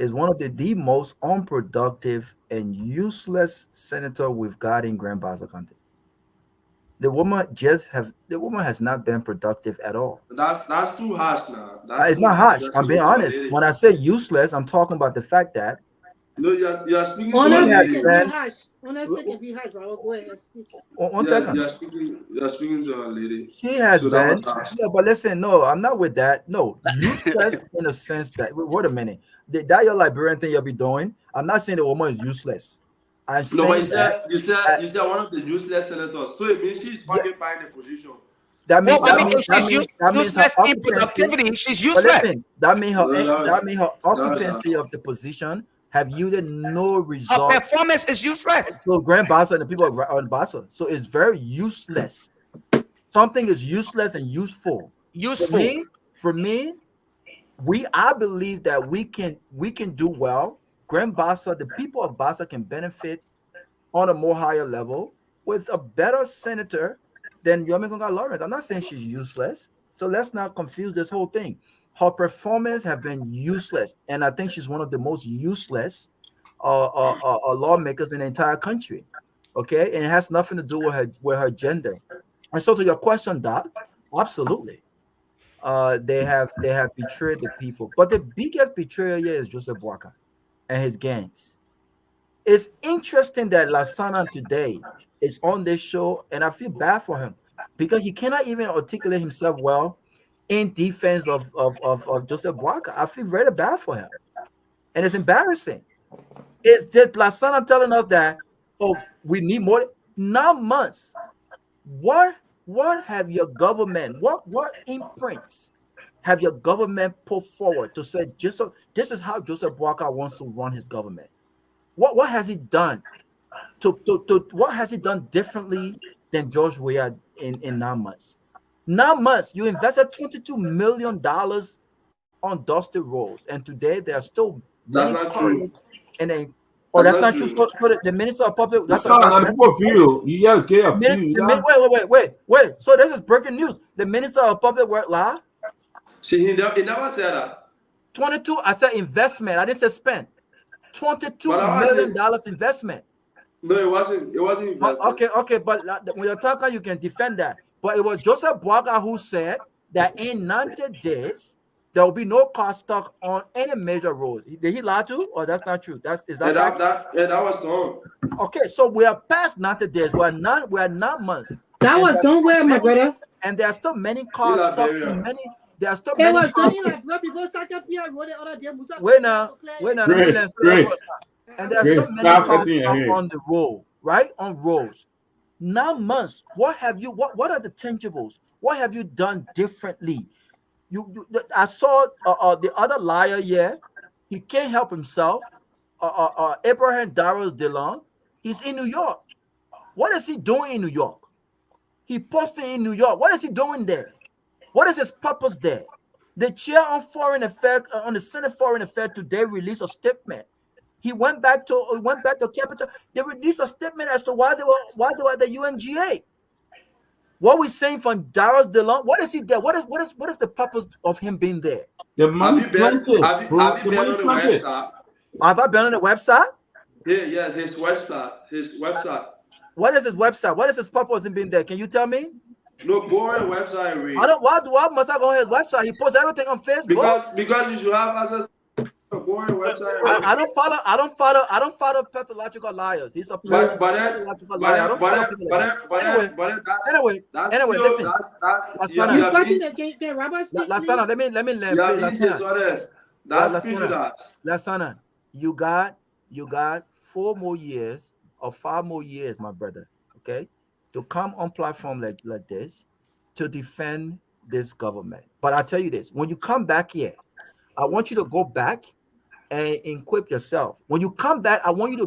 [SPEAKER 7] is one of the most unproductive and useless senator we've got in Grand Bassa County. The woman has not been productive at all.
[SPEAKER 4] That's too harsh now.
[SPEAKER 7] It's not harsh. I'm being honest. When I say useless, I'm talking about the fact that
[SPEAKER 4] no, you're speaking.
[SPEAKER 5] Honestly, can be harsh. Honestly, can be harsh. Go ahead and speak.
[SPEAKER 7] One second.
[SPEAKER 4] You're speaking to a lady.
[SPEAKER 7] She has been. Yeah, but listen, no, I'm not with that. No, useless in the sense that. Wait a minute. That your Liberian thing you'll be doing. I'm not saying the woman is useless. I'm saying
[SPEAKER 4] you said one of the useless senators. So it means she's occupying the position.
[SPEAKER 7] That means
[SPEAKER 3] useless in productivity. She's useless.
[SPEAKER 7] Listen, that means her occupancy of the position have yielded no result.
[SPEAKER 3] Her performance is useless.
[SPEAKER 7] So Grand Bassa and the people on Bassa. So it's very useless. Something is useless and useful. For me, I believe that we can do well. Grand Bassa, the people of Bassa can benefit on a more higher level with a better senator than Yomi Konga Lawrence. I'm not saying she's useless. So let's not confuse this whole thing. Her performance have been useless, and I think she's one of the most useless lawmakers in the entire country. Okay, and it has nothing to do with her gender. And so, to your question, Doc, absolutely, they have betrayed the people. But the biggest betrayer here is Joseph Boakai and his gangs. It's interesting that Lasana today is on this show, and I feel bad for him because he cannot even articulate himself well in defense of Joseph Boakai. I feel very bad for him, and it's embarrassing. Is that Lasana telling us that we need more? 9 months. What have your government? What imprints have your government put forward to say this is how Joseph Boakai wants to run his government? What has he done what has he done differently than George Weah in 9 months? 9 months, you invested $22 million on dusty roads, and today there are still many cars. And then, that's not true. So the Minister of Public. Wait. So this is breaking news. The Minister of Public Works lie.
[SPEAKER 4] He never said that.
[SPEAKER 7] 22. I said investment. I didn't say spend. $22 million investment.
[SPEAKER 4] No, it wasn't. It wasn't investment.
[SPEAKER 7] Okay, but when you're talking, you can defend that. But it was Joseph Boakai who said that in 90 days there will be no car stuck on any major roads. Did he lie to, or that's not true? That
[SPEAKER 4] was wrong.
[SPEAKER 7] Okay, so we are past 90 days. We are 9 months.
[SPEAKER 5] That was done well, my brother.
[SPEAKER 7] And there are still many cars stuck in many. There are still
[SPEAKER 5] it
[SPEAKER 7] many.
[SPEAKER 5] Was done like before Sakapia wrote it other day.
[SPEAKER 7] Wait now. And there are still many cars stuck on the road, right? On roads. 9 months. What have you? What are the tangibles? What have you done differently? I saw the other liar here. He can't help himself. Abraham Darrell Dillon. He's in New York. What is he doing in New York? He posted in New York. What is he doing there? What is his purpose there? The chair on foreign affairs, on the Senate Foreign Affairs today released a statement He went back to Capitol. They released a statement as to why they were at the UNGA. What we're saying from Darius DeLong, what is he there? What is the purpose of him being there?
[SPEAKER 1] The money planted.
[SPEAKER 4] Have you been on the website?
[SPEAKER 7] Have I been on the website?
[SPEAKER 4] Yeah, his website.
[SPEAKER 7] What is his website? What is his purpose in being there? Can you tell me?
[SPEAKER 4] No, go on the website, read.
[SPEAKER 7] Why must I go on his website? He posts everything on Facebook.
[SPEAKER 4] Because you should have access to go on the website.
[SPEAKER 7] I don't follow pathological liars. He's a pathological liar. I don't follow anyway, listen.
[SPEAKER 5] Can Robert speak?
[SPEAKER 7] Lasana, let me Lasana, you got 4 more years or 5 more years, my brother, okay, to come on platform like this to defend this government. But I tell you this, when you come back here, I want you to go back and equip yourself. When you come back, I want you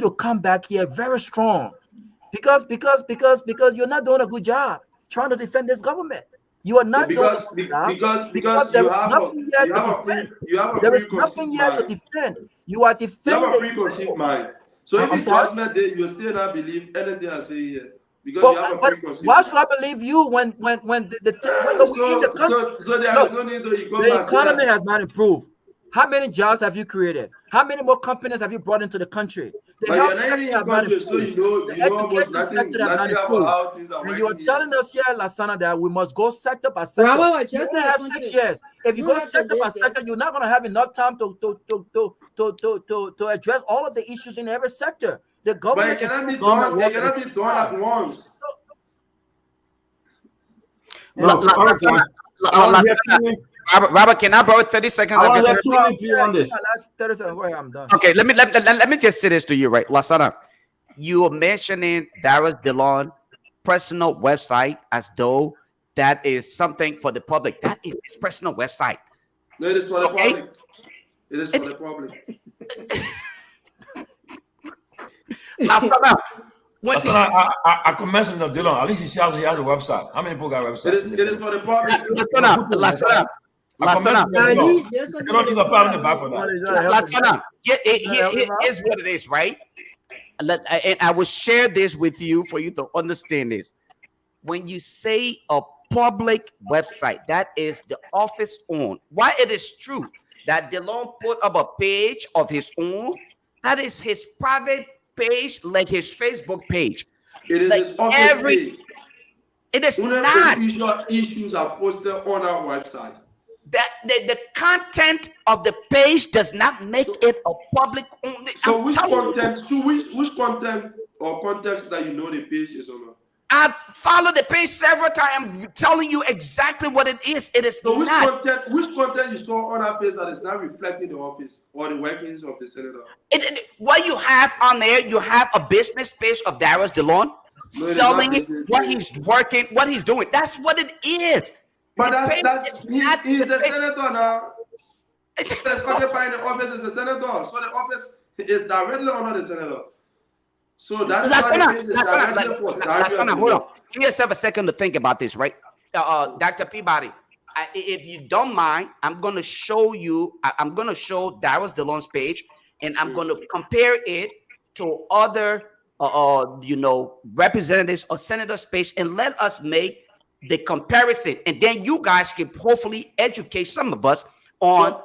[SPEAKER 7] to come back here very strong, because you're not doing a good job trying to defend this government. You are not doing a good job because there is nothing here to defend. There is nothing here to defend. You are defending.
[SPEAKER 4] You have a preconceived mind. So if it's government, you still not believe anything I say here. Because you have a preconceived
[SPEAKER 7] why should I believe you when the country?
[SPEAKER 4] So there is no need to go
[SPEAKER 7] the economy has not improved. How many jobs have you created? How many more companies have you brought into the country? The health sector has not improved.
[SPEAKER 4] So
[SPEAKER 7] the education sector has not improved. And you are telling us here, Lasana, that we must go sector by sector. You only have 6 years. If you go sector by sector, you're not going to have enough time to address all of the issues in every sector. The government
[SPEAKER 4] cannot be done at once.
[SPEAKER 3] Robert, can I borrow 30 seconds?
[SPEAKER 1] I want to get 2 on this.
[SPEAKER 7] Last 30 seconds. Wait, I'm done.
[SPEAKER 3] Okay, let me just say this to you, right, Lasana. You are mentioning Darius DeLong personal website as though that is something for the public. That is his personal website.
[SPEAKER 4] No, it is for the public. It is for the public.
[SPEAKER 3] Lasana.
[SPEAKER 2] I can mention the DeLong. At least he has a website. How many people got a website?
[SPEAKER 4] It is for the public.
[SPEAKER 3] Lasana. Here's what it is, right? And I will share this with you for you to understand this. When you say a public website, that is the office own. Why it is true that DeLong put up a page of his own, that is his private page, like his Facebook page.
[SPEAKER 4] It is like his office page.
[SPEAKER 3] It is not.
[SPEAKER 4] Issues are posted on our website.
[SPEAKER 3] That the content of the page does not make it a public only.
[SPEAKER 4] So which content or context that you know the page is on?
[SPEAKER 3] I've followed the page several times. I'm telling you exactly what it is. It is
[SPEAKER 4] so
[SPEAKER 3] not.
[SPEAKER 4] Which content you saw on our page that is not reflecting the office or the workings of the senator?
[SPEAKER 3] What you have on there, you have a business page of Darius DeLong selling what he's working, what he's doing. That's what it is.
[SPEAKER 4] But he's a senator now. It's occupying the office as a senator. So the office is directly under the senator. So that's
[SPEAKER 3] hold on. Give yourself a second to think about this, right? Dr. Peabody, if you don't mind, I'm going to show you. I'm going to show Darius DeLong's page, and I'm going to compare it to other, representatives or senators' page, and let us make the comparison, and then you guys can hopefully educate some of us on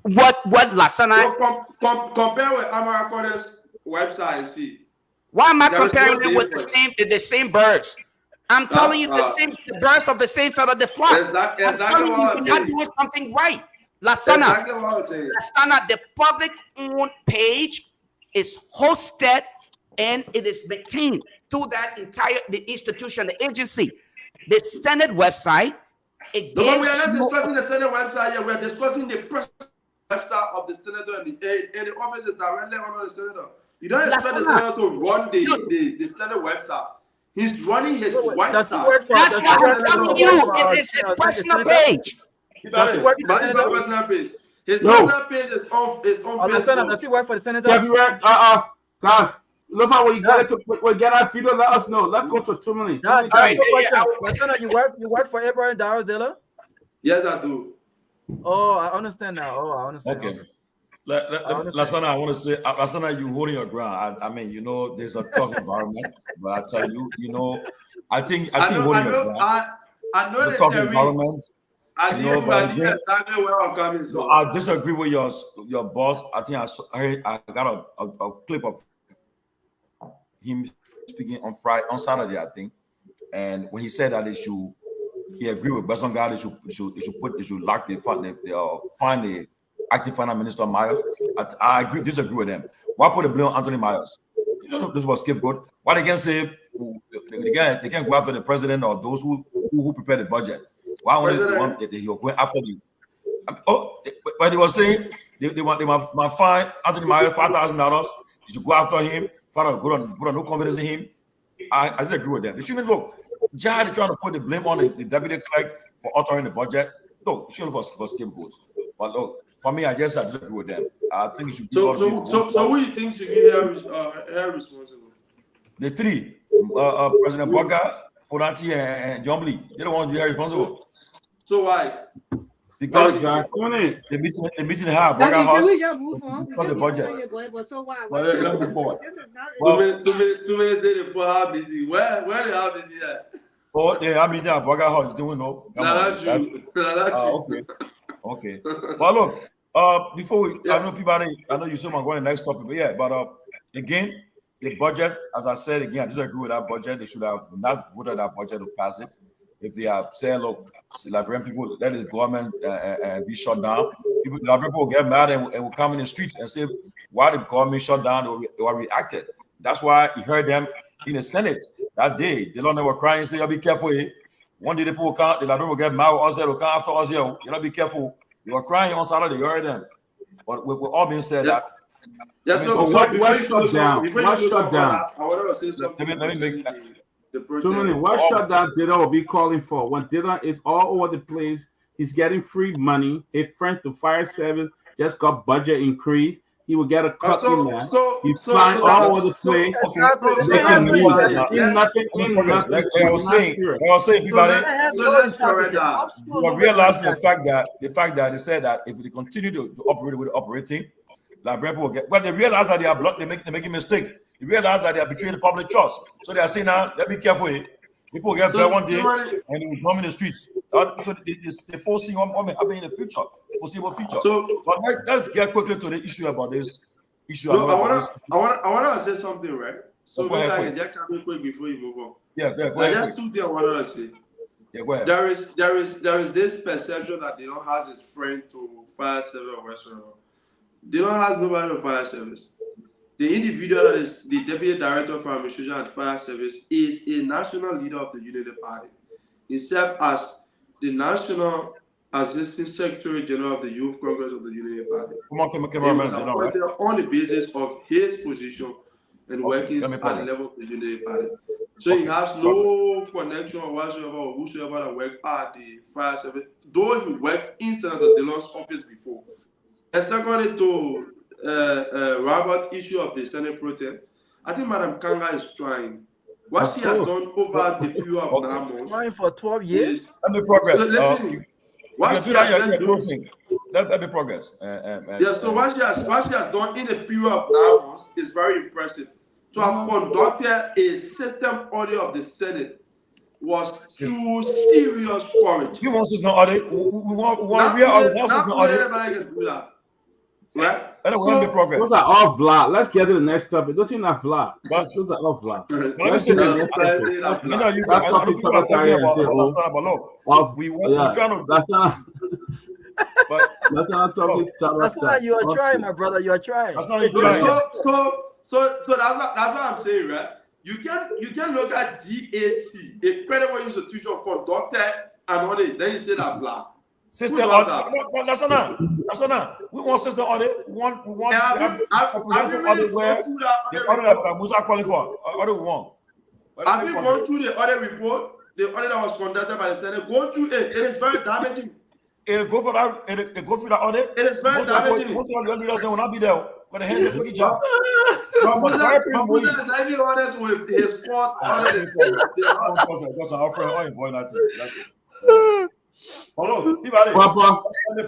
[SPEAKER 3] what Lasana.
[SPEAKER 4] Compare with America's website and see.
[SPEAKER 3] Why am I comparing them with the same birds? I'm telling you the birds of the same feather they fly.
[SPEAKER 4] Exactly
[SPEAKER 3] I'm telling you, you're not doing something right, Lasana. Lasana, the public-owned page is hosted and it is maintained through the institution, the agency. The Senate website.
[SPEAKER 4] We are not discussing the Senate website yet. We are discussing the personal website of the senator, and the office is directly under the senator. You don't expect the senator to run the Senate website. He's running his website.
[SPEAKER 3] That's what I'm telling you. It's his personal page.
[SPEAKER 7] Does he work for the senator?
[SPEAKER 4] Personal page. His personal page is on Facebook.
[SPEAKER 7] Does he work for the senator?
[SPEAKER 1] Have you read? Guys. Look how we get it to get our feet. Let us know. Let's go to 2 minutes.
[SPEAKER 7] You work for Abraham Darius DeLong?
[SPEAKER 4] Yes, I do.
[SPEAKER 7] Oh, I understand now. I understand.
[SPEAKER 2] Okay. Lasana, I want to say, Lasana, you holding your ground. I mean, you know, there's a tough environment, but I tell you, you know, I think you're holding your ground.
[SPEAKER 4] I know
[SPEAKER 2] the tough environment.
[SPEAKER 4] I
[SPEAKER 2] You know, but again,
[SPEAKER 4] exactly where I'm coming from.
[SPEAKER 2] I disagree with your boss. I think I got a clip of him speaking on Saturday, I think, and when he said that he agreed with Besson God, they should lock find the acting finance minister Myers. I disagree with them. Why put the blame on Anthony Myers? This was scapegoat. Why they can't say they can't go after the president or those who prepared the budget? Why only the one that he was going after the? But they were saying they want fine Anthony Myers $5,000. You should go after him. Find out good no confidence in him. I disagree with them. They shouldn't look. Jihad is trying to put the blame on the deputy clerk for authoring the budget. No, it shouldn't for scapegoats. But look, for me, I disagree with them. I think it should be.
[SPEAKER 4] So who you think should be held responsible?
[SPEAKER 2] The three, President Boga, Fonati, and Jomli. They're the ones who are responsible.
[SPEAKER 4] So why?
[SPEAKER 2] Because the meeting had Boga House.
[SPEAKER 5] We just move on.
[SPEAKER 2] Because the budget.
[SPEAKER 5] But so why?
[SPEAKER 2] Let's move forward.
[SPEAKER 5] This is not.
[SPEAKER 4] Too many say they put our meeting. Where they have meeting at?
[SPEAKER 2] Oh, yeah, I'm meeting at Boga House. You don't know. Okay. But look, before we, I know Peabody, I know you said I'm going to the next topic, but yeah, but again, the budget, as I said again, I disagree with that budget. They should have not voted that budget to pass it. If they are saying, look, Liberian people, let this government be shut down, Liberian people will get mad and will come in the streets and say, why the government shut down? They were reacted. That's why you heard them in the Senate that day. They were crying and say, "You be careful, eh? One day the people will come, the Liberian will get mad with us, they'll come after us here. You gotta be careful." They were crying on Saturday, you heard them. But with all being said, that.
[SPEAKER 1] What shut down? What shut down?
[SPEAKER 4] I want to say something.
[SPEAKER 2] Let me make
[SPEAKER 1] what shutdown Dida be calling for? When Dida is all over the place, he's getting free money. His friend to fire service just got budget increase. He will get a cut in that. He's flying all over the place. Nothing.
[SPEAKER 2] I was saying, people realize the fact that they said that if they continue to operate with operating, Liberian people will get. Well, they realize that they are they're making mistakes. They realize that they are betraying the public trust. So they are saying now, let me be careful. People will get there one day and they will come in the streets. So they foresee what may happen in the future, foreseeable future. But let's get quickly to the issue about this issue.
[SPEAKER 4] So I want to say something, right? So maybe I can just come in quick before you move on.
[SPEAKER 2] Yeah, go ahead.
[SPEAKER 4] Just two things I want to say.
[SPEAKER 2] Yeah, go ahead.
[SPEAKER 4] There is this perception that they don't have his friend to fire service or whatever. They don't have nobody to fire service. The individual that is the deputy director for administration and fire service is a national leader of the Unity Party. He served as the national assistant secretary general of the Youth Congress of the Unity Party. He was appointed on the basis of his position and working at the level of the Unity Party. So he has no connection whatsoever or whosoever that worked at the fire service, though he worked in Senator Dillon's office before. And secondly, to Robert's issue of the Senate protest, I think Madam Kanga is trying. What she has done over the period of 9 months.
[SPEAKER 7] Trying for 12 years?
[SPEAKER 2] Let me progress.
[SPEAKER 4] So listen, what she has done,
[SPEAKER 2] let me progress.
[SPEAKER 4] So what she has done in a period of 9 months is very impressive. To have conducted a system audit of the Senate was too serious courage.
[SPEAKER 2] We want system audit. We want real audit.
[SPEAKER 4] Right?
[SPEAKER 2] Progress.
[SPEAKER 1] Those are all vlog. Let's get to the next topic. Those are not vlog. Those are all vlog.
[SPEAKER 2] Let me say this. You know, you guys are talking about but look, we trying to.
[SPEAKER 1] That's not. But that's not talking.
[SPEAKER 7] That's not you are trying, my brother. You are trying.
[SPEAKER 2] That's not you trying.
[SPEAKER 4] So that's what I'm saying, right? You can look at GAC, a credible institution conducted an audit. Then you say that vlog.
[SPEAKER 2] System audit. That's not. We want system audit. We want comprehensive audit where the audit that Musa calling for. Audit we want.
[SPEAKER 4] Have you gone through the audit report? The audit that was conducted by the Senate. Go through it. It is very damaging.
[SPEAKER 2] Go for that. Go through that audit.
[SPEAKER 4] It is very damaging.
[SPEAKER 2] Most of the leaders will not be there. But the hands are job.
[SPEAKER 4] Musa is not even honest with his court audit.
[SPEAKER 2] That's our friend. I ain't going that. Hello,
[SPEAKER 1] Papa, that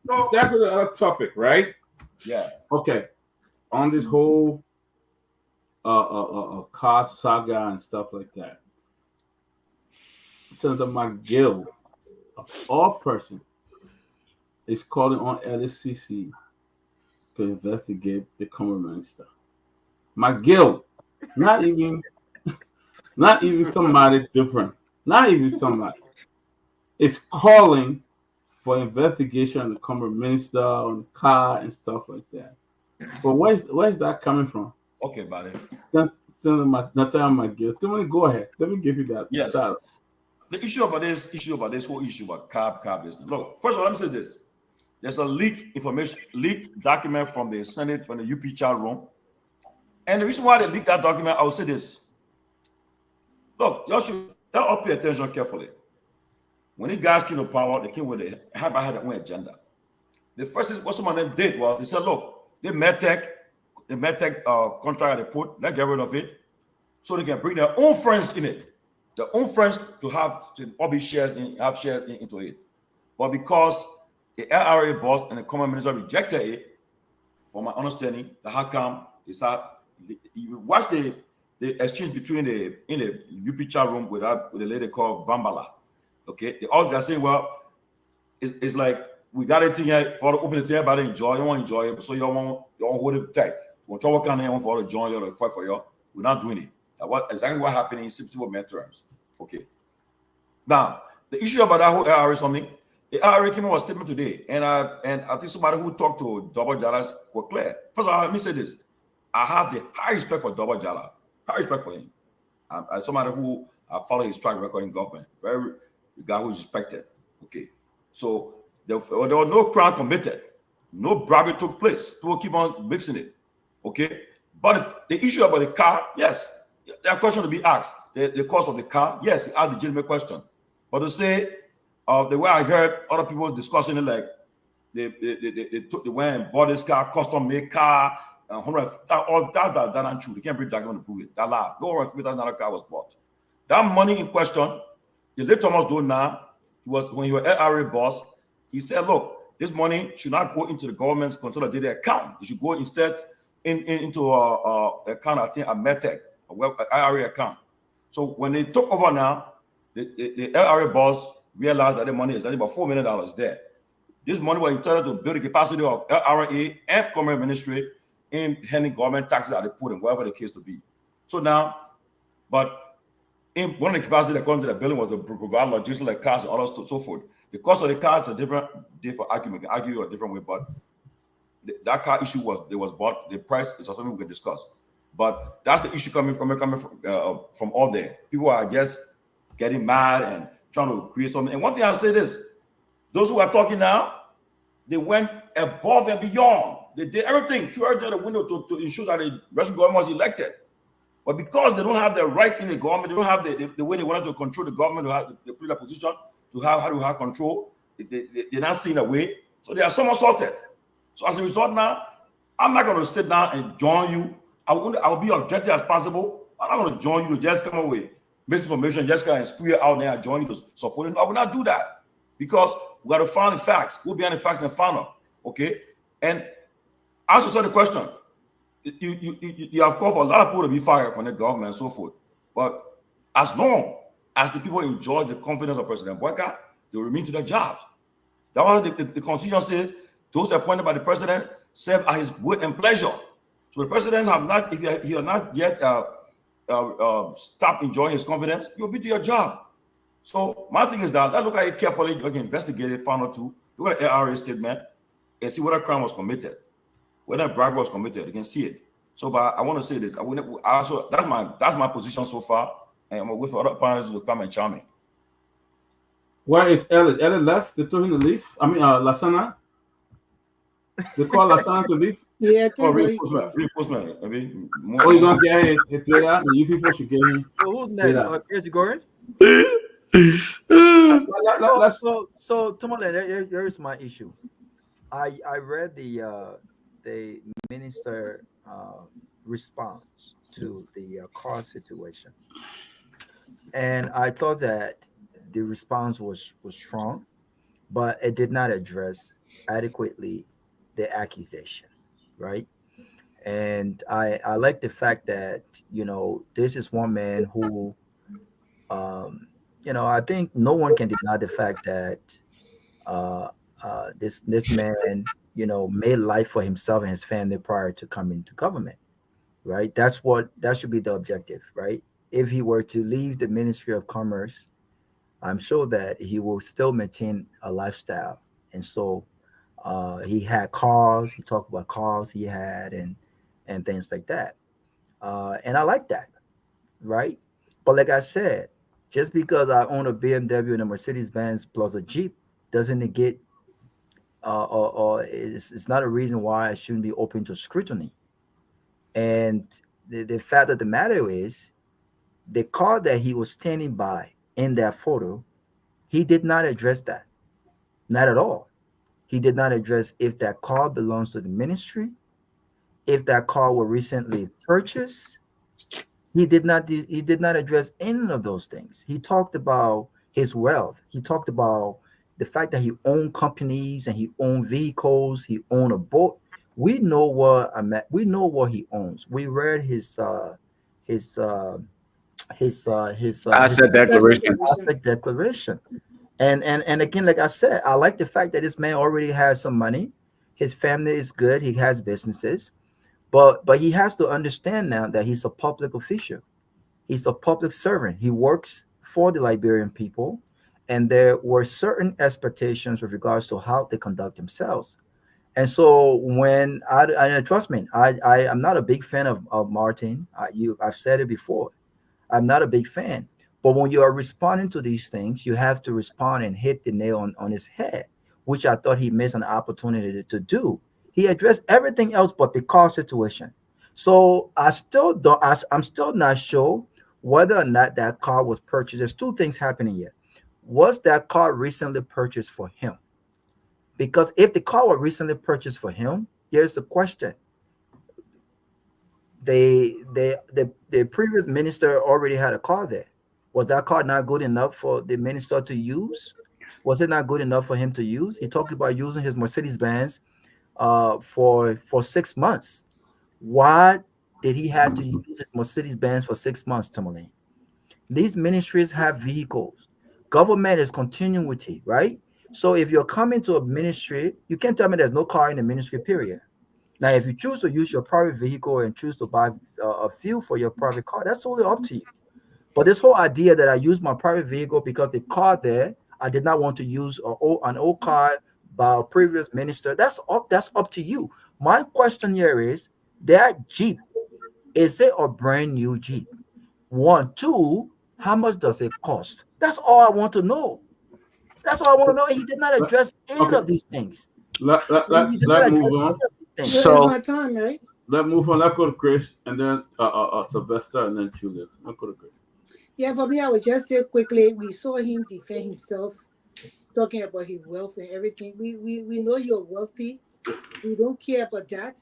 [SPEAKER 1] was another topic, right?
[SPEAKER 2] Yeah.
[SPEAKER 1] Okay, on this whole cost saga and stuff like that, Senator McGill, of all person, is calling on LSCC to investigate the Comer minister. McGill, not even somebody different, not even somebody, is calling for investigation on the Comer minister, on the car and stuff like that. But where's that coming from?
[SPEAKER 2] Okay, buddy.
[SPEAKER 1] Senator Nathaniel McGill. Go ahead. Let me give you that.
[SPEAKER 2] Yes.
[SPEAKER 1] Start.
[SPEAKER 2] The issue about this whole issue about cab business. Look, first of all, let me say this. There's a leaked document from the Senate, from the UP chat room. And the reason why they leaked that document, I will say this. Look, y'all all pay attention carefully. When these guys came to power, they came with had their own agenda. The first thing what some of them did was they said, look, the medtech contract they put, let's get rid of it, so they can bring their own friends in it. Their own friends to all be have shares into it. But because the LRA boss and the common minister rejected it, from my understanding, the Hakam is that you watch the exchange between in the UP chat room with a lady called Vambala. Okay, they're saying, well, it's like we got it here for the open it, everybody enjoy, you want to enjoy it, so you want hold it tight. When you work on it, for to join you or fight for you, we're not doing it. Exactly what happened in simple terms. Okay. Now, the issue about that whole LRA something, the LRA came up with a statement today, and I think somebody who talked to Double Jala's were clear. First of all, let me say this. I have the high respect for Double Jala. High respect for him. As somebody who I follow his track record in government. The guy who is respected. Okay. So there was no crime committed. No bribery took place. People keep on mixing it. Okay. But if the issue about the car, yes, there are questions to be asked. The cost of the car, yes, a legitimate question. But to say, the way I heard other people discussing it, like they went and bought this car, custom made car, all that's not true. They can't bring document to prove it. That lie. No $150,000 car was bought. That money in question, the late Thomas Dona, when he was LRA boss, he said, look, this money should not go into the government's consolidated account. It should go instead into account, I think, a METEC, a IRA account. So when they took over now, the LRA boss realized that the money is about $4 million there. This money was intended to build the capacity of LRA and Commerce Ministry in handling government taxes that they put in, whatever the case to be. So now, but in one of the capacity that comes to the building was to provide logistics like cars and others so forth. The cost of the cars is a different argument. We can argue a different way, but that car issue was bought. The price is something we can discuss. But that's the issue coming from all there. People are just getting mad and trying to create something. And one thing I'll say this: those who are talking now, they went above and beyond. They did everything through the window to ensure that the Russian government was elected. But because they don't have the right in the government, they don't have the way they wanted to control the government, to have the political position, to have control, they're not seeing a way. So they are somewhat assaulted. So as a result now, I'm not going to sit down and join you. I will be objective as possible. I'm not going to join you to just come away, misinformation, just kind of spew it out there and join you to support it. I will not do that because we got to find the facts. We'll behind the facts and find them. Okay? And I also said the question. You have called for a lot of people to be fired from the government and so forth. But as long as the people enjoy the confidence of President Boyka, they will remain to their jobs. That's why the Constitution says those appointed by the president serve at his will and pleasure. So the president have not, if he has not yet stopped enjoying his confidence, you'll be to your job. So my thing is that let's look at it carefully. You can investigate it, find out too. Look at the LRA statement and see whether crime was committed. Whether bribery was committed, you can see it. So, but I want to say this. That's my position so far, and I'm gonna wait for other panelists to come and chime in.
[SPEAKER 1] Where is Elliot? Elliot left. They told him to leave. I mean, Lasana. They called Lasana to leave.
[SPEAKER 5] Yeah,
[SPEAKER 2] Reinforcement. Maybe.
[SPEAKER 1] Oh, you gonna get it? You people should get him.
[SPEAKER 7] So who's next? Is it going? So Tomalin, there is my issue. I read the minister response to the car situation, and I thought that the response was strong, but it did not address adequately the accusation. right? And I like the fact that, this is one man who, I think no one can deny the fact that uh, this man, made life for himself and his family prior to coming to government, right? That should be the objective, right? If he were to leave the Ministry of Commerce, I'm sure that he will still maintain a lifestyle. And so he had cars. He talked about cars he had and things like that. And I like that, right? But like I said, just because I own a BMW and a Mercedes Benz plus a Jeep doesn't negate or it's not a reason why I shouldn't be open to scrutiny. And the fact of the matter is, the car that he was standing by in that photo, he did not address that. Not at all. He did not address if that car belongs to the ministry, if that car were recently purchased. He did not address any of those things. He talked about his wealth. He talked about the fact that he owned companies and he owned vehicles, he owned a boat. We know what he owns. We read his
[SPEAKER 3] Asset declaration.
[SPEAKER 7] asset declaration. And again, like I said, I like the fact that this man already has some money. His family is good. He has businesses, but he has to understand now that he's a public official. He's a public servant. He works for the Liberian people, and there were certain expectations with regards to how they conduct themselves. And so when I trust me, I'm not a big fan of Martin. I've said it before. I'm not a big fan. But when you are responding to these things, you have to respond and hit the nail on his head, which I thought he missed an opportunity to do. He addressed everything else but the car situation. So I'm still not sure whether or not that car was purchased. There's two things happening here. Was that car recently purchased for him? Because if the car was recently purchased for him, here's the question. The previous minister already had a car there. Was that car not good enough for the minister to use? Was it not good enough for him to use? He talked about using his Mercedes Benz for 6 months. Why did he have to use his Mercedes Benz for 6 months, Tomalin? These ministries have vehicles. Government is continuity, right? So if you're coming to a ministry, you can't tell me there's no car in the ministry, period. Now, if you choose to use your private vehicle and choose to buy a fuel for your private car, that's totally up to you. But this whole idea that I use my private vehicle because the car there, I did not want to use an old car by a previous minister, that's up to you. My question here is, that Jeep, is it a brand new Jeep? One, two, how much does it cost? That's all I want to know. That's all I want to know. He did not address any of these things.
[SPEAKER 1] Let's move on.
[SPEAKER 3] So
[SPEAKER 5] my time, right?
[SPEAKER 1] Let's move on. Let's go to Chris, and then Sylvester, and then Julius. Let's go to Chris.
[SPEAKER 5] Yeah, for me, I would just say quickly, we saw him defend himself, talking about his wealth and everything. We know you're wealthy. We don't care about that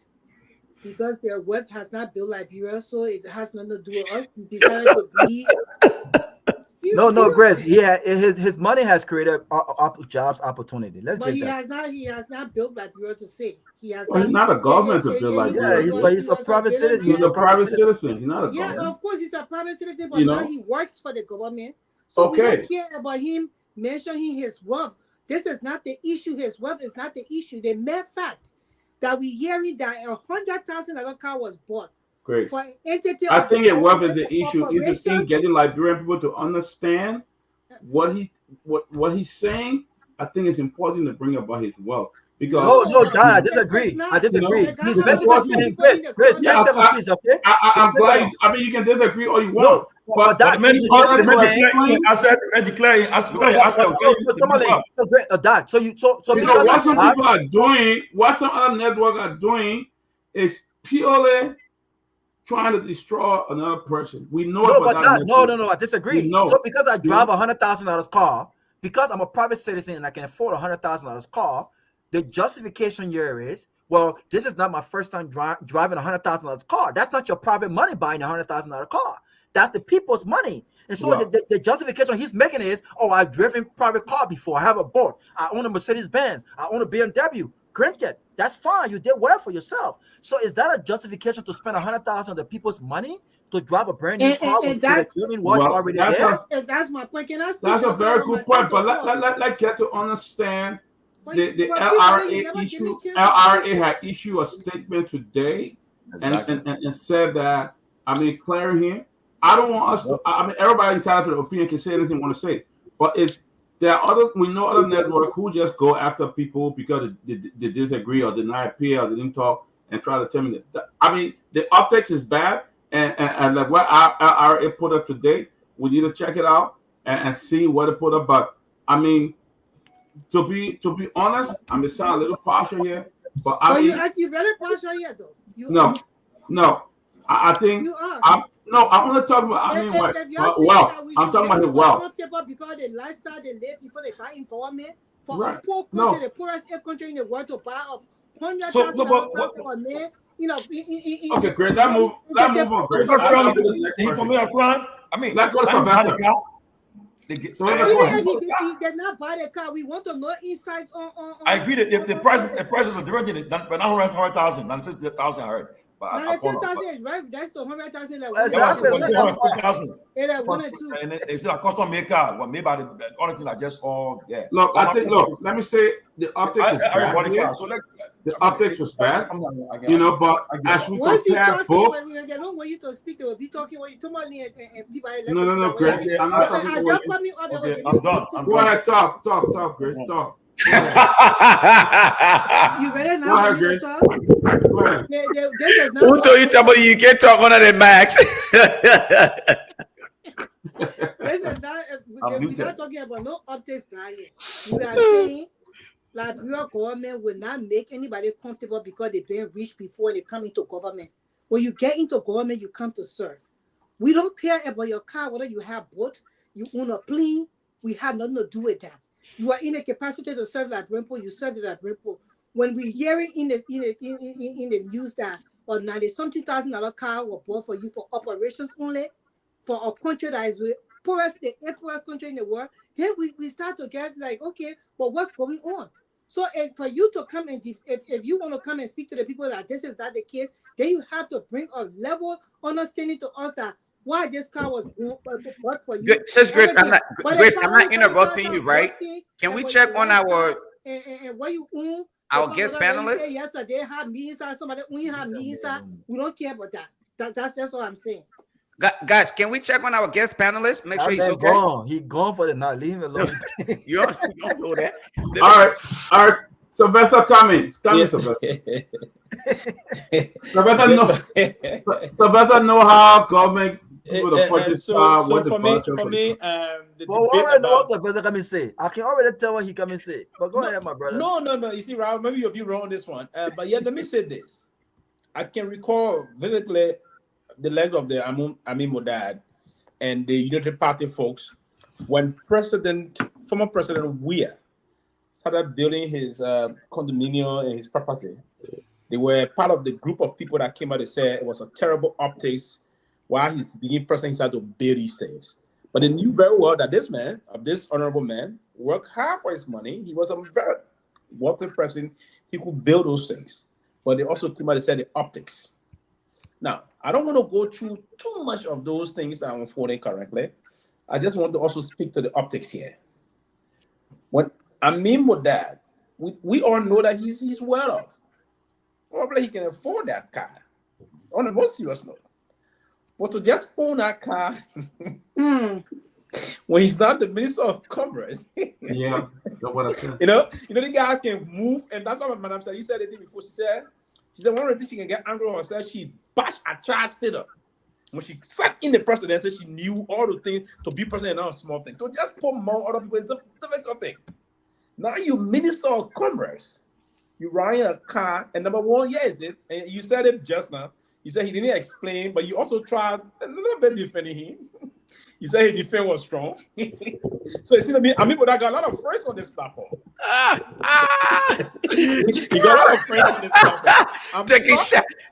[SPEAKER 5] because their wealth has not built Liberia, so it has nothing to do with us. We decided to be.
[SPEAKER 7] No, Chris. Yeah, his money has created jobs opportunity.
[SPEAKER 5] But he has not built Liberia to say. He has
[SPEAKER 1] Well, he's not a government to build Liberia.
[SPEAKER 7] Yeah, he's a private citizen.
[SPEAKER 1] He's a private citizen. He's not a
[SPEAKER 5] yeah,
[SPEAKER 1] government.
[SPEAKER 5] of course, he's a private citizen, but now he works for the government. So we
[SPEAKER 1] Okay.
[SPEAKER 5] don't care about him mentioning his wealth. This is not the issue. His wealth is not the issue. The mere fact that we hearing that $100,000 car was bought.
[SPEAKER 1] Great.
[SPEAKER 5] For an entity
[SPEAKER 1] I
[SPEAKER 5] of the
[SPEAKER 1] think it was
[SPEAKER 5] government,
[SPEAKER 1] the issue. Is the thing getting Liberian people to understand what he's saying. I think it's important to bring about his wealth because
[SPEAKER 7] no, Dad, I disagree. I disagree. Chris, okay?
[SPEAKER 1] I'm glad. I mean, you can disagree all you want, but
[SPEAKER 2] Dad,
[SPEAKER 1] what some people are doing, what some other networks are doing, is purely trying to destroy another person. We know about that.
[SPEAKER 7] No, I disagree. So because I drive $100,000 car, because I'm a private citizen and I can afford $100,000 car, the justification here is, well, this is not my first time driving $100,000 car. That's not your private money buying a $100,000 car. That's the people's money. And so the justification he's making is, oh, I've driven private car before. I have a boat. I own a Mercedes Benz. I own a BMW. Granted, That's fine. You did well for yourself. So is that a justification to spend $100,000 of the people's money to drive a brand new car with the tuning wash already there?
[SPEAKER 5] That's my point. Can I speak?
[SPEAKER 1] That's a very good point. But let get to understand the LRA issue. LRA had issued a statement today and said that, I mean, clearing him. I don't want us to. I mean, everybody entitled to the opinion can say anything they want to say, but there are we know other networks who just go after people because they disagree or deny pay or they didn't talk and try to tell me that. I mean, the optics is bad, and like what our put up today, we need to check it out and see what it put up. But I mean, to be honest, I'm just sound a little partial here, but
[SPEAKER 5] you very partial here though.
[SPEAKER 1] No, I think
[SPEAKER 5] you are.
[SPEAKER 1] I'm going to talk about. I mean, what? Wealth. I'm talking about his wealth.
[SPEAKER 5] Because the lifestyle they live before they buy empowerment for
[SPEAKER 1] right.
[SPEAKER 5] a poor country, the poorest country in the world to buy $100,000 for a man. You know.
[SPEAKER 1] Okay, great. That move on. Great.
[SPEAKER 2] He commit a crime. I mean,
[SPEAKER 1] let's go to Sylvester.
[SPEAKER 5] They did not buy the car. We want to know insights on.
[SPEAKER 2] I agree that if the price is different, but not 100,000, not 60,000. I heard.
[SPEAKER 5] Right? That's the 100,000.
[SPEAKER 2] And it's a custom maker. Well, maybe the only thing I just
[SPEAKER 1] Look, let me say the optics is bad. So the optics was bad, you know. But as we compare both,
[SPEAKER 5] they don't want you to speak. They will be talking when you Tomalin and Peabody.
[SPEAKER 1] No, Greg. I'm not talking. I'm done. Go ahead, talk, Greg, talk.
[SPEAKER 5] You better not talk.
[SPEAKER 3] Who told you somebody you can't talk under the max?
[SPEAKER 5] We're not talking about no optics value. We are saying like your government will not make anybody comfortable because they've been rich before they come into government. When you get into government, you come to serve. We don't care about your car, whether you have boat, you own a plane. We have nothing to do with that. You are in a capacity to serve like Brimpo, you serve it like Brimpo. When we hear it in the news that or $90,000 car was bought for you for operations only, for a country that is the poorest country in the world, then we start to get like, okay, but what's going on? So for you to come and if you want to come and speak to the people that this is not the case, then you have to bring a level understanding to us that why this car was bought for you.
[SPEAKER 3] Says Grace, I'm not interrupting you, right? Can we check on our
[SPEAKER 5] and what you own?
[SPEAKER 3] Our guest panelists?
[SPEAKER 5] Yesterday have me inside. Somebody when you have me inside, we don't care about that. That's just what I'm saying.
[SPEAKER 3] Guys, can we check on our guest panelists? Make sure he's okay.
[SPEAKER 7] He gone for the night. Leave him alone.
[SPEAKER 3] you don't know that.
[SPEAKER 1] All right. Sylvester, come Sylvester. Sylvester know how government purchase
[SPEAKER 8] so for me,
[SPEAKER 7] what Sylvester come and say. I can already tell what he come and say. But go ahead, my brother.
[SPEAKER 8] No. You see, Ralph, maybe you'll be wrong on this one. But yeah, let me say this. I can recall vividly the leg of the Amin Modad and the Unity Party folks when former President Weah started building his condominium and his property. They were part of the group of people that came out and said it was a terrible optics while he's being president, he started to build these things. But they knew very well that this honorable man, worked hard for his money. He was a very wealthy president. He could build those things. But they also came out and said the optics. Now, I don't want to go through too much of those things that are unfolding currently. I just want to also speak to the optics here. When Amin Modad, we all know that he's well off. Probably he can afford that car on a more serious note. But to just own that car when he's not the Minister of Commerce,
[SPEAKER 1] yeah, that's what I said.
[SPEAKER 8] You know, the guy can move, and that's what Madam said. He said it before. She said one of the things she can get angry with herself. She bashed a child state up. When she sat in the presidency, she knew all the things to be president, not a small thing. To just put more other people is a difficult thing. Now you Minister of Commerce, you ride a car, and number one, yes, and you said it just now. You said he didn't explain, but you also tried a little bit defending him. You said his defense was strong. So it seems to me, I mean, but I got a lot of friends on this platform. You got a lot of friends on this platform.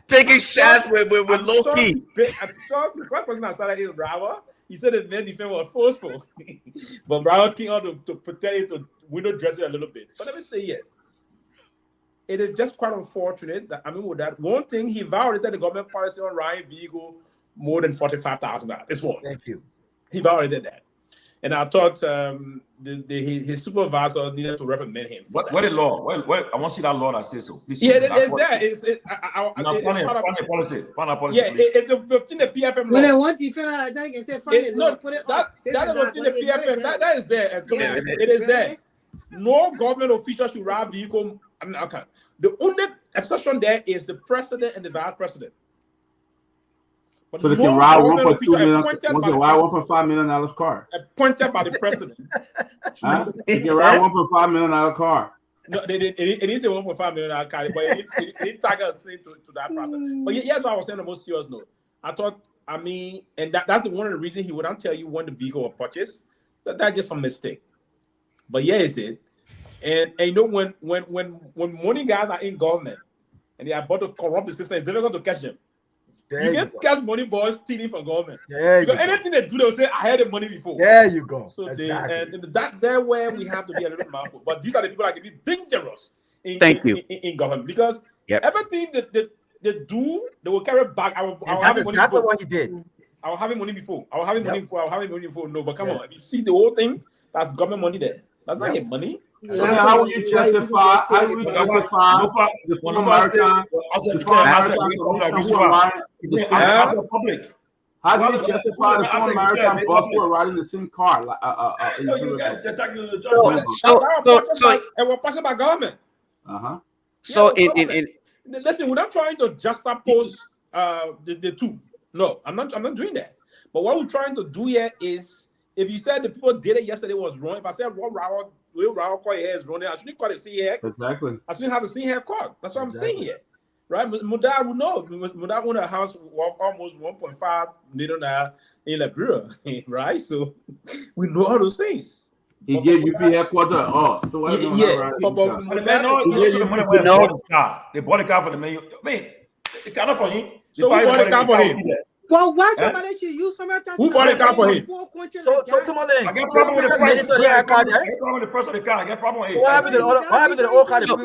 [SPEAKER 3] Taking shots with low key.
[SPEAKER 8] I'm sure the first person I started is Broward. He said the man defense was forceful. But Broward came out to protect it, to window dress it a little bit. But let me say it. it is just quite unfortunate that, I mean, with that one thing, he violated the government policy on riding vehicle more than $45,000. It's one.
[SPEAKER 7] Thank you.
[SPEAKER 8] He violated that. And I thought his supervisor needed to reprimand him.
[SPEAKER 2] What the law? Well, I want to see that law that says so. Please,
[SPEAKER 8] yeah, it's there. It's
[SPEAKER 2] policy.
[SPEAKER 8] Yeah, it's within the PFM law.
[SPEAKER 5] When I want to find out, I can say, find it.
[SPEAKER 8] No, that is within the PFM. That is there. It is there. No government official should ride vehicle. I mean, okay. The only exception there is the president and the vice president. But
[SPEAKER 1] so they can ride $1.2 million. $1.5 million car.
[SPEAKER 8] Appointed by the president.
[SPEAKER 1] They can ride $1.5 million car.
[SPEAKER 8] No, it is a $1.5 million car, but it tag us to that process. But here's what I was saying. The most serious note. I thought, I mean, and that's one of the reasons he wouldn't tell you when the vehicle was purchased. That's just a mistake. But yeah, is it? And you know when money guys are in government and they are about to corrupt the system, it's difficult to catch them. You can catch money boys stealing from government. Because anything they do, they'll say, I had the money before.
[SPEAKER 7] There you go.
[SPEAKER 8] So
[SPEAKER 7] exactly.
[SPEAKER 8] that's where we have to be a little mindful. But these are the people that can be dangerous in government. Because everything that they do, they will carry back.
[SPEAKER 7] That's exactly what he did.
[SPEAKER 8] I was having money before. I was having money before. No, but come on. If you see the whole thing, that's government money there. That's not your money.
[SPEAKER 1] So how will you justify? How do you justify the former maritime? As a public, how do you justify the former maritime bus who are riding the same car?
[SPEAKER 8] So it was passed by government.
[SPEAKER 3] So
[SPEAKER 8] listen, we're not trying to juxtapose the two. No, I'm not doing that. But what we're trying to do here is, if you said the people did it yesterday was wrong, if I said what Raul call your hair is wrong, I shouldn't call it see hair.
[SPEAKER 1] Exactly.
[SPEAKER 8] I shouldn't have to see hair caught. That's what I'm saying here. Right? Mudar would know. Mudar owned a house worth almost $1.5 million in Liberia. Right? So we know all those things.
[SPEAKER 1] He gave UP headquarters. So what
[SPEAKER 2] they bought a car for the mayor. Wait, the car for him.
[SPEAKER 8] So who bought a car for him?
[SPEAKER 5] Well, why somebody should use from your
[SPEAKER 8] who bought a car for him?
[SPEAKER 7] So Tomalin,
[SPEAKER 2] I get problem with the price. I get problem with the price of the car. I get problem with it.
[SPEAKER 7] What happened to the old car?
[SPEAKER 3] So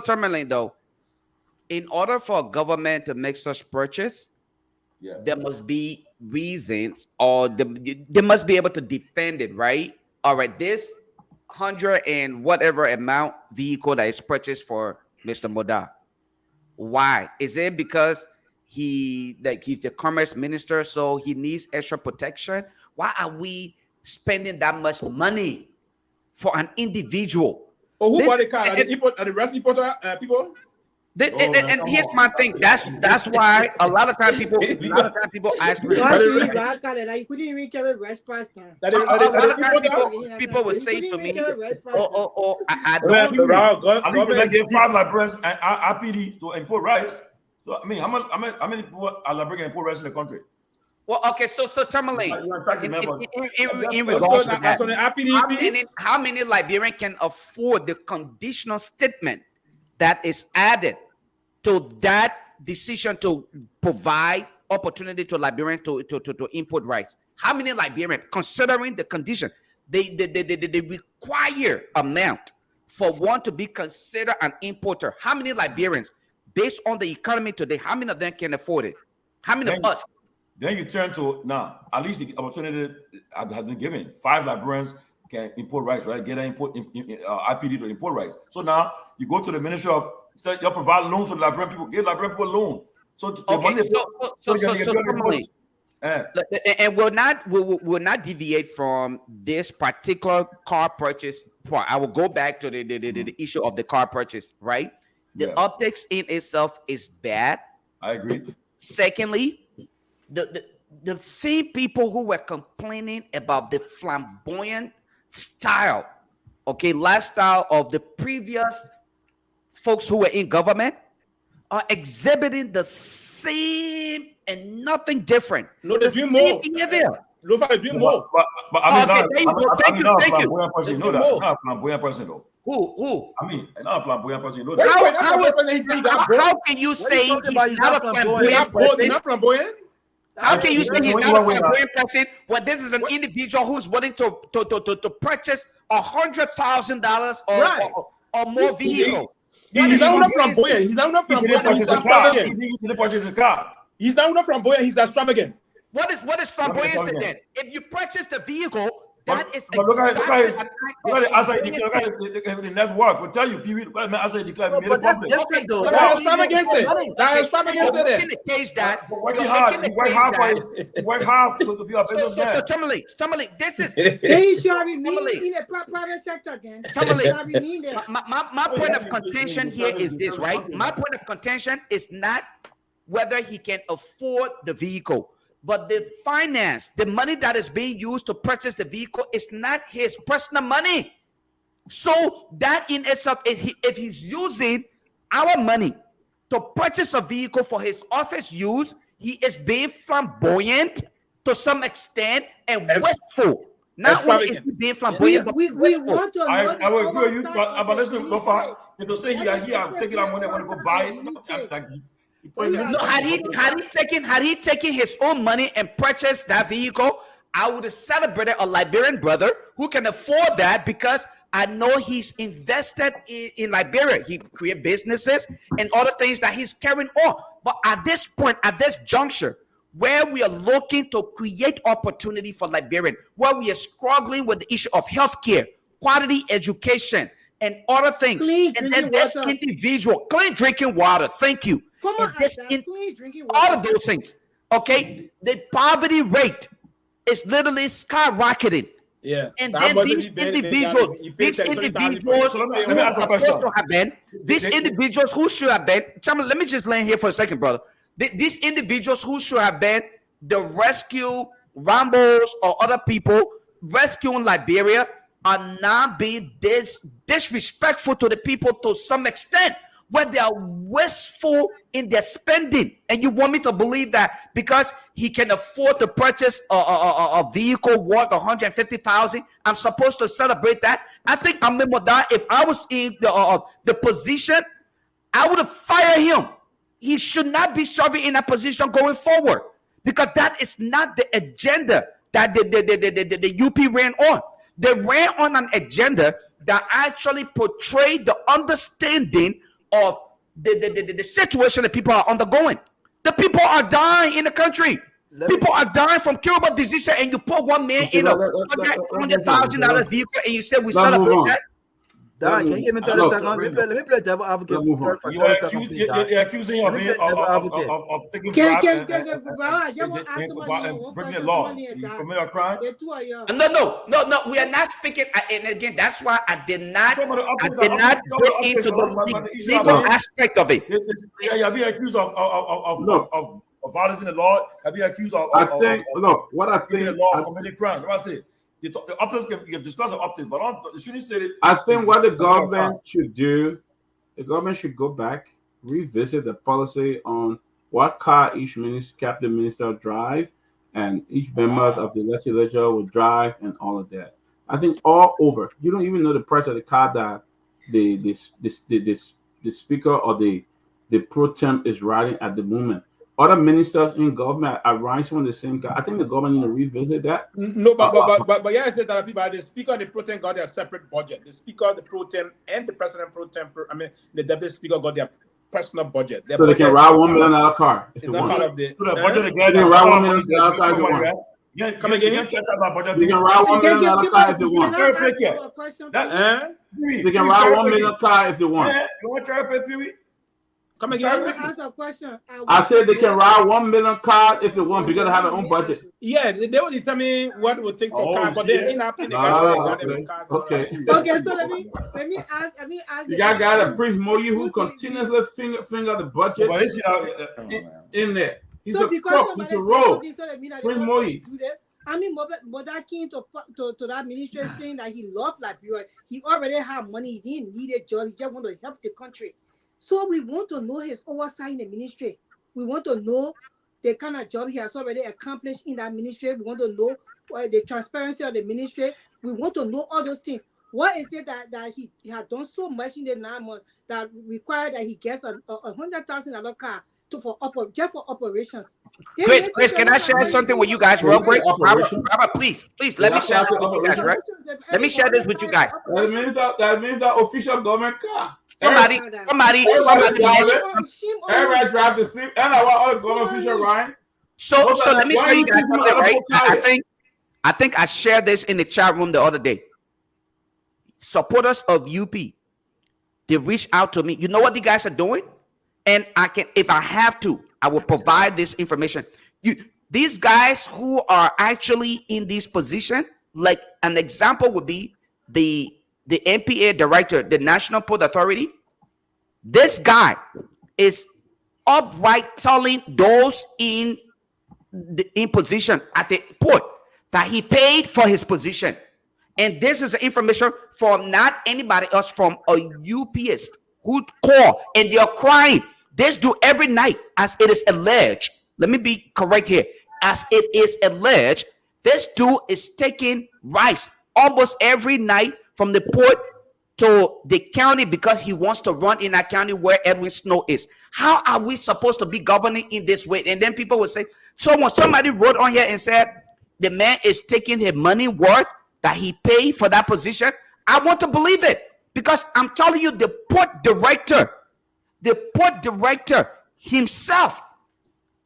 [SPEAKER 3] Tomalin, though, in order for a government to make such purchase, there must be reasons, or they must be able to defend it, right? All right, this 100 and whatever amount vehicle that is purchased for Mr. Moda. Why? Is it because he's the commerce minister, so he needs extra protection? Why are we spending that much money for an individual?
[SPEAKER 8] Oh, who bought the car? Are the rest importer people?
[SPEAKER 3] And here's my thing. That's why a lot of time people ask me. People will say to me, I don't know.
[SPEAKER 2] At least they give 5 librarians and IPD to import rice. So I mean, how many people are Liberian import rice in the country?
[SPEAKER 3] Well, okay, so Tomalin, in regards to that, how many Liberians can afford the conditional statement that is added to that decision to provide opportunity to Liberians to import rice? How many Liberians, considering the condition, they require amount for one to be considered an importer? How many Liberians, based on the economy today, how many of them can afford it? How many of us?
[SPEAKER 2] Then you turn to now. At least the opportunity has been given. 5 Liberians can import rice, right? Get an IPD to import rice. So now you go to the Ministry of, you provide loans to the Liberian people. Give Liberian people a loan.
[SPEAKER 3] And we'll not deviate from this particular car purchase part. I will go back to the issue of the car purchase, right? The optics in itself is bad.
[SPEAKER 2] I agree.
[SPEAKER 3] Secondly, the same people who were complaining about the flamboyant style, lifestyle of the previous folks who were in government are exhibiting the same and nothing different.
[SPEAKER 8] No, they're doing more. Lofa, they're doing more.
[SPEAKER 2] But I mean, thank you. You know that. Not a flamboyant person, though.
[SPEAKER 3] Who?
[SPEAKER 2] I mean, not a flamboyant person. You know that.
[SPEAKER 3] How can you say he's not a flamboyant person?
[SPEAKER 8] Not flamboyant?
[SPEAKER 3] How can you say he's not a flamboyant person when this is an individual who's willing to purchase $100,000 or or more vehicle.
[SPEAKER 8] He's not flamboyant. He's not flamboyant. He's extravagant.
[SPEAKER 2] He didn't purchase his car.
[SPEAKER 8] He's not flamboyant. He's extravagant.
[SPEAKER 3] What is flamboyance then? If you purchase the vehicle, that is
[SPEAKER 2] but look at
[SPEAKER 3] exactly
[SPEAKER 2] the net worth. Will tell you, Pewee. Look at the declare.
[SPEAKER 7] But that's different, though.
[SPEAKER 8] That's extravagance. That's extravagance.
[SPEAKER 3] In the case that
[SPEAKER 2] working hard, you work hard to be a businessman.
[SPEAKER 3] So Tomalin, this is
[SPEAKER 5] They should remain in the private sector again.
[SPEAKER 3] my point of contention here is this, right? My point of contention is not whether he can afford the vehicle, but the finance, the money that is being used to purchase the vehicle is not his personal money. So that in itself, if he's using our money to purchase a vehicle for his office use, he is being flamboyant to some extent and wasteful. Not only is he being flamboyant, but
[SPEAKER 5] we want to know.
[SPEAKER 2] I will agree with you, but listen, Lofa, if you say here, I'm taking our money, I want to go buy it.
[SPEAKER 3] No, had he taken his own money and purchased that vehicle, I would have celebrated a Liberian brother who can afford that, because I know he's invested in Liberia. He create businesses and other things that he's carrying on. But at this point, at this juncture, where we are looking to create opportunity for Liberian, where we are struggling with the issue of healthcare, quality education, and other things, and then this individual, clean drinking water, thank you.
[SPEAKER 5] Come on,
[SPEAKER 3] clean drinking water. All of those things, okay? The poverty rate is literally skyrocketing.
[SPEAKER 8] Yeah,
[SPEAKER 3] and then these individuals who should have been, let me just land here for a second, brother. These individuals who should have been the rescue Rambos or other people rescuing Liberia are now being disrespectful to the people to some extent, where they are wasteful in their spending. And you want me to believe that because he can afford to purchase a vehicle worth $150,000, I'm supposed to celebrate that? I think if I was in the position, I would have fired him. He should not be serving in that position going forward, because that is not the agenda that the UP ran on. They ran on an agenda that actually portrayed the understanding of the situation that people are undergoing. The people are dying in the country. People are dying from curable disease, and you put one man in a $100,000 vehicle and you say we celebrate that.
[SPEAKER 7] Dan, can you give me 30 seconds? Let me play devil advocate.
[SPEAKER 2] You're accusing of taking bribe and breaking the law. You commit a crime?
[SPEAKER 3] No. We are not speaking. And again, that's why I did not get into the legal aspect of it.
[SPEAKER 2] You're being accused of violating the law. You're being accused of breaking the law, committing crime. What I say? The optics can discuss the optics, but shouldn't say it.
[SPEAKER 1] I think what the government should do, the government should go back, revisit the policy on what car each cabinet minister drive, and each member of the legislature will drive, and all of that. I think all over. You don't even know the price of the car that the speaker or the pro temp is riding at the moment. Other ministers in government are riding on the same car. I think the government need to revisit that.
[SPEAKER 8] No, but yeah, I said that people, the speaker and the pro temp got their separate budget. The speaker, the pro temp, and the president pro temp. The deputy speaker got their personal budget.
[SPEAKER 1] So they can ride $1 million car.
[SPEAKER 8] It's not part of the
[SPEAKER 2] budget
[SPEAKER 1] again. They can ride $1 million car if they want.
[SPEAKER 8] Come again?
[SPEAKER 1] They can ride $1 million car if they want. They can ride $1 million car if they want.
[SPEAKER 2] You want to Pewee?
[SPEAKER 8] Come again.
[SPEAKER 5] Ask a question.
[SPEAKER 1] I said they can ride $1 million car if they want, because they have their own budget.
[SPEAKER 8] Yeah, they will determine what it would take for cars, but they're in
[SPEAKER 1] Okay.
[SPEAKER 5] Okay, so let me ask.
[SPEAKER 1] You got a Prince Moyi who continuously finger the budget in there. He's a crook. He's a rogue. Prince Moyi.
[SPEAKER 5] I mean, but that came to that administration saying that he loved Liberia. He already had money. He didn't need a job. He just wanted to help the country. So we want to know his oversight in the ministry. We want to know the kind of job he has already accomplished in that ministry. We want to know the transparency of the ministry. We want to know all those things. What is it that he had done so much in the 9 months that required that he gets a $100,000 car just for operations.
[SPEAKER 3] Chris, can I share something with you guys real quick? Robert, please, let me share this with you guys, right? Let me share this with you guys.
[SPEAKER 1] That means that official government car.
[SPEAKER 3] Somebody
[SPEAKER 1] Everybody drive the same. And I want all government official, right?
[SPEAKER 3] So let me tell you guys something, right? I think I shared this in the chat room the other day. Supporters of UP, they reach out to me. You know what the guys are doing? And I can, if I have to, I will provide this information. These guys who are actually in this position, like an example would be the NPA director, the National Port Authority. This guy is upright telling those in position at the port that he paid for his position. And this is information from not anybody else, from a UPist who call, and they're crying. This do every night, as it is alleged. Let me be correct here. As it is alleged, this dude is taking rice almost every night from the port to the county because he wants to run in that county where Edwin Snow is. How are we supposed to be governing in this way? And then people will say, so when somebody wrote on here and said the man is taking his money worth that he paid for that position, I want to believe it, because I'm telling you, the port director himself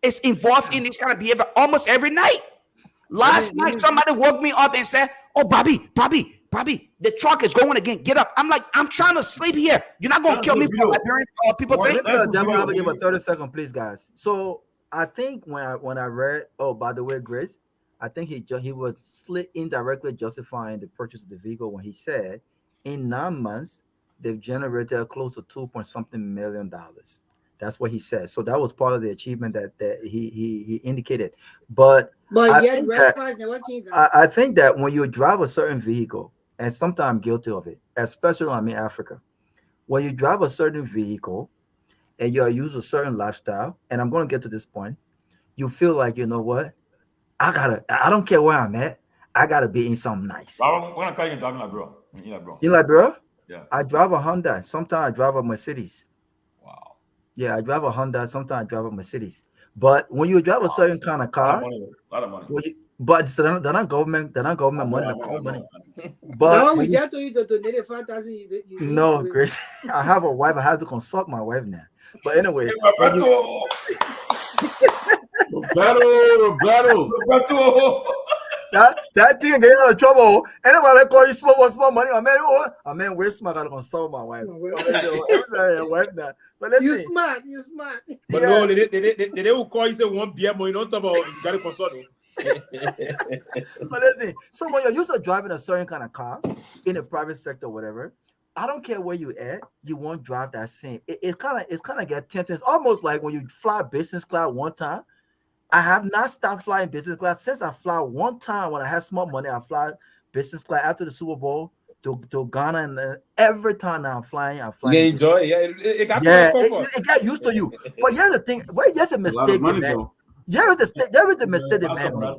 [SPEAKER 3] is involved in this kind of behavior almost every night. Last night, somebody woke me up and said, oh, Bobby, the truck is going again. Get up. I'm like, I'm trying to sleep here. You're not going to kill me for Liberian people think.
[SPEAKER 7] Give a 30-second, please, guys. So I think when I read, oh, by the way, Grace, I think he was indirectly justifying the purchase of the vehicle when he said in 9 months they've generated close to $2 million. That's what he said. So that was part of the achievement that he indicated. But I think that when you drive a certain vehicle, and sometimes I'm guilty of it, especially in Africa, when you drive a certain vehicle and you use a certain lifestyle, and I'm going to get to this point, you feel like, you know what? I don't care where I'm at. I gotta be in something nice.
[SPEAKER 2] When I call you driving like bro.
[SPEAKER 7] You like bro?
[SPEAKER 2] Yeah.
[SPEAKER 7] I drive a Honda. Sometimes I drive a Mercedes.
[SPEAKER 2] Wow.
[SPEAKER 7] Yeah, I drive a Honda. Sometimes I drive a Mercedes. But when you drive a certain kind of car,
[SPEAKER 2] a lot of money.
[SPEAKER 7] But they're not government money. Money.
[SPEAKER 5] But we just told you to donate 5,000.
[SPEAKER 7] No, Grace. I have a wife. I have to consult my wife now. But anyway.
[SPEAKER 1] Roberto.
[SPEAKER 7] That thing get out of trouble. Anybody call you small money? I mean, we're smart. I gotta consult my wife. But listen,
[SPEAKER 5] you smart.
[SPEAKER 8] But no, they will call you say one beer, but you don't talk about you gotta consult.
[SPEAKER 7] But listen, so when you're used to driving a certain kind of car in the private sector, whatever, I don't care where you at, you won't drive that same. It kind of get tempting. It's almost like when you fly business class one time. I have not stopped flying business class since I fly one time when I had small money. I fly business class after the Super Bowl to Ghana, and every time now I'm flying.
[SPEAKER 8] You enjoy it. It got
[SPEAKER 7] got used to you. But here's the thing. Here's a mistake, man. There is a mistake the man made.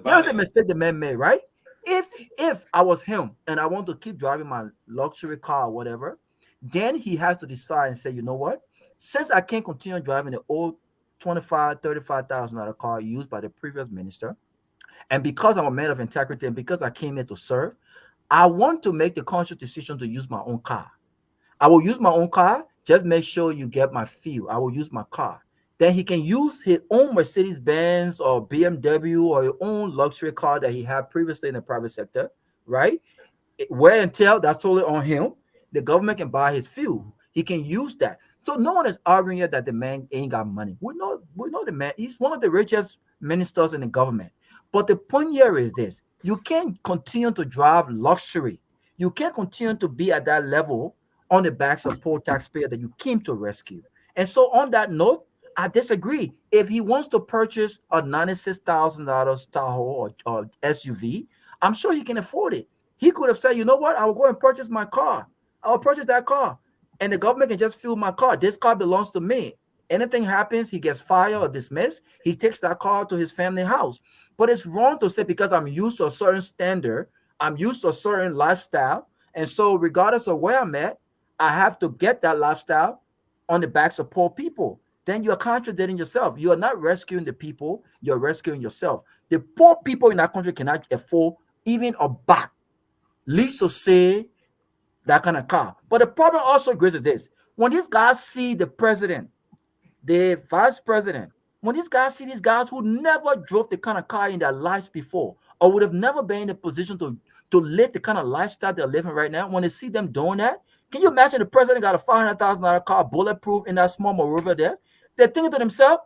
[SPEAKER 7] There's a mistake the man made, right? If I was him and I want to keep driving my luxury car or whatever, then he has to decide and say, you know what? Since I can't continue driving the old $25,000-$35,000 car used by the previous minister, and because I'm a man of integrity and because I came here to serve, I want to make the conscious decision to use my own car. I will use my own car. Just make sure you get my feel. I will use my car. Then he can use his own Mercedes-Benz or BMW or his own luxury car that he had previously in the private sector, right? Wear and tear, that's totally on him. The government can buy his fuel. He can use that. So no one is arguing here that the man ain't got money. We know the man. He's one of the richest ministers in the government. But the point here is this. You can't continue to drive luxury. You can't continue to be at that level on the backs of poor taxpayer that you came to rescue. And so on that note, I disagree. If he wants to purchase a $96,000 Tahoe or SUV, I'm sure he can afford it. He could have said, you know what? I will go and purchase my car. I'll purchase that car. And the government can just fuel my car. This car belongs to me. Anything happens, he gets fired or dismissed, he takes that car to his family house. But it's wrong to say because I'm used to a certain standard, I'm used to a certain lifestyle, and so regardless of where I'm at, I have to get that lifestyle on the backs of poor people. then you're contradicting yourself. You are not rescuing the people, you're rescuing yourself. The poor people in that country cannot afford even a back, least to say that kind of car. But the problem also, Grace, is this: when these guys see the president, the vice president, when these guys see these guys who never drove the kind of car in their lives before, or would have never been in a position to live the kind of lifestyle they're living right now, when they see them doing that, can you imagine the president got a $500,000 car, bulletproof, in that small Moreover there? They're thinking to themselves,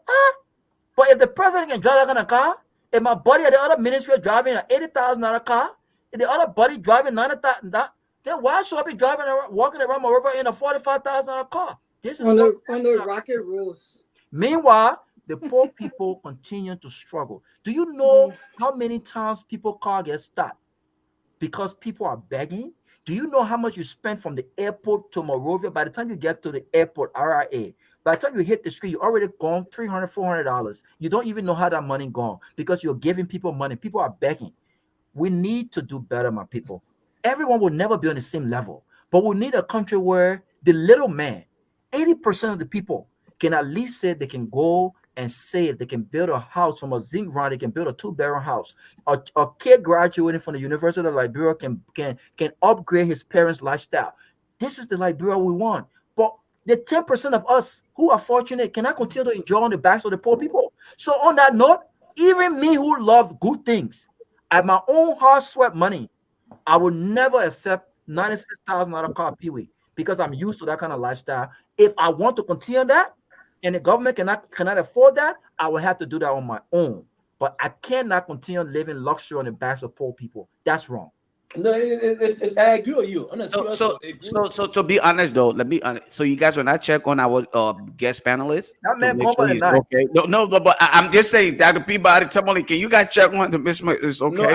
[SPEAKER 7] but if the president can drive that kind of car, if my buddy at the other ministry are driving an $80,000 car, if the other buddy driving $90,000, then why should I be driving around, walking around Moreover in a $45,000 car? This is
[SPEAKER 5] on the rocket roads.
[SPEAKER 7] Meanwhile, the poor people continue to struggle. Do you know how many times people car gets stopped because people are begging? Do you know how much you spend from the airport to Morovia? By the time you get to the airport, RIA, by the time you hit the street, you already gone $300, $400. You don't even know how that money gone because you're giving people money. People are begging. We need to do better, my people. Everyone will never be on the same level, but we need a country where the little man, 80% of the people, can at least say they can go and save. They can build a house from a zinc rod. They can build a 2-bedroom house. A kid graduating from the University of Liberia can upgrade his parents' lifestyle. This is the Liberia we want. But the 10% of us who are fortunate cannot continue to enjoy on the backs of the poor people. So on that note, even me who love good things, at my own hard sweat money, I will never accept $96,000 car Pewee because I'm used to that kind of lifestyle. If I want to continue that, and the government cannot afford that, I will have to do that on my own. But I cannot continue living luxury on the backs of poor people. That's wrong.
[SPEAKER 8] No, I agree with you.
[SPEAKER 3] So to be honest though, let me. So you guys, when I check on our guest panelists,
[SPEAKER 7] that man going for the night.
[SPEAKER 3] Okay. No, but I'm just saying, Dr. Peabody, Tomalin, can you guys check on the Miss is okay?
[SPEAKER 8] No,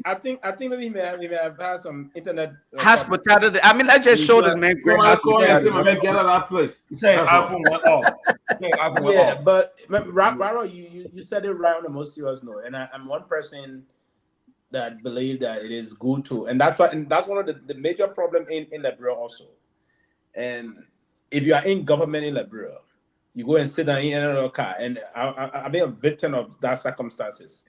[SPEAKER 8] I think maybe he may have had some internet
[SPEAKER 3] hospitality. I mean, let's just show this man great hospitality.
[SPEAKER 1] Get out of that place.
[SPEAKER 2] You say iPhone went off.
[SPEAKER 8] Yeah, but Raro, you said it right on the most serious note, and I'm one person that believe that it is good to, and that's one of the major problem in Liberia also. And if you are in government in Liberia, you go and sit down in another car, and I've been a victim of that circumstances.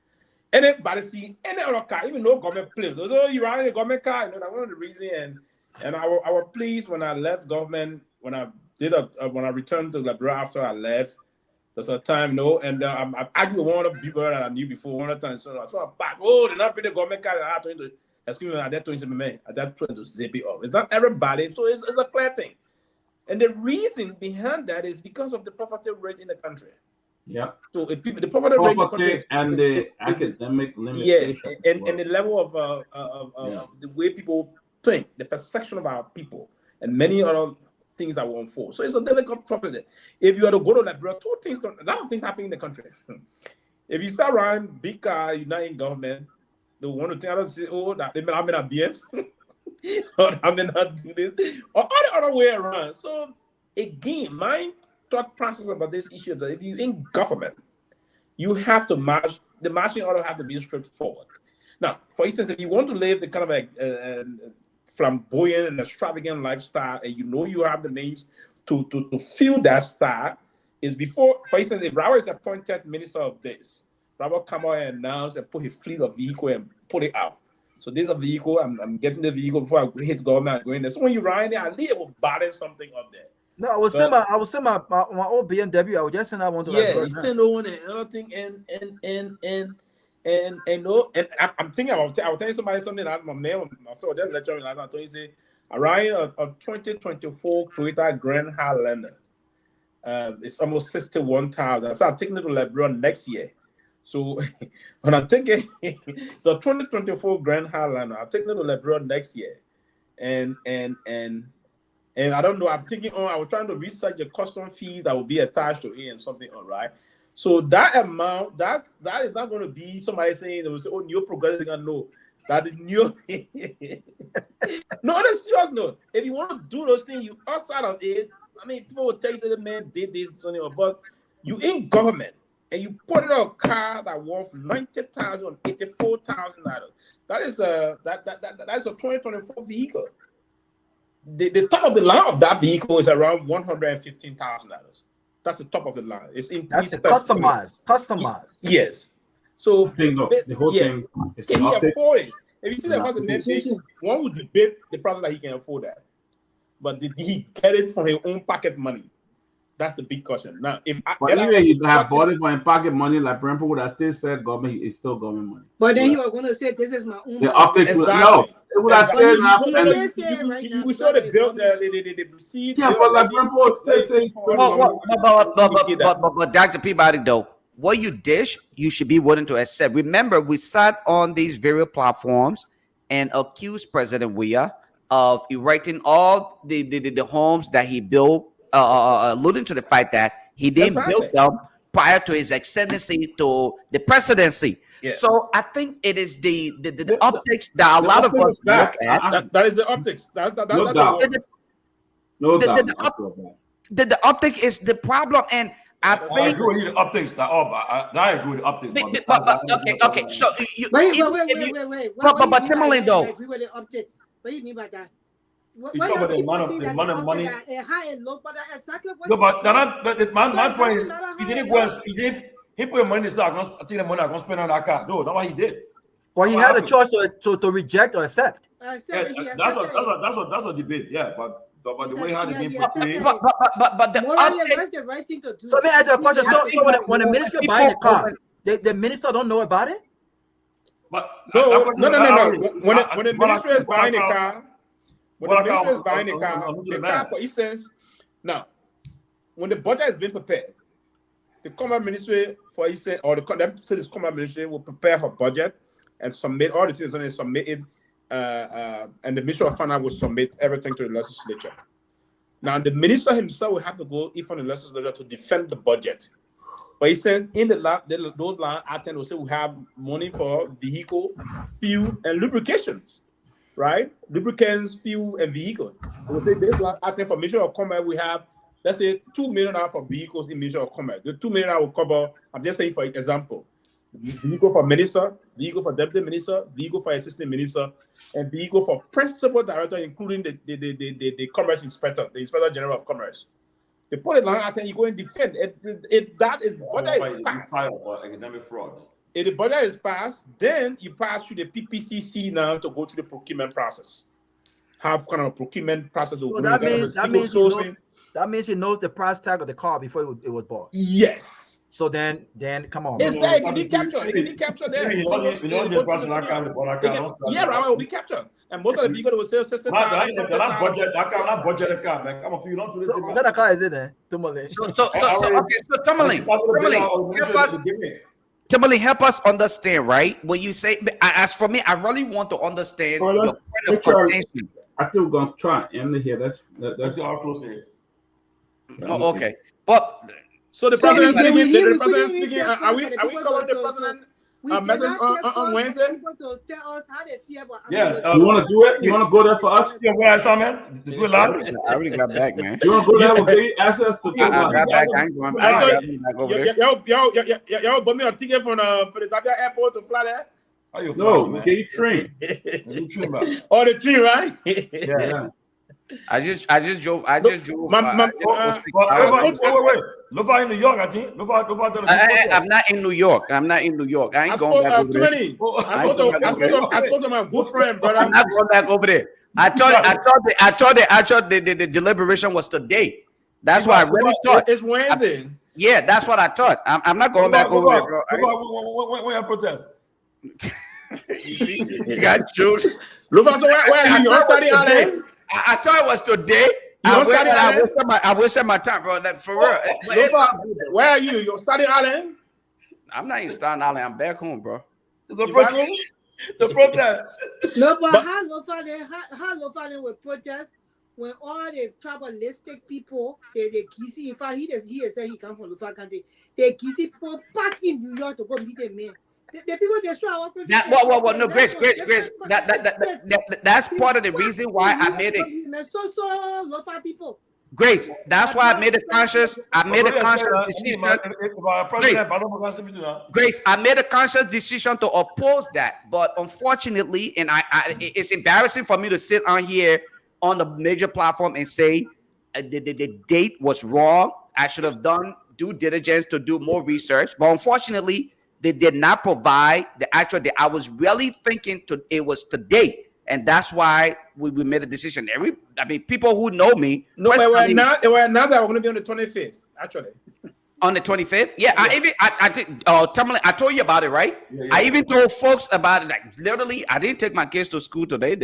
[SPEAKER 8] Anybody see any other car, even no government plane, those you ride in a government car, you know, that's one of the reasons. And I was pleased when I left government, when I returned to Liberia after I left. There's a time, and I argued with one of the people that I knew before one of the times. So I'm back. Oh, they're not paying the government car. I have to excuse me. I had to man. I had to zip it off. It's not everybody, so it's a clear thing. And the reason behind that is because of the poverty rate in the country.
[SPEAKER 1] Yeah.
[SPEAKER 8] So the poverty rate in the country
[SPEAKER 1] and the academic limitations,
[SPEAKER 8] and the level of the way people think, the perception of our people, and many other things that will unfold. So it's a delicate property. If you are to go to Liberia, a lot of things happen in the country. If you start riding big car, you're not in government, they want to tell us, oh, that they may not be a BS, or I may not do this, or the other way around. So again, my thought process about this issue is that if you're in government, you have to march. The marching order have to be straightforward. Now, for instance, if you want to live the kind of a flamboyant and extravagant lifestyle, and you know you have the means to feel that style, is before, for instance, if Rawa is appointed minister of this, Rawa come out and announce and put his fleet of vehicle and put it out. So this is a vehicle, I'm getting the vehicle before I hit government and going there. So when you ride there, at least it will balance something up there.
[SPEAKER 7] No, I was saying my old BMW. I was just saying I want to.
[SPEAKER 8] Yeah, you still know one and other thing, and no, and I'm thinking I was telling somebody something that my name. I saw that lecture last night. I say I ride a 2024 Toyota Grand Highlander. It's almost 61,000. So I'm taking it to Liberia next year. So when I'm thinking, so 2024 Grand Highlander, I'm taking it to Liberia next year, and I don't know. I'm thinking, I was trying to research the custom fees that will be attached to it and something. All right. So that amount, that is not going to be somebody saying they will say, "Oh, new progressive gonna know that is new." No, on a serious note, if you want to do those things, you outside of it. I mean, people will tell you the man did this, but you in government and you put it on a car that worth $90,000 or $84,000. That is a 2024 vehicle. The top of the line of that vehicle is around $115,000. That's the top of the line. It's in.
[SPEAKER 7] That's the customized.
[SPEAKER 8] Yes. So
[SPEAKER 1] the whole thing is
[SPEAKER 8] can he
[SPEAKER 1] optic.
[SPEAKER 8] afford it? If you see that
[SPEAKER 1] Yeah.
[SPEAKER 8] president, one would debate the problem that he can afford that. But did he get it from his own pocket money? That's the big question. Now,
[SPEAKER 1] but even he have bought it for his pocket money, like Brentford would have still said government, it's still government money.
[SPEAKER 5] But then he was going to say, "This is my own."
[SPEAKER 1] The
[SPEAKER 5] money.
[SPEAKER 1] optics, no, it would have said now.
[SPEAKER 8] You saw the bill, the receipt.
[SPEAKER 1] Yeah, but like Brentford still saying.
[SPEAKER 3] But Dr. Peabody, though, what you dish, you should be willing to accept. Remember, we sat on these various platforms and accused President Weah of erecting all the homes that he built, alluding to the fact that he didn't build them prior to his ascendancy to the presidency. Yeah. So I think it is the optics that a lot of us look at.
[SPEAKER 8] That is the optics. That's
[SPEAKER 1] no doubt. No doubt.
[SPEAKER 3] The optic is the problem, and I think
[SPEAKER 2] I agree with the optics. I agree with the optics.
[SPEAKER 3] Okay. So
[SPEAKER 5] wait.
[SPEAKER 3] But Tomalin, though.
[SPEAKER 5] Agree with the optics. What do you mean by that?
[SPEAKER 2] You talk about the amount of money.
[SPEAKER 5] High and low, but exactly what.
[SPEAKER 2] No, but my point is, he put money aside. I think the money I'm gonna spend on that car. No, that's what he did.
[SPEAKER 7] Well, he had a choice to reject or accept.
[SPEAKER 2] That's a debate. Yeah, but the way how they being portrayed.
[SPEAKER 3] But the
[SPEAKER 5] optics, the right thing to do.
[SPEAKER 7] So let me ask you a question. So when the minister buying a car, the minister don't know about it?
[SPEAKER 2] But
[SPEAKER 8] no. When the minister is buying a car. The car, for instance, now, when the budget has been prepared, the Commerce Ministry, for instance, or the Commerce Ministry will prepare her budget and submit all the things and submit it, and the Ministry of Finance will submit everything to the legislature. Now, the minister himself will have to go in front of the legislature to defend the budget. For instance, in those line items, will say we have money for vehicle, fuel, and lubrications. Right? Lubricants, fuel, and vehicle. We say this last item for Ministry of Commerce, we have, let's say, $2 million for vehicles in Ministry of Commerce. The $2 million will cover, I'm just saying for example, vehicle for minister, vehicle for deputy minister, vehicle for assistant minister, and vehicle for principal director, including the commerce inspector, the inspector general of commerce. They put it line item, you go and defend. If that is budget is passed,
[SPEAKER 2] for academic fraud.
[SPEAKER 8] If the budget is passed, then you pass through the PPCC now to go through the procurement process. Have kind of a procurement process.
[SPEAKER 7] So that means he knows the price tag of the car before it was bought.
[SPEAKER 8] Yes.
[SPEAKER 7] So then come on.
[SPEAKER 8] It's there. It can be captured there. Yeah, right. It will be captured. And most of the people will say,
[SPEAKER 2] that budget car, man. Come on, you don't do this.
[SPEAKER 7] What kind of car is it then? Tomalin.
[SPEAKER 3] So Tomalin, Tomalin, help us understand, right? When you say, as for me, I really want to understand your point of contention.
[SPEAKER 1] I think we're gonna try Emily here. That's
[SPEAKER 2] our close here.
[SPEAKER 3] Oh, okay. But
[SPEAKER 8] so the president speaking. Are we covering the president? On Wednesday.
[SPEAKER 5] To tell us how they feel about.
[SPEAKER 2] Yeah,
[SPEAKER 1] you want to do it? You want to go there for us?
[SPEAKER 2] Yeah, go ahead, man. Did you live?
[SPEAKER 3] I already got back, man.
[SPEAKER 1] You want to go there with me? Access to
[SPEAKER 3] I got back. I ain't going back.
[SPEAKER 8] Y'all bought me a ticket for the Togar airport to fly there.
[SPEAKER 1] No, get you train.
[SPEAKER 2] You train, man.
[SPEAKER 8] Oh, the tree, right?
[SPEAKER 2] Yeah.
[SPEAKER 3] I just drove.
[SPEAKER 2] Wait. Lofa in New York, I think.
[SPEAKER 3] I'm not in New York. I ain't going back over there.
[SPEAKER 8] I spoke to my good friend, brother.
[SPEAKER 3] I'm not going back over there. I thought the deliberation was today. That's why I really thought
[SPEAKER 8] it's Wednesday.
[SPEAKER 3] Yeah, that's what I thought. I'm not going back over there, bro.
[SPEAKER 2] When you protest?
[SPEAKER 3] You see, you got jokes.
[SPEAKER 8] Lofa, so where are you? You're studying Ireland?
[SPEAKER 3] I thought it was today. I wasted my time, bro. That for real.
[SPEAKER 8] Where are you? You're studying Ireland?
[SPEAKER 3] I'm not even starting Ireland. I'm back home, bro.
[SPEAKER 2] The protest.
[SPEAKER 5] No, but how Lofa will protest when all the tribalistic people, they kissy. In fact, he said he come from Lofa country. They kissy people back in New York to go meet the men. The people destroy our country.
[SPEAKER 3] No, Grace. That's part of the reason why I made it.
[SPEAKER 5] Lofa people.
[SPEAKER 3] Grace, that's why I made a conscious decision. Grace, I made a conscious decision to oppose that, but unfortunately, and it's embarrassing for me to sit on here on the major platform and say the date was wrong. I should have done due diligence to do more research, but unfortunately, they did not provide the actual day. I was really thinking it was today, and that's why we made a decision. People who know me,
[SPEAKER 8] no, but we're not that we're going to be on the 25th, actually.
[SPEAKER 3] On the 25th, yeah. I did. Tomalin, I told you about it, right? Yeah. I even told folks about it. Like literally, I didn't take my kids to school today.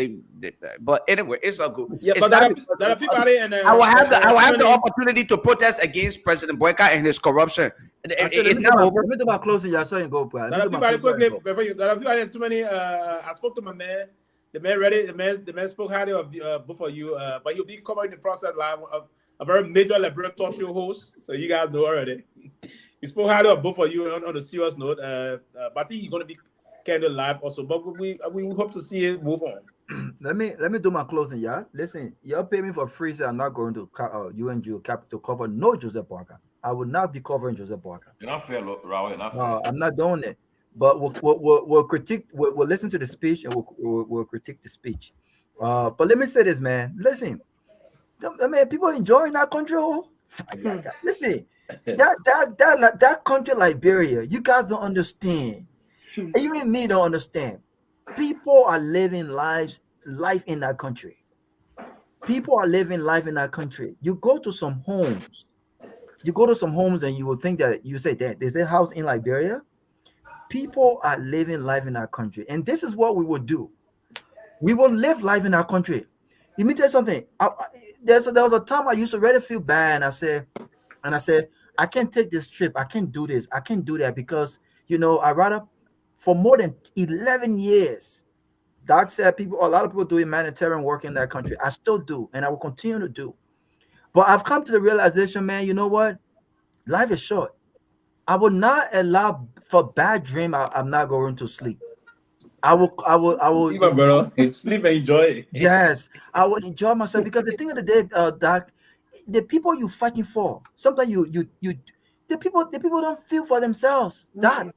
[SPEAKER 3] But anyway, it's all good.
[SPEAKER 8] Yeah, but there are people and
[SPEAKER 3] I will have the opportunity to protest against President Boyka and his corruption. It's not over.
[SPEAKER 7] Let me do my closing. Yeah, so you go, bro.
[SPEAKER 8] There are people quickly before you. There are people too many. I spoke to my man. The man ready. The man spoke highly of both of you. But he'll be covering the process live. A very major Liberian talk show host, so you guys know already. He spoke highly of both of you on a serious note. But I think he's going to be kind of live also. But we hope to see it move on.
[SPEAKER 7] Let me do my closing, yeah. Listen, you're paying me for free, so I'm not going to UNG Capital cover no Joseph Parker. I will not be covering Joseph Parker.
[SPEAKER 2] You're not fair, Raul. You're not fair.
[SPEAKER 7] I'm not doing it. But we'll critique. We'll listen to the speech and we'll critique the speech. But let me say this, man. Listen. I mean, people enjoying that country. Listen, that country, Liberia, you guys don't understand. Even me don't understand. People are living life in that country. People are living life in that country. You go to some homes. And you will think that you say that there's a house in Liberia. People are living life in our country, and this is what we will do. We will live life in our country. Let me tell you something. There was a time I used to really feel bad, and I said, I can't take this trip. I can't do this. I can't do that because I rather for more than 11 years. Doc said a lot of people do humanitarian work in that country. I still do, and I will continue to do. But I've come to the realization, man. You know what? Life is short. I will not allow for bad dream. I'm not going to sleep. I will
[SPEAKER 8] sleep and enjoy it.
[SPEAKER 7] Yes, I will enjoy myself because the thing of the day, Doc, the people you fighting for, sometimes the people don't feel for themselves. Doc,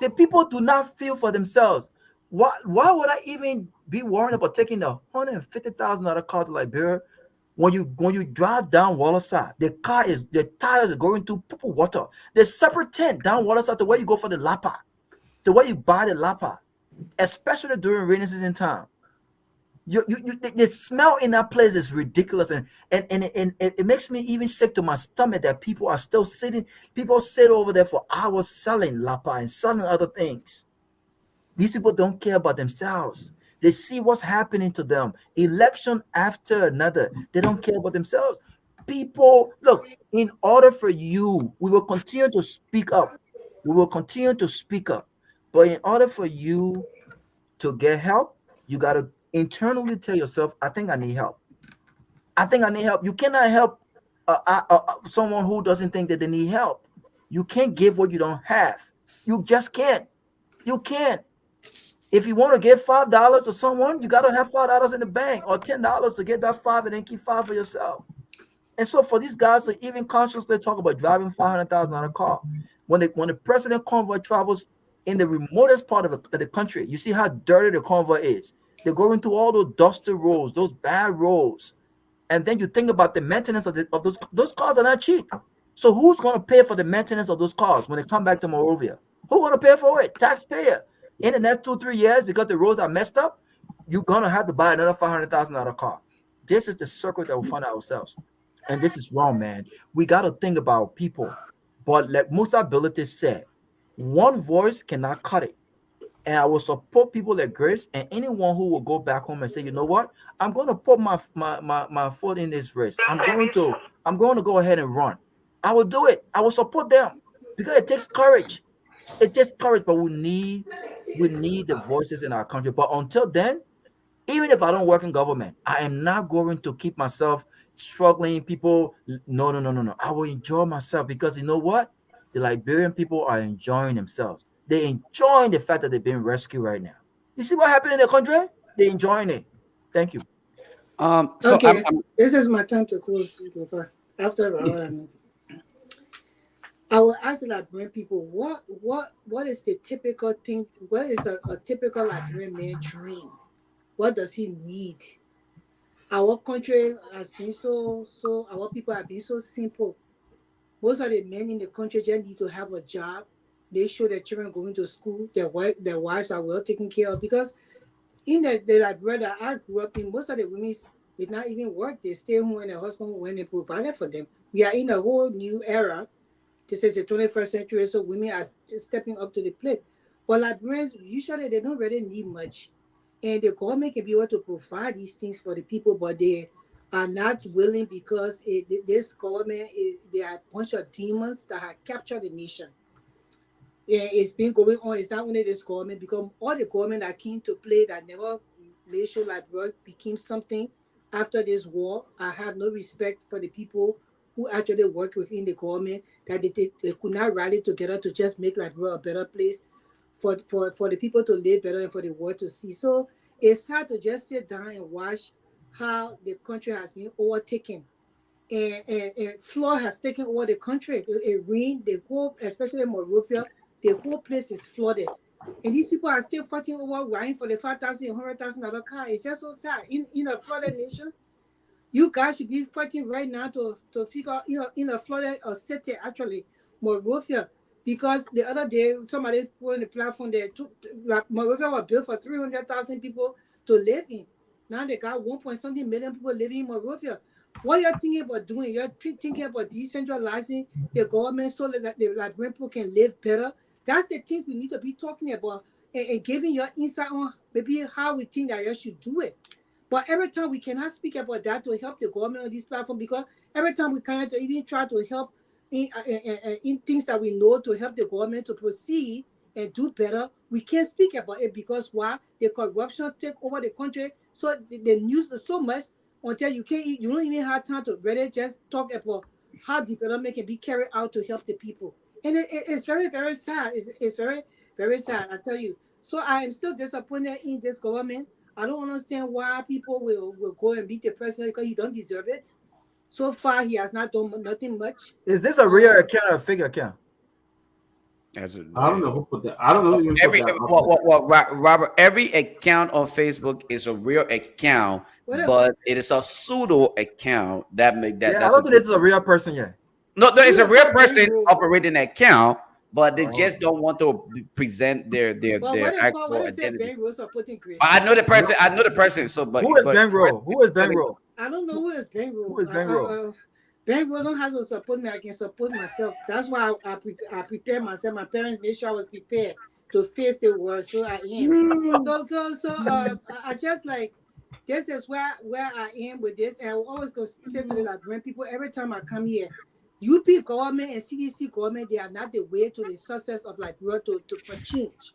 [SPEAKER 7] the people do not feel for themselves. Why would I even be worried about taking the $150,000 car to Liberia when you drive down Waterside? The tires are going through purple water. There's separate tent down Waterside the way you go for the lapa, the way you buy the lapa. Especially during rainy season time, the smell in that place is ridiculous, and it makes me even sick to my stomach that people are still sitting. People sit over there for hours selling lapa and selling other things. These people don't care about themselves. They see what's happening to them, election after another. They don't care about themselves. People, look. In order for you, we will continue to speak up. But in order for you to get help, you got to internally tell yourself, I think I need help. You cannot help someone who doesn't think that they need help. You can't give what you don't have. You just can't. You can't. If you want to give $5 to someone, you got to have $5 in the bank or $10 to get that $5 and then keep $5 for yourself. And so for these guys to even consciously talk about driving $500,000 car, when the president convoy travels in the remotest part of the country, you see how dirty the convoy is. They're going through all those dusty roads, those bad roads. And then you think about the maintenance of those cars are not cheap. So who's going to pay for the maintenance of those cars when they come back to Monrovia? Who's going to pay for it? Taxpayer. In the next 2-3 years, because the roads are messed up, you're going to have to buy another $500,000 car. This is the circle that we find ourselves. And this is wrong, man. We got to think about people. But like Musa Ability said, one voice cannot cut it. And I will support people like Grace and anyone who will go back home and say, you know what? I'm going to put my foot in this race. I'm going to go ahead and run. I will do it. I will support them because it takes courage. It takes courage, but we need the voices in our country. But until then, even if I don't work in government, I am not going to keep myself struggling. People, no. I will enjoy myself because you know what? The Liberian people are enjoying themselves. They're enjoying the fact that they're being rescued right now. You see what happened in the country? They're enjoying it. Thank you.
[SPEAKER 5] Okay, this is my time to close. After I will ask the Liberian people, what is the typical thing? What is a typical Liberian man dream? What does he need? Our country has been so our people have been so simple. most of the men in the country just need to have a job. Make sure their children going to school, their wives are well taken care of. Because in the Liberia that I grew up in, most of the women did not even work. They stay home and their husband when they provided for them. We are in a whole new era. This is the 21st century, so women are stepping up to the plate. But Liberians, usually they don't really need much. And the government can be able to provide these things for the people, but they are not willing because this government, they are a bunch of demons that have captured the nation. Yeah, it's been going on. It's not only this government, because all the government that came to play that never made sure Liberia became something after this war. I have no respect for the people who actually work within the government, that they could not rally together to just make Liberia a better place for the people to live better and for the world to see. So it's hard to just sit down and watch how the country has been overtaken. And flood has taken over the country. It rained, the whole, especially in Monrovia, the whole place is flooded. And these people are still fighting over buying for the $5,000, $100,000 car. It's just so sad. In a flooded nation, you guys should be fighting right now to figure out, in a flooded city, actually, Monrovia. Because the other day, somebody put on the platform there, like Monrovia was built for 300,000 people to live in. Now they got 1 million people living in Monrovia. What you're thinking about doing, you're thinking about decentralizing the government so that the Liberian people can live better. That's the thing we need to be talking about, and giving your insight on maybe how we think that you should do it. But every time we cannot speak about that to help the government on this platform, because every time we cannot even try to help in things that we know to help the government to proceed and do better, we can't speak about it because why? The corruption take over the country. So the news is so much until you don't even have time to really just talk about how development can be carried out to help the people. And it's very, very sad. It's very, very sad, I tell you. So I am still disappointed in this government. I don't understand why people will go and beat the president because he don't deserve it. So far, he has not done nothing much.
[SPEAKER 7] Is this a real account or a fake account?
[SPEAKER 1] I don't know who put that. I don't know who
[SPEAKER 3] Every
[SPEAKER 1] put that.
[SPEAKER 3] Robert, every account on Facebook is a real account, but it is a pseudo account that make that.
[SPEAKER 7] Yeah, I don't think this is a real person yet.
[SPEAKER 3] No, it's a real person operating an account, but they just don't want to present their actual identity. I know the person. I know the person. So, but
[SPEAKER 7] who is Ben Rowe? Who is Ben Rowe?
[SPEAKER 5] I don't know who is Ben Rowe.
[SPEAKER 7] Who is Ben Rowe?
[SPEAKER 5] Ben Rowe don't have to support me. I can support myself. That's why I prepare myself. My parents made sure I was prepared to face the world. So I am. So I just like, this is where I am with this. And I will always go say to the Liberian people every time I come here, UP government and CDC government, they are not the way to the success of Liberia for change.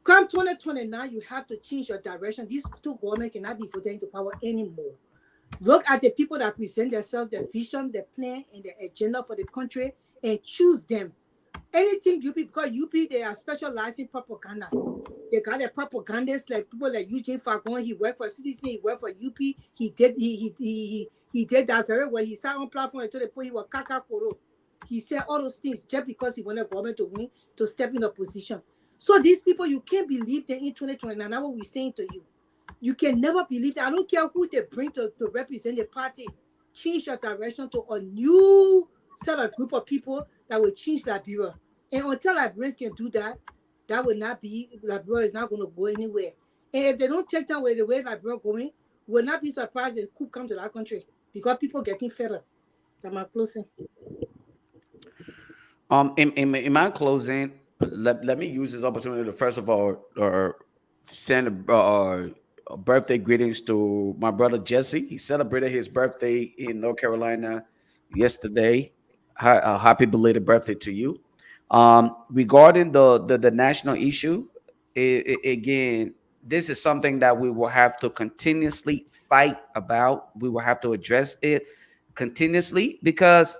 [SPEAKER 5] Come 2029, you have to change your direction. These two governments cannot be voted into power anymore. Look at the people that present themselves, their vision, their plan, and their agenda for the country, and choose them. Anything UP, because UP, they are specialized in propaganda. They got their propagandists, like people like Eugene Fagon. He worked for CDC, he worked for UP. He did that very well. He sat on platform and told the people he was Kaka Koro. He said all those things just because he wanted the government to win, to step in a position. So these people, you can't believe them in 2029. That's what we're saying to you. You can never believe that. I don't care who they bring to represent the party. Change your direction to a new set of group of people that will change Liberia. And until Liberians can do that, that will not be, Liberia is not going to go anywhere. And if they don't take down the way Liberia going, we'll not be surprised if it could come to that country because people getting fed up. That's my closing.
[SPEAKER 3] In my closing, let me use this opportunity to first of all send birthday greetings to my brother Jesse. He celebrated his birthday in North Carolina yesterday. Happy belated birthday to you. Regarding the national issue, again, this is something that we will have to continuously fight about. We will have to address it continuously because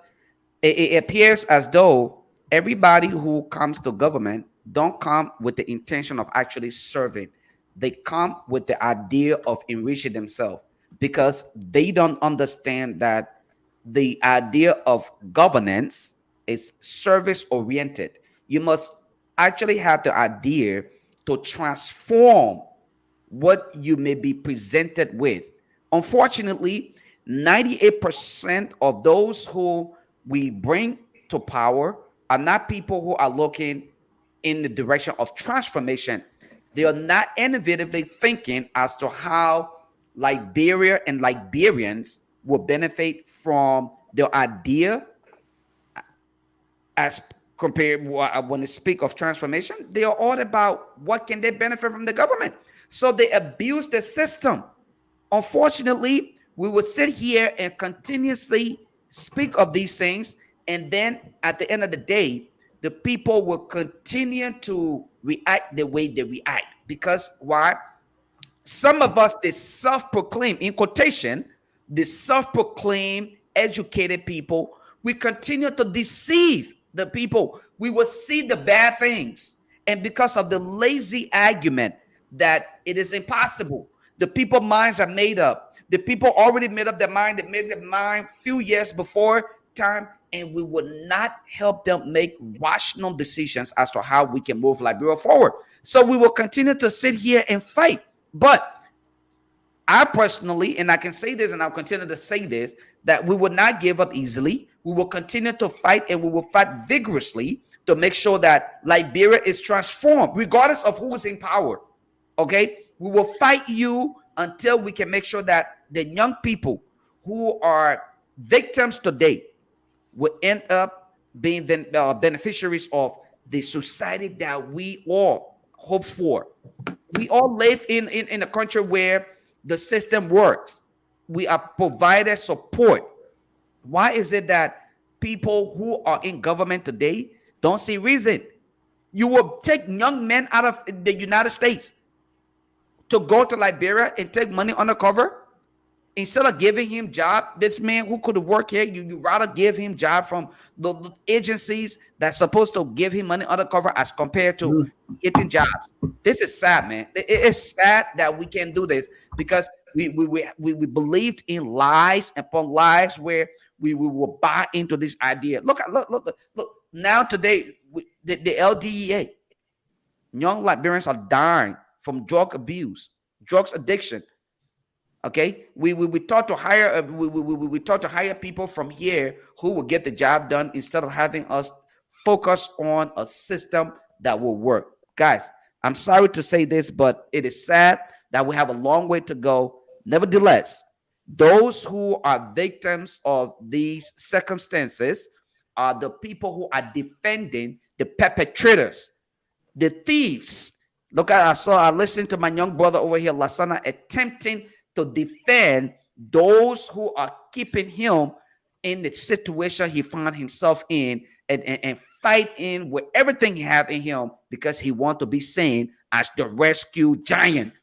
[SPEAKER 3] it appears as though everybody who comes to government don't come with the intention of actually serving. They come with the idea of enriching themselves because they don't understand that the idea of governance is service oriented. You must actually have the idea to transform what you may be presented with. Unfortunately, 98% of those who we bring to power are not people who are looking in the direction of transformation. They are not innovatively thinking as to how Liberia and Liberians will benefit from the idea as compared when they speak of transformation. They are all about what can they benefit from the government. So they abuse the system. Unfortunately, we will sit here and continuously speak of these things, and then at the end of the day, the people will continue to react the way they react. Because why? Some of us, they self-proclaim, in quotation, the self-proclaimed educated people, we continue to deceive the people. We will see the bad things. And because of the lazy argument that it is impossible, the people's minds are made up. The people already made up their mind. They made their mind a few years before time, and we will not help them make rational decisions as to how we can move Liberia forward. So we will continue to sit here and fight. But I personally, and I can say this and I'll continue to say this, that we will not give up easily. We will continue to fight, and we will fight vigorously to make sure that Liberia is transformed, regardless of who is in power. Okay? We will fight you until we can make sure that the young people who are victims today will end up being the beneficiaries of the society that we all hope for. We all live in a country where the system works. We are provided support. Why is it that people who are in government today don't see reason? You will take young men out of the United States to go to Liberia and take money undercover instead of giving him job. This man who could work here, you rather give him job from the agencies that's supposed to give him money undercover as compared to getting jobs. This is sad, man. It is sad that we can do this because we believed in lies upon lies where we will buy into this idea. Look. Now today, the LDEA, young Liberians are dying from drug abuse, drugs addiction. Okay, we thought to hire we thought to hire people from here who will get the job done instead of having us focus on a system that will work. Guys, I'm sorry to say this, but it is sad that we have a long way to go. Nevertheless, those who are victims of these circumstances are the people who are defending the perpetrators, the thieves. Look, I listened to my young brother over here, Lasana, attempting to defend those who are keeping him in the situation he found himself in and fighting with everything he have in him because he wants to be seen as the rescue giant.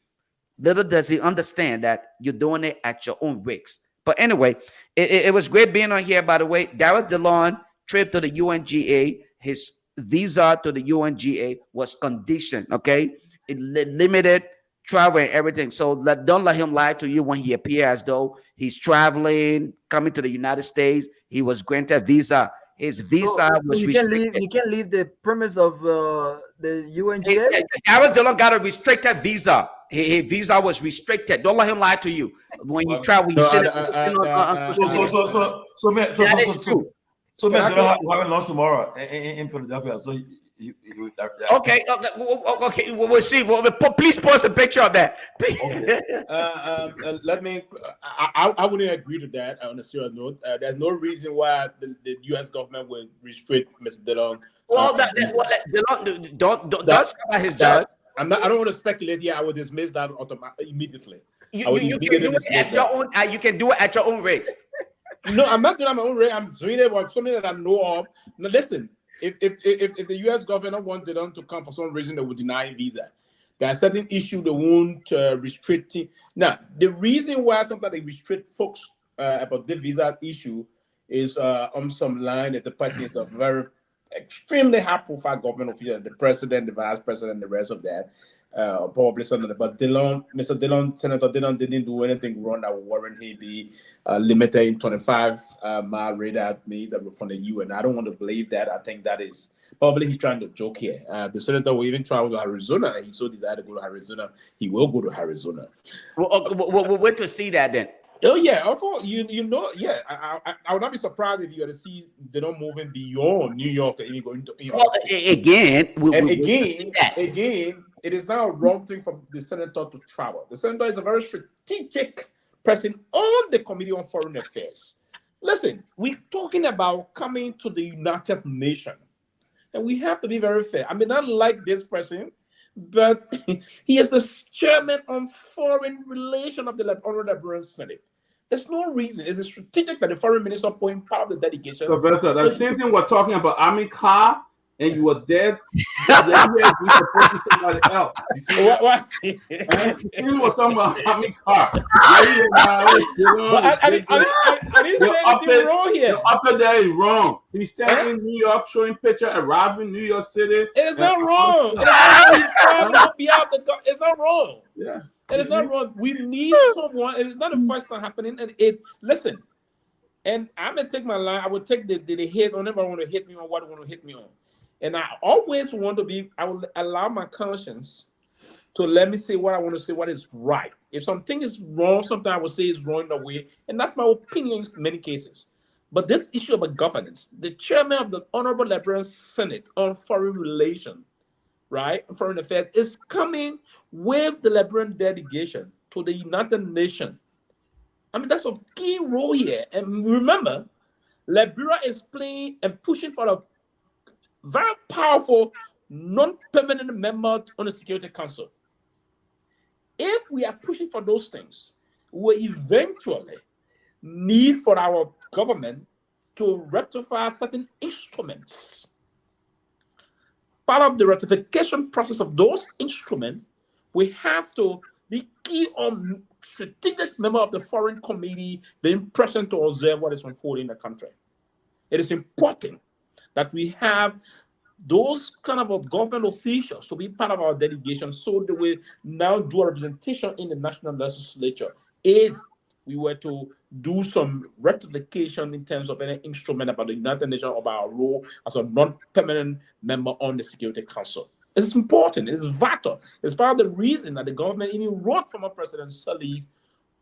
[SPEAKER 3] Little does he understand that you're doing it at your own risk. But anyway, it was great being on here, by the way. Dareth Dillon trip to the UNGA, his visa to the UNGA was conditioned, okay? It limited travel and everything. So don't let him lie to you when he appears as though he's traveling, coming to the United States. He was granted visa. His visa was restricted.
[SPEAKER 7] You can't leave the premise of the UNGA.
[SPEAKER 3] Dareth Dillon got a restricted visa. His visa was restricted. Don't let him lie to you. When you travel, you sit.
[SPEAKER 2] So man, they're having lunch tomorrow in Philadelphia. So
[SPEAKER 3] okay. We'll see. Please post a picture of that.
[SPEAKER 8] Okay. Let me. I wouldn't agree to that. On a serious note, there's no reason why the U.S. government would restrict Mr. Dillon.
[SPEAKER 3] Well, Dillon don't about his judge.
[SPEAKER 8] I don't want to speculate here. I would dismiss that immediately.
[SPEAKER 3] You can do it at your own. You can do it at your own risk.
[SPEAKER 8] No, I'm not doing it at my own rate. I'm doing it with something that I know of. Now, listen, if the U.S. government wanted them to come for some reason, they would deny visa. There are certain issues they won't restrict. Now, the reason why sometimes they restrict folks about the visa issue is on some line that the president is very extremely high profile government official, the president, the vice president, the rest of that. Probably something, but Mr. Dillon, Senator Dillon didn't do anything wrong that would warrant he be limited in 25-mile radar means from the UN. I don't want to believe that. I think that is probably he's trying to joke here. The senator will even travel to Arizona. He so desire to go to Arizona. He will go to Arizona.
[SPEAKER 3] We'll wait to see that then.
[SPEAKER 8] Oh yeah, you know, yeah. I would not be surprised if you were to see they're not moving beyond New York and even going to
[SPEAKER 3] Well, again,
[SPEAKER 8] again, it is now a wrong thing for the senator to travel. The senator is a very strategic person on the Committee on Foreign Affairs. Listen, we're talking about coming to the United Nations, and we have to be very fair. I may not like this person, but he is the chairman on foreign relations of the Honorable Senate. There's no reason. It's a strategic that the foreign minister point part of the dedication.
[SPEAKER 1] Sylvester, the same thing we're talking about Army car, and you were dead. Then we supposed to somebody else. You see
[SPEAKER 8] what?
[SPEAKER 1] We're talking about Army car.
[SPEAKER 8] I didn't say anything wrong here.
[SPEAKER 1] Your upper there is wrong. He's standing in New York showing picture arriving in New York City.
[SPEAKER 8] It is not wrong. It's not wrong.
[SPEAKER 1] Yeah.
[SPEAKER 8] It is not wrong. We need someone. It is not the first time happening. And listen, and I'm gonna take my line. I would take the hit on whoever want to hit me on what want to hit me on. And I always want to be, I will allow my conscience to let me say what I want to say, what is right. If something is wrong, something I will say is wrong in a way, and that's my opinion in many cases. But this issue about governance, the chairman of the Honorable Liberian Senate on Foreign Relations, right, Foreign Affairs, is coming with the Liberian delegation to the United Nations. I mean, that's a key role here. And remember, Liberia is playing and pushing for a very powerful non-permanent member on the Security Council. If we are pushing for those things, we eventually need for our government to ratify certain instruments. Part of the ratification process of those instruments, we have to be key on strategic member of the Foreign Committee being present to observe what is unfolding in the country. It is important that we have those kind of government officials to be part of our delegation so that we now do a representation in the national legislature if we were to do some rectification in terms of any instrument about the United Nations of our role as a non-permanent member on the Security Council. It's important, it's vital. It's part of the reason that the government even wrote former President Salif,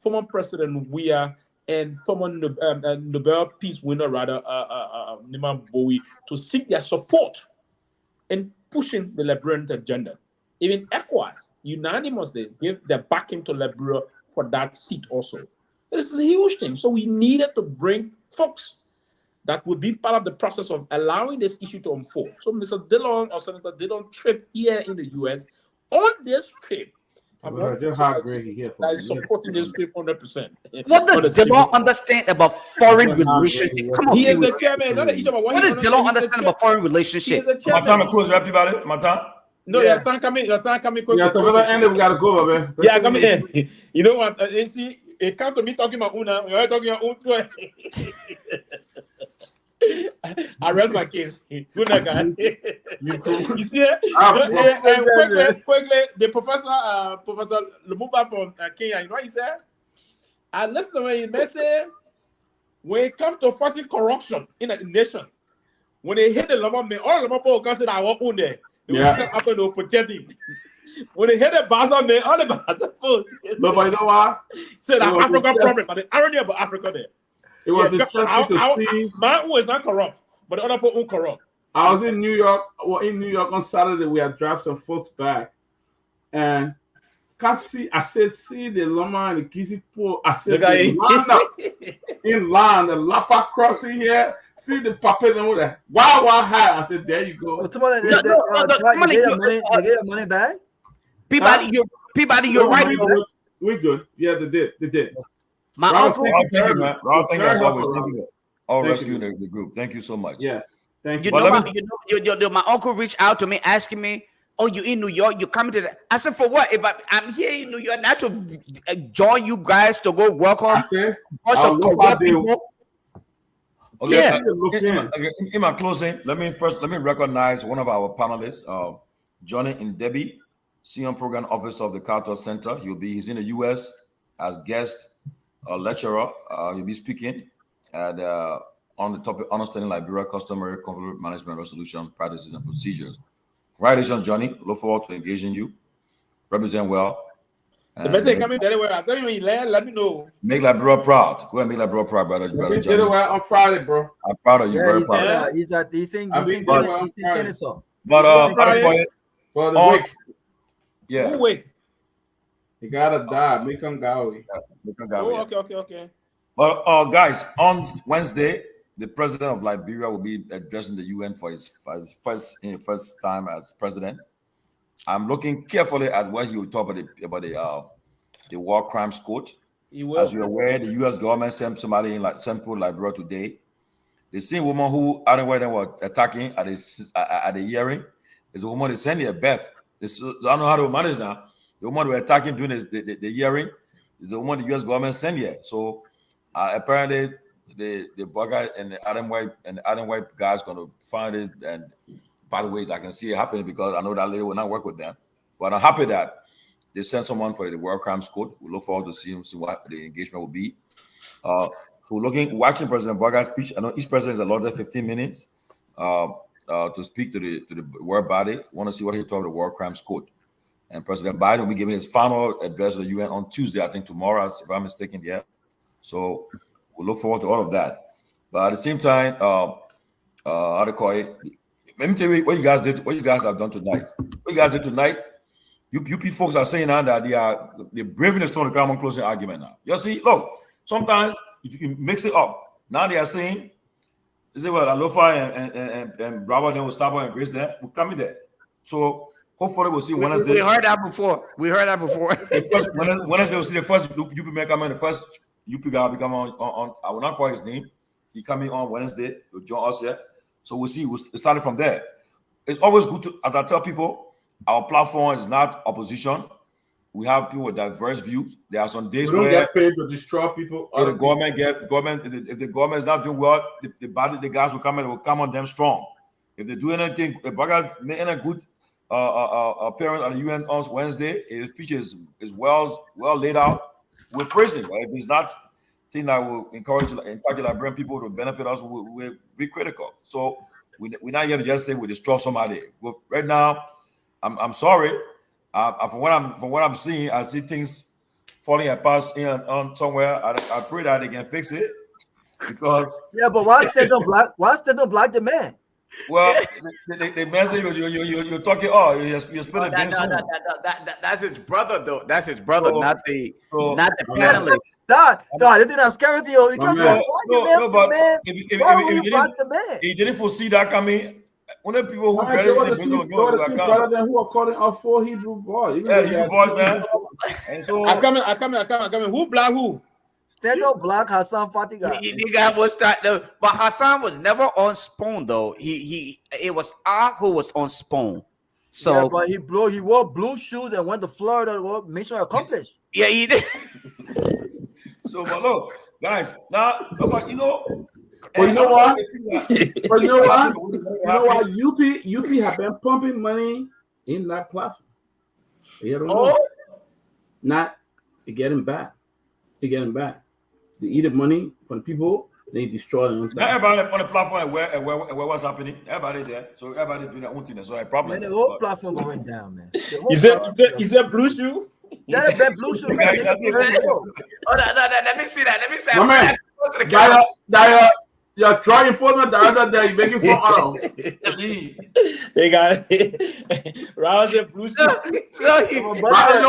[SPEAKER 8] former President Weah, and former Nobel Peace winner, Nyenwolo Bowie, to seek their support in pushing the Liberian agenda. Even ECOWAS unanimously gave their backing to Liberia for that seat also. It is a huge thing. So we needed to bring folks that would be part of the process of allowing this issue to unfold. So Mr. Dillon or Senator Dillon trip here in the US on this trip. I'm supporting this trip 100%.
[SPEAKER 3] What does Dillon understand about foreign relationship? Come on,
[SPEAKER 8] he is the chairman.
[SPEAKER 3] What does Dillon understand about foreign relationship?
[SPEAKER 2] My time to close everybody. My time.
[SPEAKER 8] No, your time coming. Your time coming quick.
[SPEAKER 1] Yeah, so by the end we gotta go, man.
[SPEAKER 8] Yeah, come in. You know what? You see, it comes to me talking about Una. You're talking about Una. I read my case. Good night, guy. You see, quickly, the Professor Lumumba from Kenya, you know what he said? I listen to what he said. When it comes to fighting corruption in a nation, when they hit the Lumumba, all the Lumumba guys said, I want on there. They will protect him. When they hit the Baza, man, all the Baza.
[SPEAKER 1] No, but you know what?
[SPEAKER 8] Said an African problem, but the irony about Africa there.
[SPEAKER 1] It was interesting to see.
[SPEAKER 8] My own is not corrupt, but the other people are corrupt. I
[SPEAKER 1] was in New York. Well, in New York on Saturday, we had dropped some folks back, and can't see. I said, see the Loma and the Gizi pool. I said, in line, the Lapa crossing here. See the puppet and with that wow hat. I said, there you go.
[SPEAKER 7] They get your money back.
[SPEAKER 3] Peabody, you're right.
[SPEAKER 1] We're good. Yeah, they did.
[SPEAKER 3] My uncle.
[SPEAKER 2] Thank you, man. Rob, thank you as always. Thank you. All rescuing the group. Thank you so much.
[SPEAKER 1] Yeah. Thank you.
[SPEAKER 3] My uncle reached out to me asking me, oh, you in New York? You coming to that? I said, for what? If I'm here in New York, not to join you guys to go welcome a bunch of corrupt people.
[SPEAKER 2] Okay, yeah. In my closing, let me recognize one of our panelists, Johnny Ndebi, Senior Program Officer of the Carter Center. He's in the U.S. as guest lecturer. He'll be speaking at on the topic understanding Liberia customary conflict management resolution practices and procedures. Congratulations, Johnny. Look forward to engaging you. Represent well.
[SPEAKER 8] The message coming Delaware. I tell you when you land, let me know.
[SPEAKER 2] Make Liberia proud. Go ahead and make Liberia proud, brother.
[SPEAKER 1] I'll be Delaware on Friday, bro.
[SPEAKER 2] I'm proud of you.
[SPEAKER 7] Yeah,
[SPEAKER 2] Very proud.
[SPEAKER 7] he's in Kennesaw.
[SPEAKER 2] But
[SPEAKER 1] for the week.
[SPEAKER 2] Yeah.
[SPEAKER 8] Who week?
[SPEAKER 1] He gotta die. Myean Gawi.
[SPEAKER 8] Okay.
[SPEAKER 2] But guys, on Wednesday, the president of Liberia will be addressing the UN for his first time as president. I'm looking carefully at what he will talk about the war crimes court. As you're aware, the U.S. government sent somebody in Central Liberia today. The same woman who Adam White were attacking at the hearing is a woman they sent here, Beth. I don't know how to manage now. The woman who were attacking during the hearing is the woman the U.S. government sent here. So apparently the bugger and the Adam White guys going to find it. And by the way, I can see it happening because I know that lady will not work with them. But I'm happy that they sent someone for the War Crimes Court. We look forward to see what the engagement will be. So watching President Bugger's speech. I know each president is allotted 15 minutes to speak to the world body. Want to see what he told the War Crimes Court. And President Biden will be giving his final address to the UN on Tuesday, I think tomorrow, if I'm mistaken. Yeah. So we look forward to all of that. But at the same time, how to call it? Let me tell you what you guys did. What you guys have done tonight. What you guys did tonight. UP folks are saying now that they're braving the storm to come on closing argument now. You see, look, sometimes you mix it up. Now they are saying, is it what Lofa and Bravo then will stop and Grace there? We'll come in there. So hopefully we'll see Wednesday.
[SPEAKER 3] We heard that before.
[SPEAKER 2] Wednesday we'll see the first UP man come in. The first UP guy will come on. I will not call his name. He coming on Wednesday. He'll join us here. So we'll see. We'll start from there. It's always good to, as I tell people, our platform is not opposition. We have people with diverse views. There are some days where
[SPEAKER 1] get paid to destroy people.
[SPEAKER 2] If the government is not doing well, the guys will come and will come on them strong. If they do anything, if Baga make any good appearance at the UN on Wednesday, his speech is well laid out. We're praising. But if it's not thing that will encourage Liberian people to benefit us, we'll be critical. So we're not here to just say we destroy somebody. Right now, I'm sorry. From what I'm seeing, I see things falling apart on somewhere. I pray that they can fix it because
[SPEAKER 7] but why stand up black the man?
[SPEAKER 2] Well, the man say you're talking. You're spilling
[SPEAKER 3] that's his brother though. That's his brother, not the panelist.
[SPEAKER 7] Dad, they didn't have security. You can't
[SPEAKER 2] if he didn't foresee that coming. One of the people who better than
[SPEAKER 1] who are calling out for Hebrew boys.
[SPEAKER 2] Hebrew boys, man. And so
[SPEAKER 8] I coming. Who black who?
[SPEAKER 7] Stand up black Hassan Fatiga.
[SPEAKER 3] The guy was but Hassan was never on Spoon though. It was who was on Spoon. So
[SPEAKER 7] but he wore blue shoes and went to Florida. Mission accomplished.
[SPEAKER 3] Yeah, he did.
[SPEAKER 2] So, but look, guys, now, but you know.
[SPEAKER 1] But you know what? UP have been pumping money in that platform. You don't know. Not getting back. They eat the money from people. They destroy them.
[SPEAKER 2] Everybody on the platform where what's happening. Everybody there. So everybody doing their own thing. So a problem.
[SPEAKER 7] Man, the whole platform going down, man.
[SPEAKER 8] Is that blue shoe?
[SPEAKER 7] That blue shoe.
[SPEAKER 3] Let me see that.
[SPEAKER 1] You're trying for me the other day, making for Arnold.
[SPEAKER 8] They got Raul said blue shoe.
[SPEAKER 3] What did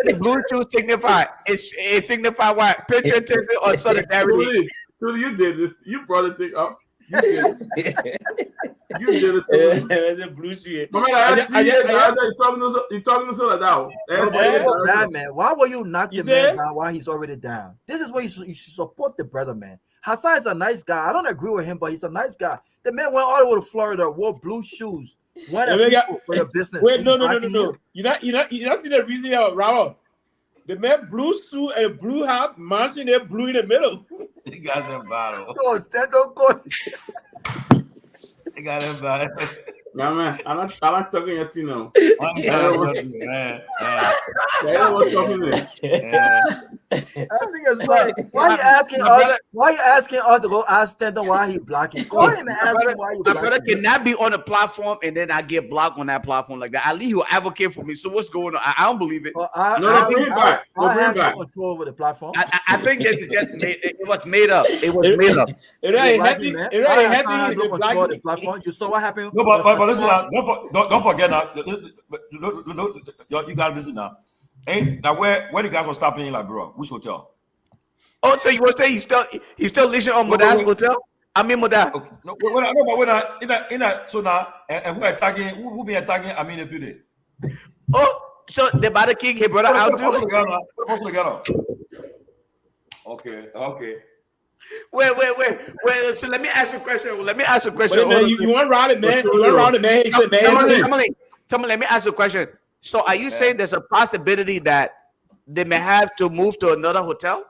[SPEAKER 3] the blue shoe signify? It signified what? Patriotism or solidarity?
[SPEAKER 1] You did this. You brought the thing up. You did it.
[SPEAKER 8] It's a blue shoe.
[SPEAKER 1] You're talking to like that.
[SPEAKER 7] Man, why will you knock the man down while he's already down? This is where you should support the brother, man. Hassan is a nice guy. I don't agree with him, but he's a nice guy. The man went all the way to Florida, wore blue shoes, went for your business.
[SPEAKER 8] Wait, no. You not see the reason of Raul. The man blue suit and blue hat, matching their blue in the middle.
[SPEAKER 2] He got them battle.
[SPEAKER 7] No, stand up, coach.
[SPEAKER 2] He got them battle.
[SPEAKER 1] Yeah, man. I like talking your Tino.
[SPEAKER 2] Man.
[SPEAKER 7] I think it's funny. Why you asking us? Why you asking us to go ask Stanton why he blocking? Call him and ask him why you
[SPEAKER 3] My
[SPEAKER 7] blocking.
[SPEAKER 3] brother cannot be on the platform and then I get blocked on that platform like that. At least he'll advocate for me. So what's going on? I don't believe it.
[SPEAKER 7] Well,
[SPEAKER 1] No,
[SPEAKER 7] I
[SPEAKER 1] bring it back.
[SPEAKER 7] I
[SPEAKER 1] Bring it
[SPEAKER 7] have no
[SPEAKER 1] back.
[SPEAKER 7] control over the platform.
[SPEAKER 3] I think that is just made. It was made up. It was made up.
[SPEAKER 7] No control of the platform. You saw what happened.
[SPEAKER 2] No, but listen now. Don't forget now. You guys listen now. Hey, now where the guys were stopping in Liberia? Which hotel?
[SPEAKER 3] Oh, so you were saying he's still leasing on Moda's hotel? I'm in Moda.
[SPEAKER 2] Okay. No, but in that so now and who attacking? Who be attacking? I mean, if you did.
[SPEAKER 3] Oh, so the Bada King, he brought out too.
[SPEAKER 2] Okay.
[SPEAKER 3] Wait. So let me ask you a question.
[SPEAKER 8] Wait, man, you want around it, man? You want around it, man?
[SPEAKER 3] Tell me, let me ask you a question. So are you saying there's a possibility that they may have to move to another hotel?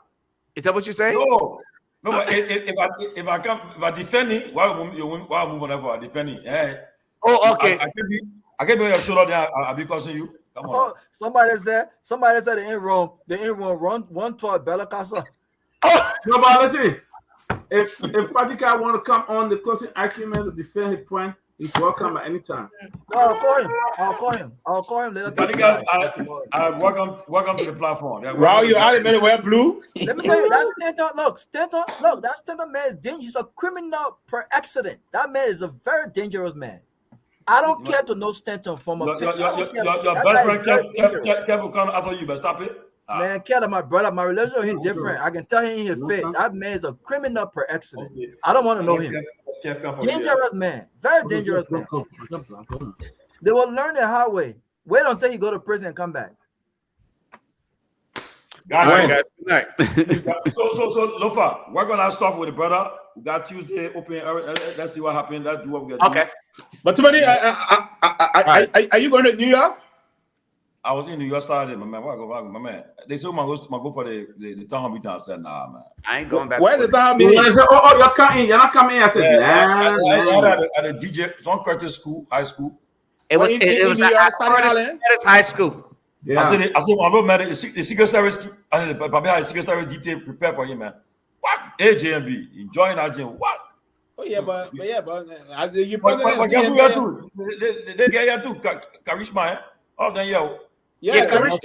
[SPEAKER 3] Is that what you're saying?
[SPEAKER 2] No. But if I defend it, why move on ever defending? Hey.
[SPEAKER 3] Oh, okay.
[SPEAKER 2] I can be your shoulder there. I'll be causing you. Come on.
[SPEAKER 7] Somebody said the in Rome run toward Bella Casa.
[SPEAKER 1] Oh, no, but listen. If Fatika want to come on the closing argument to defend his point, he's welcome at any time.
[SPEAKER 7] I'll call him later.
[SPEAKER 2] Fatikas, welcome to the platform.
[SPEAKER 8] Raul, you out man wear blue?
[SPEAKER 7] Let me tell you, that's Stanton. Look, that Stanton man is dangerous. He's a criminal per accident. That man is a very dangerous man. I don't care to know Stanton from a
[SPEAKER 2] your best friend Kev come after you, but stop it.
[SPEAKER 7] Man, Kehleboe, my brother, my relationship with him different. I can tell him he's fit. That man is a criminal per accident. I don't want to know him. Dangerous man, very dangerous man. They will learn the hard way. Wait until he go to prison and come back.
[SPEAKER 2] Guys, good night. So Lofa, we're gonna start with the brother. We got Tuesday open. Let's see what happened. Let's do what we got.
[SPEAKER 3] Okay.
[SPEAKER 8] But Timothy, are you going to New York?
[SPEAKER 2] I was in New York Saturday, my man. Where I go, my man? They said, go for the town hall meeting. I said, nah, man.
[SPEAKER 3] I ain't going back.
[SPEAKER 8] Where's the town hall meeting?
[SPEAKER 1] Oh, you're coming. You're not coming. I said,
[SPEAKER 2] at a DJ, John Curtis School, high school.
[SPEAKER 3] It was high school.
[SPEAKER 2] Yeah. I said, my bro, man, the Secret Service, and the Secret Service detail prepared for him, man. What? AJMB, enjoying that gym. What?
[SPEAKER 8] Oh, yeah, but you
[SPEAKER 2] but guess who you too? They get here too. Karishma, eh? Oh, then, yo.
[SPEAKER 8] Yeah,
[SPEAKER 7] her first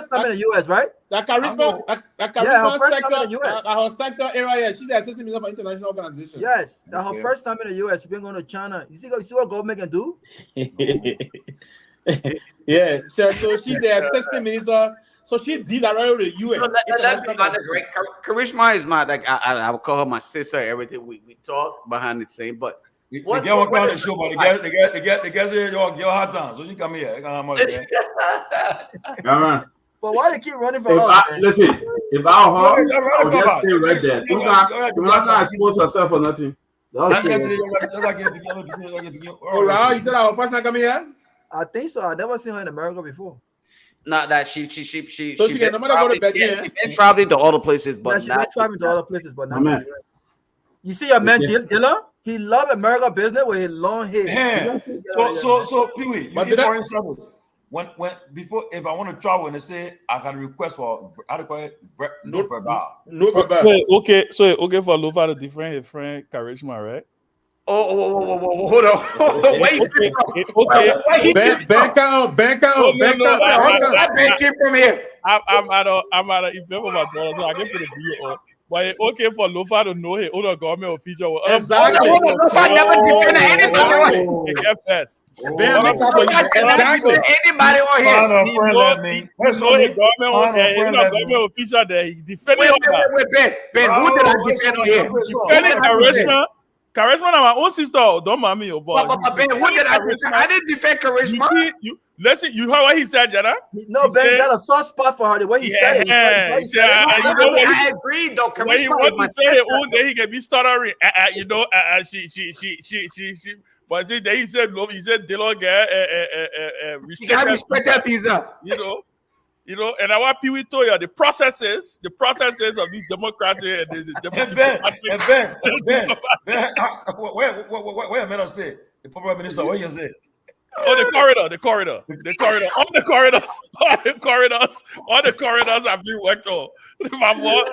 [SPEAKER 7] time in the U.S., right?
[SPEAKER 8] That charisma sector, her sector area. She's the assistant minister for international organization.
[SPEAKER 7] Yes, her first time in the U.S. She's been going to China. You see what government can do?
[SPEAKER 8] Yeah, so she's the assistant minister. So she did already the U.S.
[SPEAKER 3] Let's be honest, right? Karishma is my I would call her my sister. Everything we talk behind the scene, but.
[SPEAKER 2] They get one kind of show, but they get your hard time. So you come here.
[SPEAKER 7] But why they keep running for us?
[SPEAKER 1] Listen, if I were her, I would just stay right there. You're not expose yourself or nothing.
[SPEAKER 8] Oh, Raul, you said our first time coming here?
[SPEAKER 7] I think so. I've never seen her in America before.
[SPEAKER 3] Not that she
[SPEAKER 8] can no matter go to bed here.
[SPEAKER 3] Traveling to all the places, but
[SPEAKER 7] she's been traveling to all the places, but not. You see your man Dylan? He love America business with his long hair.
[SPEAKER 2] Yeah. So Pewee, you need foreign service. When before, if I want to travel and they say I can request for how to call it no verbal.
[SPEAKER 6] Okay, so okay for Lofa to defend his friend Karishma, right?
[SPEAKER 3] Oh, hold on. Wait.
[SPEAKER 6] Okay.
[SPEAKER 8] Bank out. Ben came from here.
[SPEAKER 6] I'm at an event with my brother, so I can put a video on. But it's okay for Lofa to know his own government official.
[SPEAKER 8] Exactly.
[SPEAKER 3] Lofa never defended anybody.
[SPEAKER 8] Exactly.
[SPEAKER 3] Anybody on here?
[SPEAKER 6] Government official there. He defended.
[SPEAKER 3] Wait, Ben. Who did I defend on here?
[SPEAKER 6] Defending Karishma. Karishma, my own sister. Don't mind me, your boy.
[SPEAKER 3] But Ben, who did I defend? I didn't defend Karishma.
[SPEAKER 6] Listen, you heard what he said, Jana?
[SPEAKER 7] No, Ben got a soft spot for her. The way he said it.
[SPEAKER 3] I agree, though.
[SPEAKER 6] When he wants to say her own, then he can be stuttering. She. But then he said, they don't get
[SPEAKER 3] respect visa.
[SPEAKER 6] You know, and I want Pewee told you the processes of these democrats and
[SPEAKER 2] Ben, wait a minute, say the popular minister, what you say?
[SPEAKER 6] Oh, the corridor. On the corridors. I've been worked on. My boy,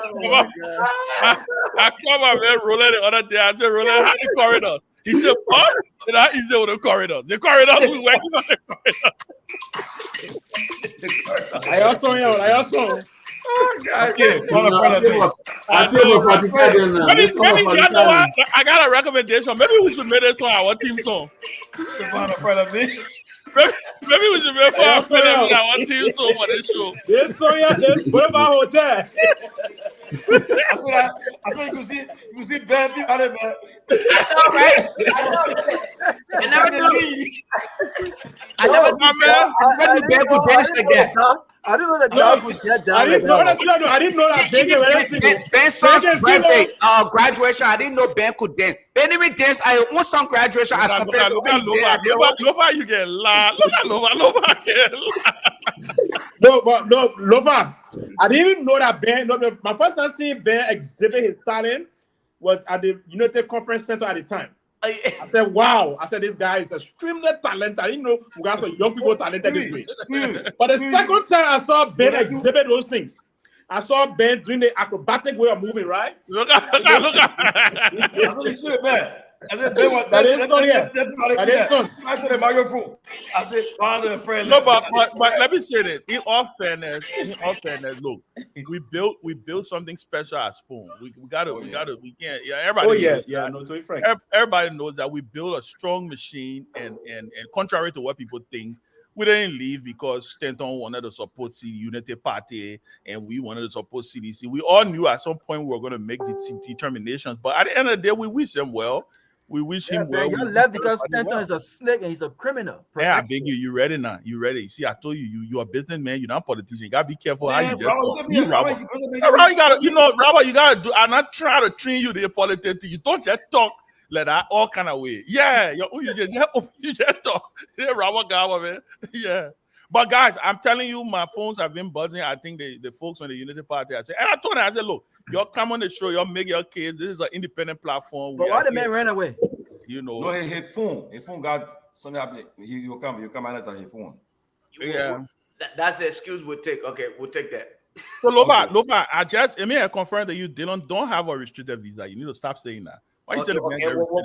[SPEAKER 6] I called my man Roland the other day. I said, Roland, how the corridors? He said, what? And I said, the corridors. The corridors, we working on the corridors.
[SPEAKER 8] I also.
[SPEAKER 6] Oh, God. I got a recommendation. Maybe we should make this one our team song. Maybe we should make our team song for this show.
[SPEAKER 8] This song, what about hotel?
[SPEAKER 2] I said you see Ben Peabody, man.
[SPEAKER 3] Right? I never knew Ben could dance like that.
[SPEAKER 7] I didn't know that dog would get down.
[SPEAKER 8] I didn't know that
[SPEAKER 3] Ben's birthday, graduation. I didn't know Ben could dance. Ben even danced. I want some graduation as compared to
[SPEAKER 6] Lofa, you get loud. Look at Lofa get
[SPEAKER 8] loud. No, Lofa. I didn't even know that Ben. No, my first time seeing Ben exhibit his talent was at the United Conference Center at the time. I said, wow. I said, this guy is extremely talented. I didn't know we got some young people talented this way. But the second time I saw Ben exhibit those things, I saw Ben doing the acrobatic way of moving, right?
[SPEAKER 6] Look.
[SPEAKER 2] I said, Ben, what?
[SPEAKER 8] That is son, yeah. That is son.
[SPEAKER 2] I said, the microphone. I said, father and friend.
[SPEAKER 6] No, but let me say this. In all fairness, look, we built something special at Spoon. We can't. Yeah, everybody.
[SPEAKER 8] No, to be frank.
[SPEAKER 6] Everybody knows that we built a strong machine, and contrary to what people think, we didn't leave because Stanton wanted to support the Unity Party and we wanted to support CDC. We all knew at some point we were going to make the determinations, but at the end of the day, we wish them well. We wish him well.
[SPEAKER 7] You left because Stanton is a snake and he's a criminal.
[SPEAKER 6] Yeah, I beg you. You ready now? You ready? See, I told you're a businessman. You're not a politician. You gotta be careful how you just talk. Robert, you gotta do. I'm not trying to train you to be a politician. You don't just talk like that all kind of way. Yeah, you just talk. Yeah, Robert Garguah, man. Yeah. But guys, I'm telling you, my phones have been buzzing. I think the folks on the Unity Party, I said, and I told them, I said, look, y'all come on the show, y'all make your kids. This is an independent platform.
[SPEAKER 7] But why the man ran away?
[SPEAKER 2] No, his phone got something happening. He'll come out on his phone.
[SPEAKER 3] Yeah. That's the excuse we'll take. Okay, we'll take that.
[SPEAKER 6] So Lofa, I confirm that you, Dylan, don't have a restricted visa. You need to stop saying that. Why you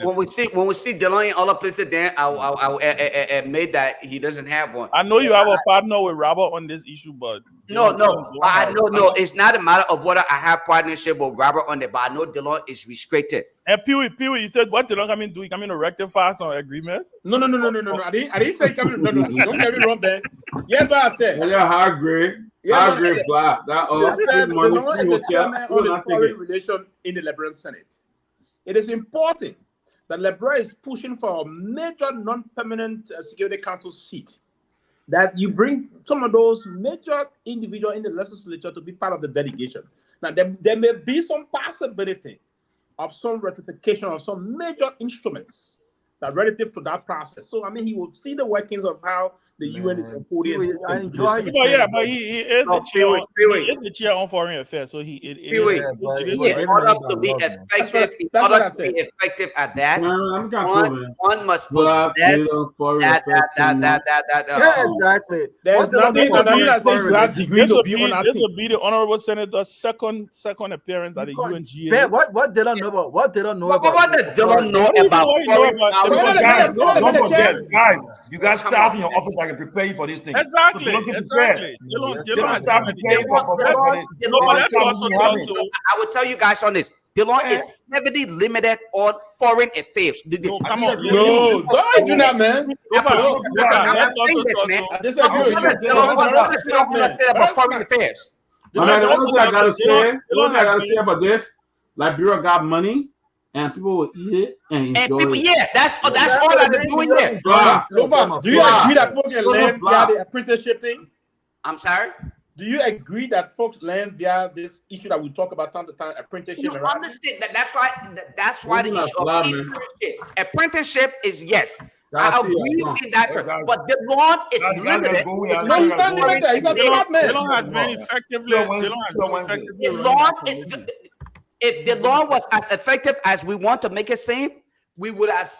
[SPEAKER 3] when we see Dylan in other places, then I'll admit that he doesn't have one.
[SPEAKER 6] I know you have a partner with Robert on this issue, but
[SPEAKER 3] no. It's not a matter of whether I have partnership with Robert on it, but I know Dylan is restricted.
[SPEAKER 6] And Pewee, he said, what Dylan come in do? He come in to rectify some agreements?
[SPEAKER 8] No. I didn't say come in. No. Don't get me wrong, Ben. Yes, what I said.
[SPEAKER 1] Yeah, high grade black. That
[SPEAKER 8] Dylan is the chairman of the foreign relation in the Liberian Senate. It is important that Liberia is pushing for a major non-permanent Security Council seat, that you bring some of those major individuals in the legislature to be part of the delegation. Now, there may be some possibility of some ratification of some major instruments that relative to that process. So, he will see the workings of how the UN is supporting.
[SPEAKER 7] I enjoy it.
[SPEAKER 6] But he is the chair on foreign affairs. So in
[SPEAKER 3] order to be effective at that, one must possess that.
[SPEAKER 7] Yeah, exactly.
[SPEAKER 8] There's nothing that says you have degree to be on that.
[SPEAKER 6] This will be the Honorable Senator's second appearance at the UNGA.
[SPEAKER 7] Ben, what did I know about? What does Dylan know about?
[SPEAKER 2] Don't forget, guys, you got staff in your office that can prepare you for this thing.
[SPEAKER 6] Exactly.
[SPEAKER 2] I
[SPEAKER 3] will tell you guys on this. Dylan is heavily limited on foreign affairs.
[SPEAKER 8] Don't do that, man.
[SPEAKER 3] Foreign affairs.
[SPEAKER 1] The only thing I gotta say about this, Liberia got money. And people will eat it and enjoy it.
[SPEAKER 3] That's all that they're doing there.
[SPEAKER 8] Lofa, do you agree that folks can land via the apprenticeship thing?
[SPEAKER 3] I'm sorry?
[SPEAKER 8] Do you agree that folks land via this issue that we talk about time to time, apprenticeship?
[SPEAKER 3] You understand that that's why the issue of apprenticeship is yes. I agree with that, but the law is limited.
[SPEAKER 8] No, he's not limited. He's a smart man.
[SPEAKER 6] They don't have very effectively.
[SPEAKER 3] If the law was as effective as we want to make it seem, we would have